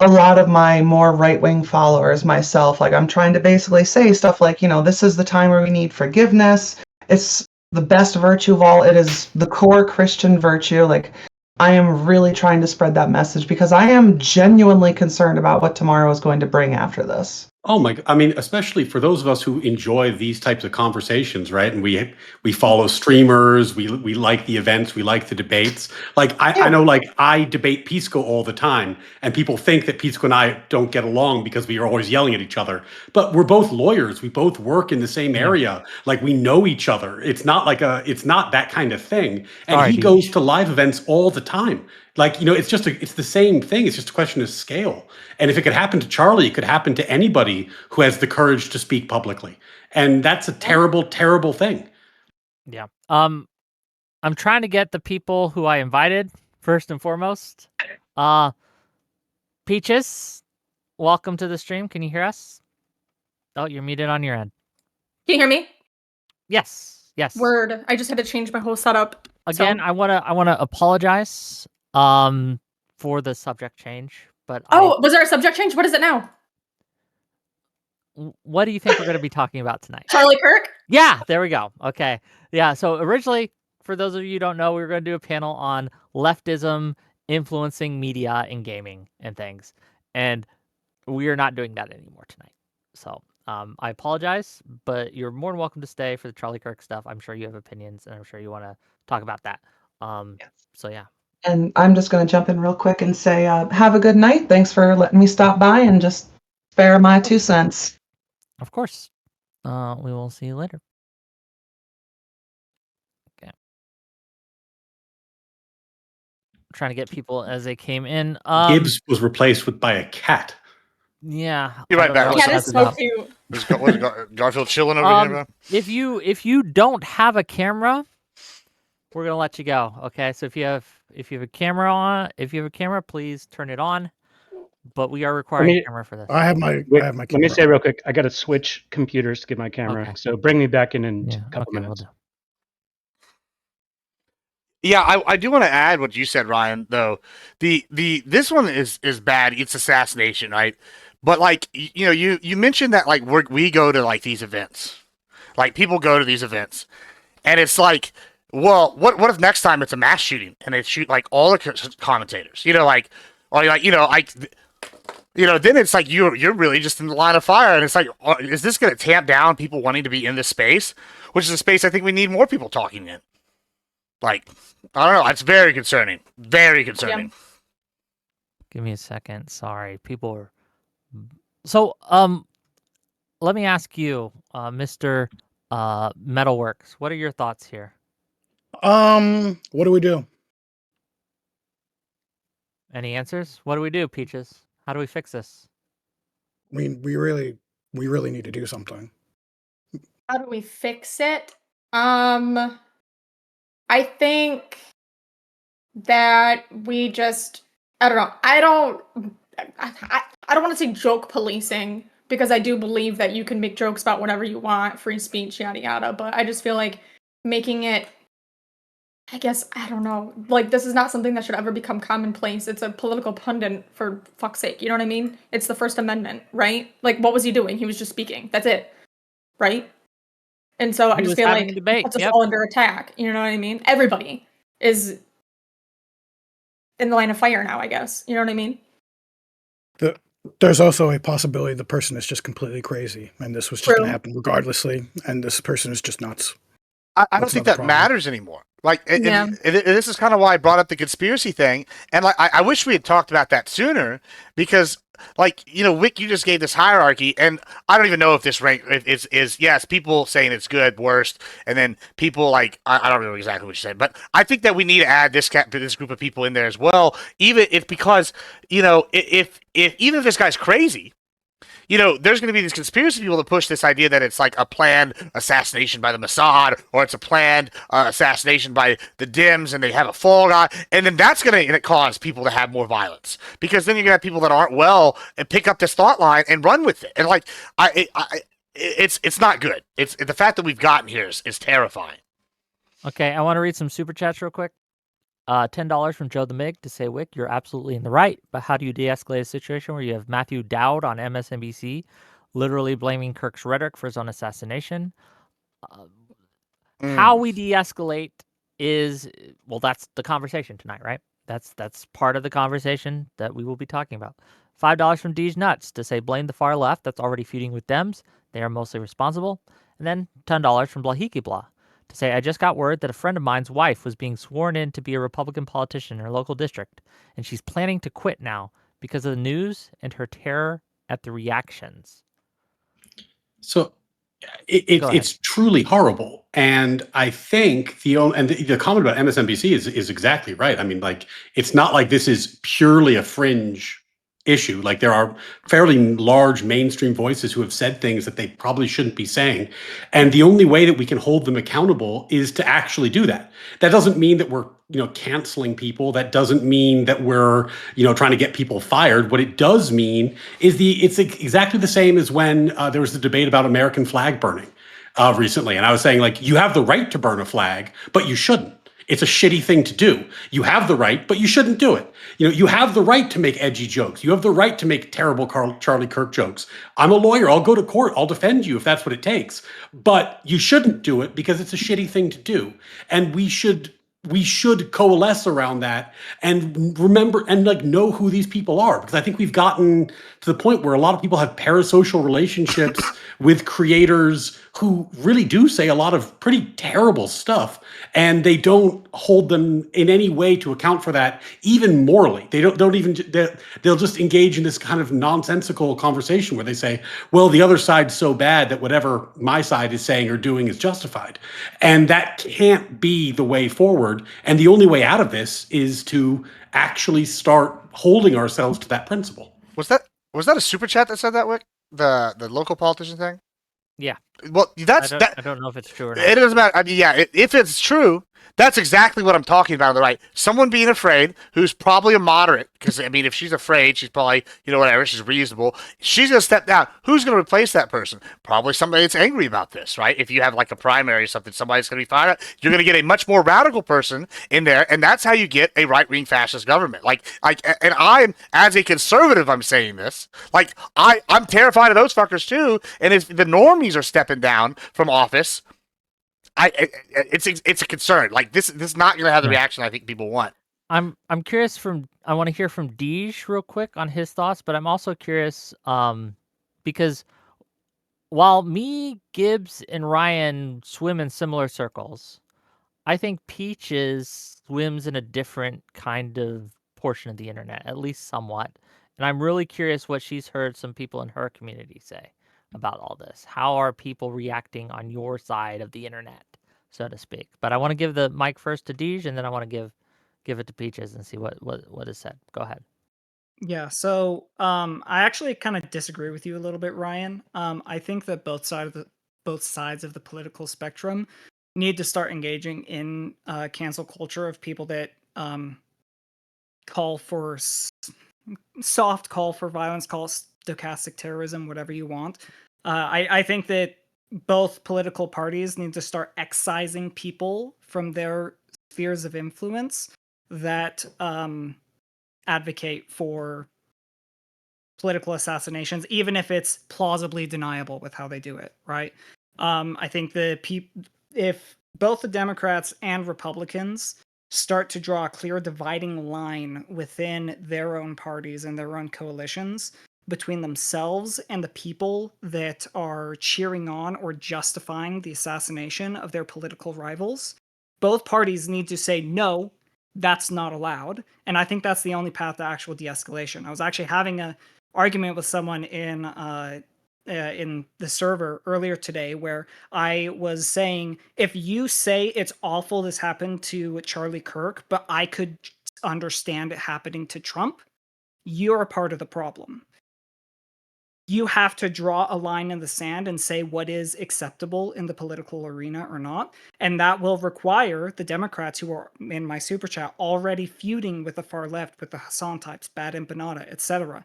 a lot of my more right-wing followers myself. Like, I'm trying to basically say stuff like, you know, this is the time where we need forgiveness. It's the best virtue of all. It is the core Christian virtue. Like, I am really trying to spread that message because I am genuinely concerned about what tomorrow is going to bring after this. Oh my! I mean, especially for those of us who enjoy these types of conversations, right? And we follow streamers, we like the events, we like the debates. Like I know, like I debate Pisco all the time, and people think that Pisco and I don't get along because we are always yelling at each other. But we're both lawyers. We both work in the same area. Like we know each other. It's not that kind of thing. And he goes to live events all the time. Like, you know, it's the same thing. It's just a question of scale. And if it could happen to Charlie, it could happen to anybody who has the courage to speak publicly. And that's a terrible, terrible thing. Yeah. I'm trying to get the people who I invited first and foremost. Peaches, welcome to the stream. Can you hear us? Oh, you're muted on your end. Can you hear me? Yes. Yes. Word. I just had to change my whole setup. Again, I wanna apologize for the subject change, but was there a subject change? What is it now? What do you think we're going to be talking about tonight? Charlie Kirk? Yeah, there we go. Okay. Yeah, so originally, for those of you who don't know, we were going to do a panel on leftism influencing media and gaming and things. And we are not doing that anymore tonight. So I apologize, but you're more than welcome to stay for the Charlie Kirk stuff. I'm sure you have opinions, and I'm sure you want to talk about that. So, yeah. And I'm just going to jump in real quick and say, have a good night. Thanks for letting me stop by and just spare my 2 cents. Of course. We will see you later. Okay. I'm trying to get people as they came in. Gibbs was replaced by a cat. Yeah. Be right back. Cat is so cute. Garfield chilling over here? If you don't have a camera, we're gonna let you go. Okay. So if you have a camera, please turn it on. But we are requiring a camera for this. I have my camera. Let me say real quick, I got to switch computers to get my camera. Okay. So bring me back in a couple minutes. Yeah, I do want to add what you said, Ryan, though. This one is bad. It's assassination, right? But like, you know, you mentioned that like we go to like these events. Like people go to these events. And it's like, well, what if next time it's a mass shooting and they shoot like all the commentators? You know, like, or like, you know, like then it's like you're really just in the line of fire, and it's like, is this going to tamp down people wanting to be in this space, which is a space I think we need more people talking in. Like, I don't know. It's very concerning. Very concerning. Yeah. Give me a second. Sorry, people are. So, let me ask you, Mr. Metalworks, what are your thoughts here? What do we do? Any answers? What do we do, Peaches? How do we fix this? I mean, we really need to do something. How do we fix it? I think that we just, I don't know. I don't want to say joke policing, because I do believe that you can make jokes about whatever you want, free speech, yada yada, but I just feel like making it, I guess, I don't know, like, this is not something that should ever become commonplace. It's a political pundit, for fuck's sake, you know what I mean? It's the First Amendment, right? Like, what was he doing? He was just speaking. That's it, right? And so I just feel like that's just all under attack, you know what I mean? Everybody is in the line of fire now, I guess, you know what I mean? There's also a possibility the person is just completely crazy, and this was just going to happen regardlessly, and this person is just nuts. I don't think that matters anymore. Like, this is kind of why I brought up the conspiracy thing, and like, I wish we had talked about that sooner, because, like, Wick, you just gave this hierarchy, and I don't even know if this rank is yes, people saying it's good, worst, and then people like I don't know exactly what you said, but I think that we need to add this group of people in there as well, even if because if even if this guy's crazy. There's going to be these conspiracy people that push this idea that it's like a planned assassination by the Mossad, or it's a planned assassination by the Dims, and they have a fall guy, and then that's going to cause people to have more violence, because then you're going to have people that aren't well and pick up this thought line and run with it, and like it's not good. It's the fact that we've gotten here is terrifying. Okay, I want to read some super chats real quick. $10 from Joe the Mig to say, Wick, you're absolutely in the right, but how do you de-escalate a situation where you have Matthew Dowd on MSNBC literally blaming Kirk's rhetoric for his own assassination? How we de-escalate is, well, that's the conversation tonight, right? That's part of the conversation that we will be talking about. $5 from Deej Nuts to say, blame the far left that's already feuding with Dems. They are mostly responsible. And then $10 from Blahiki Blah to say, I just got word that a friend of mine's wife was being sworn in to be a Republican politician in her local district, and she's planning to quit now because of the news and her terror at the reactions. So it's truly horrible. And I think the comment about MSNBC is exactly right. I mean, like, it's not like this is purely a fringe issue. Like, there are fairly large mainstream voices who have said things that they probably shouldn't be saying. And the only way that we can hold them accountable is to actually do that. That doesn't mean that we're, canceling people. That doesn't mean that we're, trying to get people fired. What it does mean is it's exactly the same as when there was the debate about American flag burning recently. And I was saying, like, you have the right to burn a flag, but you shouldn't. It's a shitty thing to do. You have the right, but you shouldn't do it. You have the right to make edgy jokes. You have the right to make terrible Charlie Kirk jokes. I'm a lawyer. I'll go to court. I'll defend you if that's what it takes. But you shouldn't do it because it's a shitty thing to do. And we should coalesce around that and remember and know who these people are, because I think we've gotten to the point where a lot of people have parasocial relationships with creators who really do say a lot of pretty terrible stuff, and they don't hold them in any way to account for that, even morally. They'll just engage in this kind of nonsensical conversation where they say, well, the other side's so bad that whatever my side is saying or doing is justified. And that can't be the way forward. And the only way out of this is to actually start holding ourselves to that principle. Was that a super chat that said that, Wick? The local politician thing? Yeah. Well, I don't know if it's true or not. It doesn't matter. I mean, yeah, if it's true, that's exactly what I'm talking about on the right. Someone being afraid, who's probably a moderate, because, I mean, if she's afraid, she's probably, whatever, she's reasonable. She's going to step down. Who's going to replace that person? Probably somebody that's angry about this, right? If you have, like, a primary or something, somebody's going to be fired up. You're going to get a much more radical person in there, and that's how you get a right-wing fascist government. And I'm, as a conservative, I'm saying this, like, I'm terrified of those fuckers, too, and if the normies are stepping down from office, it's a concern. Like, this is not going to have the reaction I think people want. I'm curious I want to hear from Deej real quick on his thoughts, but I'm also curious because while me, Gibbs, and Ryan swim in similar circles, I think Peaches swims in a different kind of portion of the internet, at least somewhat. And I'm really curious what she's heard some people in her community say about all this. How are people reacting on your side of the internet, so to speak? But I want to give the mic first to Deej, and then I want to give it to Peaches and see what is said. Go ahead. Yeah, so I actually kind of disagree with you a little bit, Ryan. I think that both sides of the political spectrum need to start engaging in cancel culture of people that call for soft call for violence, call it stochastic terrorism, whatever you want. I think that both political parties need to start excising people from their spheres of influence that advocate for political assassinations, even if it's plausibly deniable with how they do it, right? I think if both the Democrats and Republicans start to draw a clear dividing line within their own parties and their own coalitions between themselves and the people that are cheering on or justifying the assassination of their political rivals, both parties need to say, no, that's not allowed. And I think that's the only path to actual de-escalation. I was actually having a argument with someone in the server earlier today where I was saying, if you say it's awful this happened to Charlie Kirk, but I could understand it happening to Trump, you're a part of the problem. You have to draw a line in the sand and say what is acceptable in the political arena or not. And that will require the Democrats who are in my super chat already feuding with the far left, with the Hassan types, Bad Empanada, etc.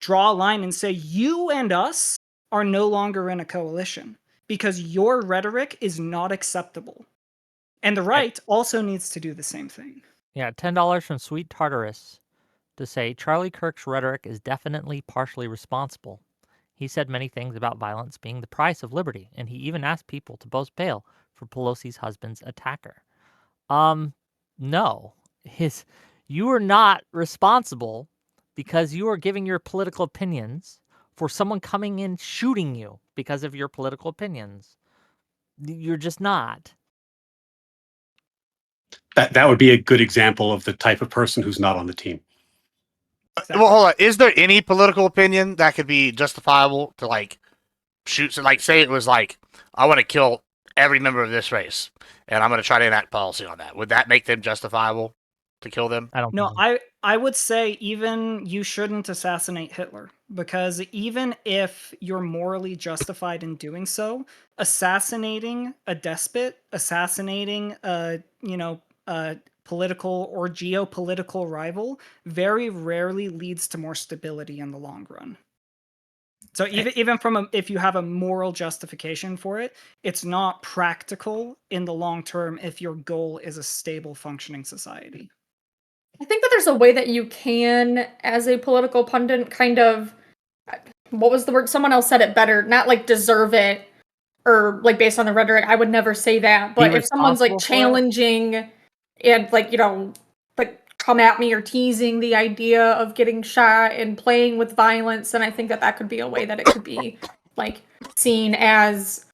Draw a line and say, you and us are no longer in a coalition because your rhetoric is not acceptable. And the right also needs to do the same thing. Yeah, $10 from Sweet Tartarus to say Charlie Kirk's rhetoric is definitely partially responsible. He said many things about violence being the price of liberty, and he even asked people to post bail for Pelosi's husband's attacker. No. You are not responsible because you are giving your political opinions for someone coming in shooting you because of your political opinions. You're just not. That would be a good example of the type of person who's not on the team. Well, hold on. Is there any political opinion that could be justifiable to like shoot? So, like, say it was like, I want to kill every member of this race, and I'm going to try to enact policy on that. Would that make them justifiable to kill them? I don't. No, I would say even you shouldn't assassinate Hitler, because even if you're morally justified in doing so, assassinating a despot, assassinating a political or geopolitical rival very rarely leads to more stability in the long run. So even if you have a moral justification for it, it's not practical in the long term if your goal is a stable functioning society. I think that there's a way that you can, as a political pundit, kind of, what was the word? Someone else said it better, not like deserve it or like based on the rhetoric. I would never say that. But if someone's like challenging and like, like come at me or teasing the idea of getting shot and playing with violence, then I think that that could be a way that it could be like seen as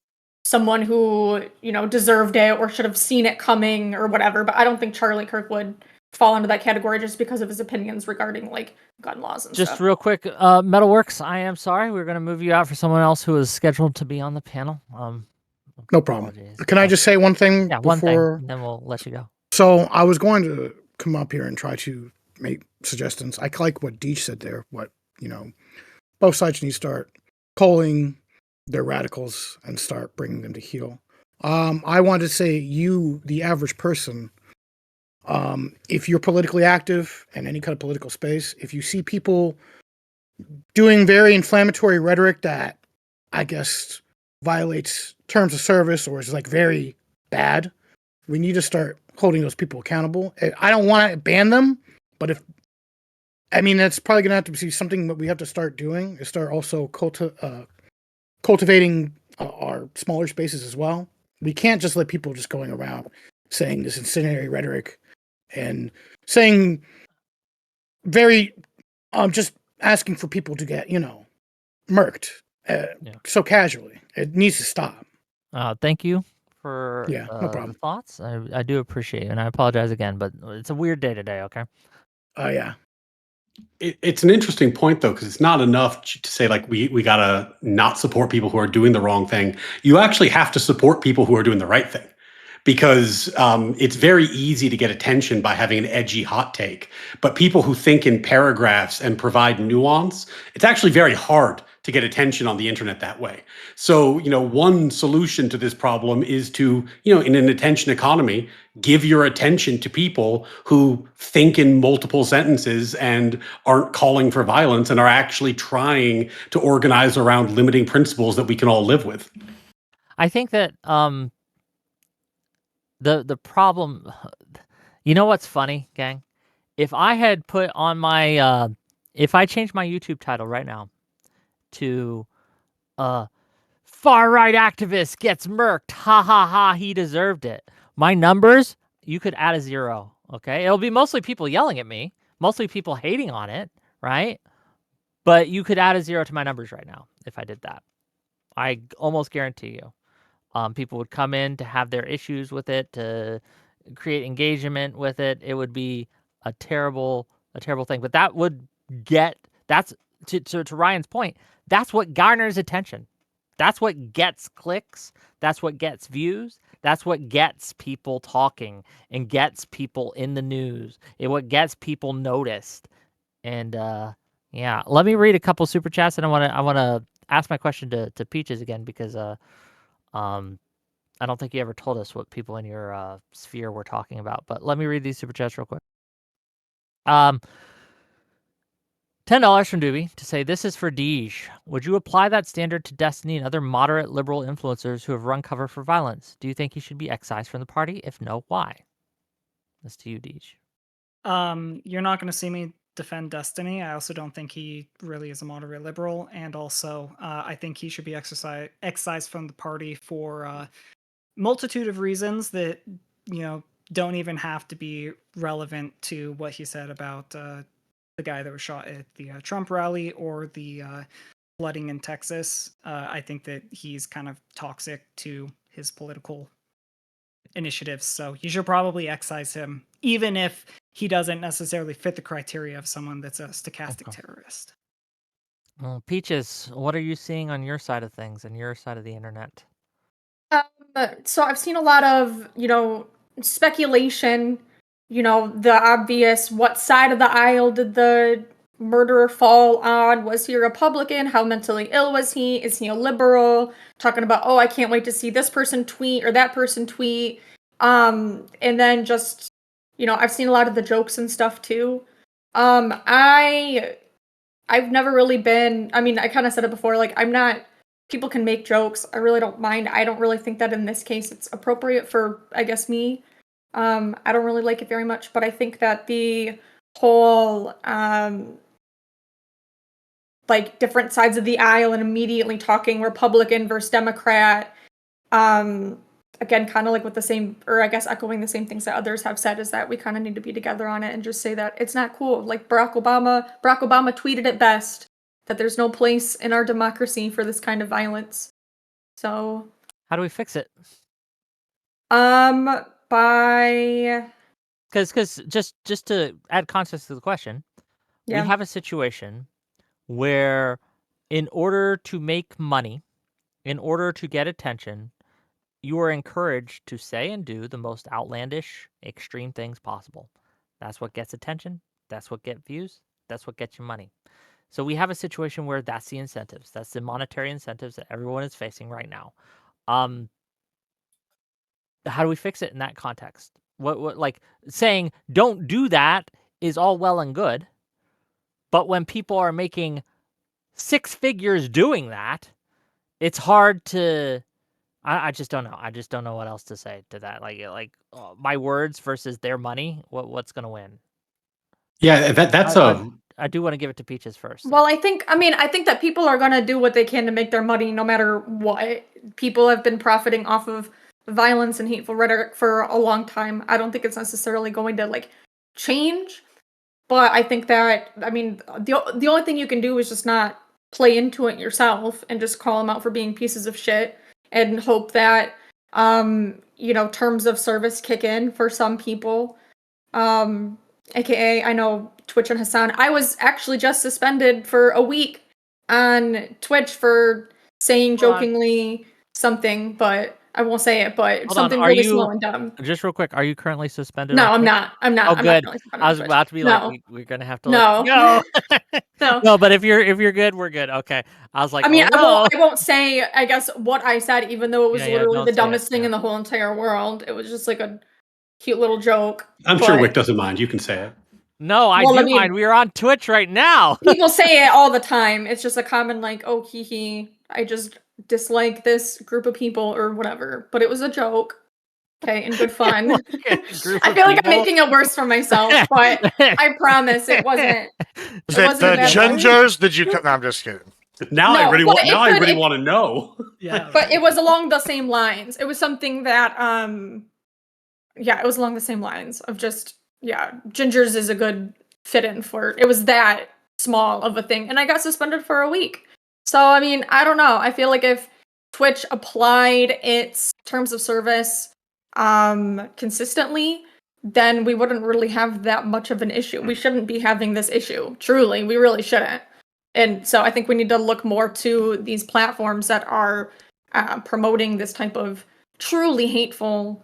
someone who, deserved it or should have seen it coming or whatever. But I don't think Charlie Kirk would fall into that category just because of his opinions regarding like gun laws and stuff. Just real quick, Metalworks, I am sorry. We're going to move you out for someone else who is scheduled to be on the panel. No problem. Can I just say one thing Yeah, before? one thing, and then we'll let you go. So I was going to come up here and try to make suggestions. I like what Deej said there. Both sides need to start calling their radicals and start bringing them to heel. I wanted to say you, the average person, if you're politically active in any kind of political space, if you see people doing very inflammatory rhetoric that I guess violates terms of service or is like very bad, we need to start holding those people accountable. I don't want to ban them, but that's probably going to have to be something that we have to start doing, is start also cultivating our smaller spaces as well. We can't just let people just going around saying this incendiary rhetoric and saying very, just asking for people to get, murked so casually. It needs to stop. Thank you for Yeah, no the problem. thoughts. I do appreciate it, and I apologize again, but it's a weird day today, okay? Yeah. It's an interesting point though, because it's not enough to say like we gotta not support people who are doing the wrong thing. You actually have to support people who are doing the right thing, because it's very easy to get attention by having an edgy hot take. But people who think in paragraphs and provide nuance, it's actually very hard to get attention on the internet that way. So, one solution to this problem is to, in an attention economy, give your attention to people who think in multiple sentences and aren't calling for violence and are actually trying to organize around limiting principles that we can all live with. I think that the problem, you know what's funny, gang? If I had put on my if I changed my YouTube title right now to far right activist gets murked, ha ha ha, he deserved it, my numbers, you could add a 0. Okay, it'll be mostly people yelling at me, mostly people hating on it, right? But you could add a 0 to my numbers right now if I did that. I almost guarantee you. People would come in to have their issues with it, to create engagement with it. It would be a terrible thing. But that would that's to Ryan's point, that's what garners attention. That's what gets clicks. That's what gets views. That's what gets people talking and gets people in the news. What gets people noticed. And yeah, let me read a couple super chats, and I wanna ask my question to Peaches again, because I don't think you ever told us what people in your sphere were talking about, but let me read these super chats real quick. $10 from Doobie to say, this is for Deej. Would you apply that standard to Destiny and other moderate liberal influencers who have run cover for violence? Do you think he should be excised from the party? If no, why? That's to you, Deej. You're not going to see me defend Destiny. I also don't think he really is a moderate liberal, and also I think he should be excised from the party for multitude of reasons that don't even have to be relevant to what he said about the guy that was shot at the Trump rally or the flooding in Texas. I think that he's kind of toxic to his political initiatives, so you should probably excise him, even if he doesn't necessarily fit the criteria of someone that's a stochastic terrorist. Well, Peaches, what are you seeing on your side of things and your side of the internet? So I've seen a lot of, speculation, the obvious, what side of the aisle did the murderer fall on? Was he a Republican? How mentally ill was he? Is he a liberal? Talking about, I can't wait to see this person tweet or that person tweet. And then just, I've seen a lot of the jokes and stuff too. I've never really been, I kind of said it before, like, I'm not, people can make jokes. I really don't mind. I don't really think that in this case it's appropriate for, I guess, me. I don't really like it very much, but I think that the whole, like, different sides of the aisle and immediately talking Republican versus Democrat, again, kind of like with the same, or I guess echoing the same things that others have said, is that we kind of need to be together on it and just say that it's not cool. Like Barack Obama tweeted it best, that there's no place in our democracy for this kind of violence. So how do we fix it? By because just to add context to the question, we have a situation where, in order to make money, in order to get attention, you are encouraged to say and do the most outlandish, extreme things possible. That's what gets attention. That's what gets views. That's what gets you money. So we have a situation where that's the incentives. That's the monetary incentives that everyone is facing right now. How do we fix it in that context? What like saying don't do that is all well and good, but when people are making 6 figures doing that, it's hard to. I just don't know. I just don't know what else to say to that. Like my words versus their money. What's gonna win? Yeah, that's I do want to give it to Peaches first. Well, I think that people are going to do what they can to make their money no matter what. People have been profiting off of violence and hateful rhetoric for a long time. I don't think it's necessarily going to, like, change. But I think that, I mean, the only thing you can do is just not play into it yourself and just call them out for being pieces of shit and hope that, terms of service kick in for some people. AKA, I know Twitch and Hassan. I was actually just suspended for a week on Twitch for saying jokingly something, but I won't say it, but Hold something on, really small and dumb. just real quick, are you currently suspended? No, on I'm Twitch? not. I'm not. Oh, I'm good. not currently suspended I on was Twitch. about to be No. like, we're gonna have to No. let you go. No. No, but if you're good, we're good. Okay. I was like, I mean, oh, I won't say, I guess, what I said, even though it was Yeah, literally don't the say it, dumbest thing in the whole entire world. It was just like a cute little joke. I'm sure but- Wick doesn't mind. You can say it. No, I Well, do I mean- mind. We are on Twitch right now. People say it all the time. It's just a common, like, oh, hee hee, I just dislike this group of people or whatever. But it was a joke. Okay, and good fun. I feel like I'm making it worse for myself, but I promise it wasn't. Is it the that bad. gingers? Did you come? No, I'm just kidding. Now No, I really but want. it Now I could- really it- want to know. Yeah. But it was along the same lines. It was something that, it was along the same lines of just, gingers is a good fit in for. It was that small of a thing, and I got suspended for a week. So I mean, I don't know. I feel like if Twitch applied its terms of service consistently, then we wouldn't really have that much of an issue. We shouldn't be having this issue. Truly, we really shouldn't. And so I think we need to look more to these platforms that are promoting this type of truly hateful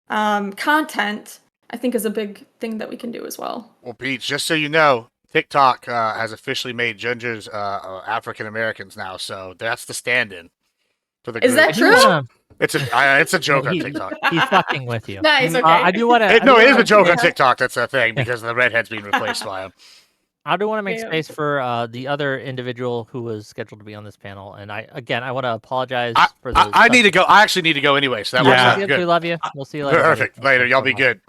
content. I think is a big thing that we can do as well. Well, Pete, just so you know, TikTok has officially made gingers African Americans now, so that's the stand-in for the. Is group. that true? It's a joke on He- TikTok. He's fucking with you. Nice. Okay. I do want to. No, it is a joke on TikTok. That's a thing because the redhead's being replaced by him. I do want to make Yeah. space for the other individual who was scheduled to be on this panel, and I want to apologize for the. I need to go. I actually need to go anyway, so that works out We good. love you. We'll see you later. Perfect. buddy. Later. Y'all be good.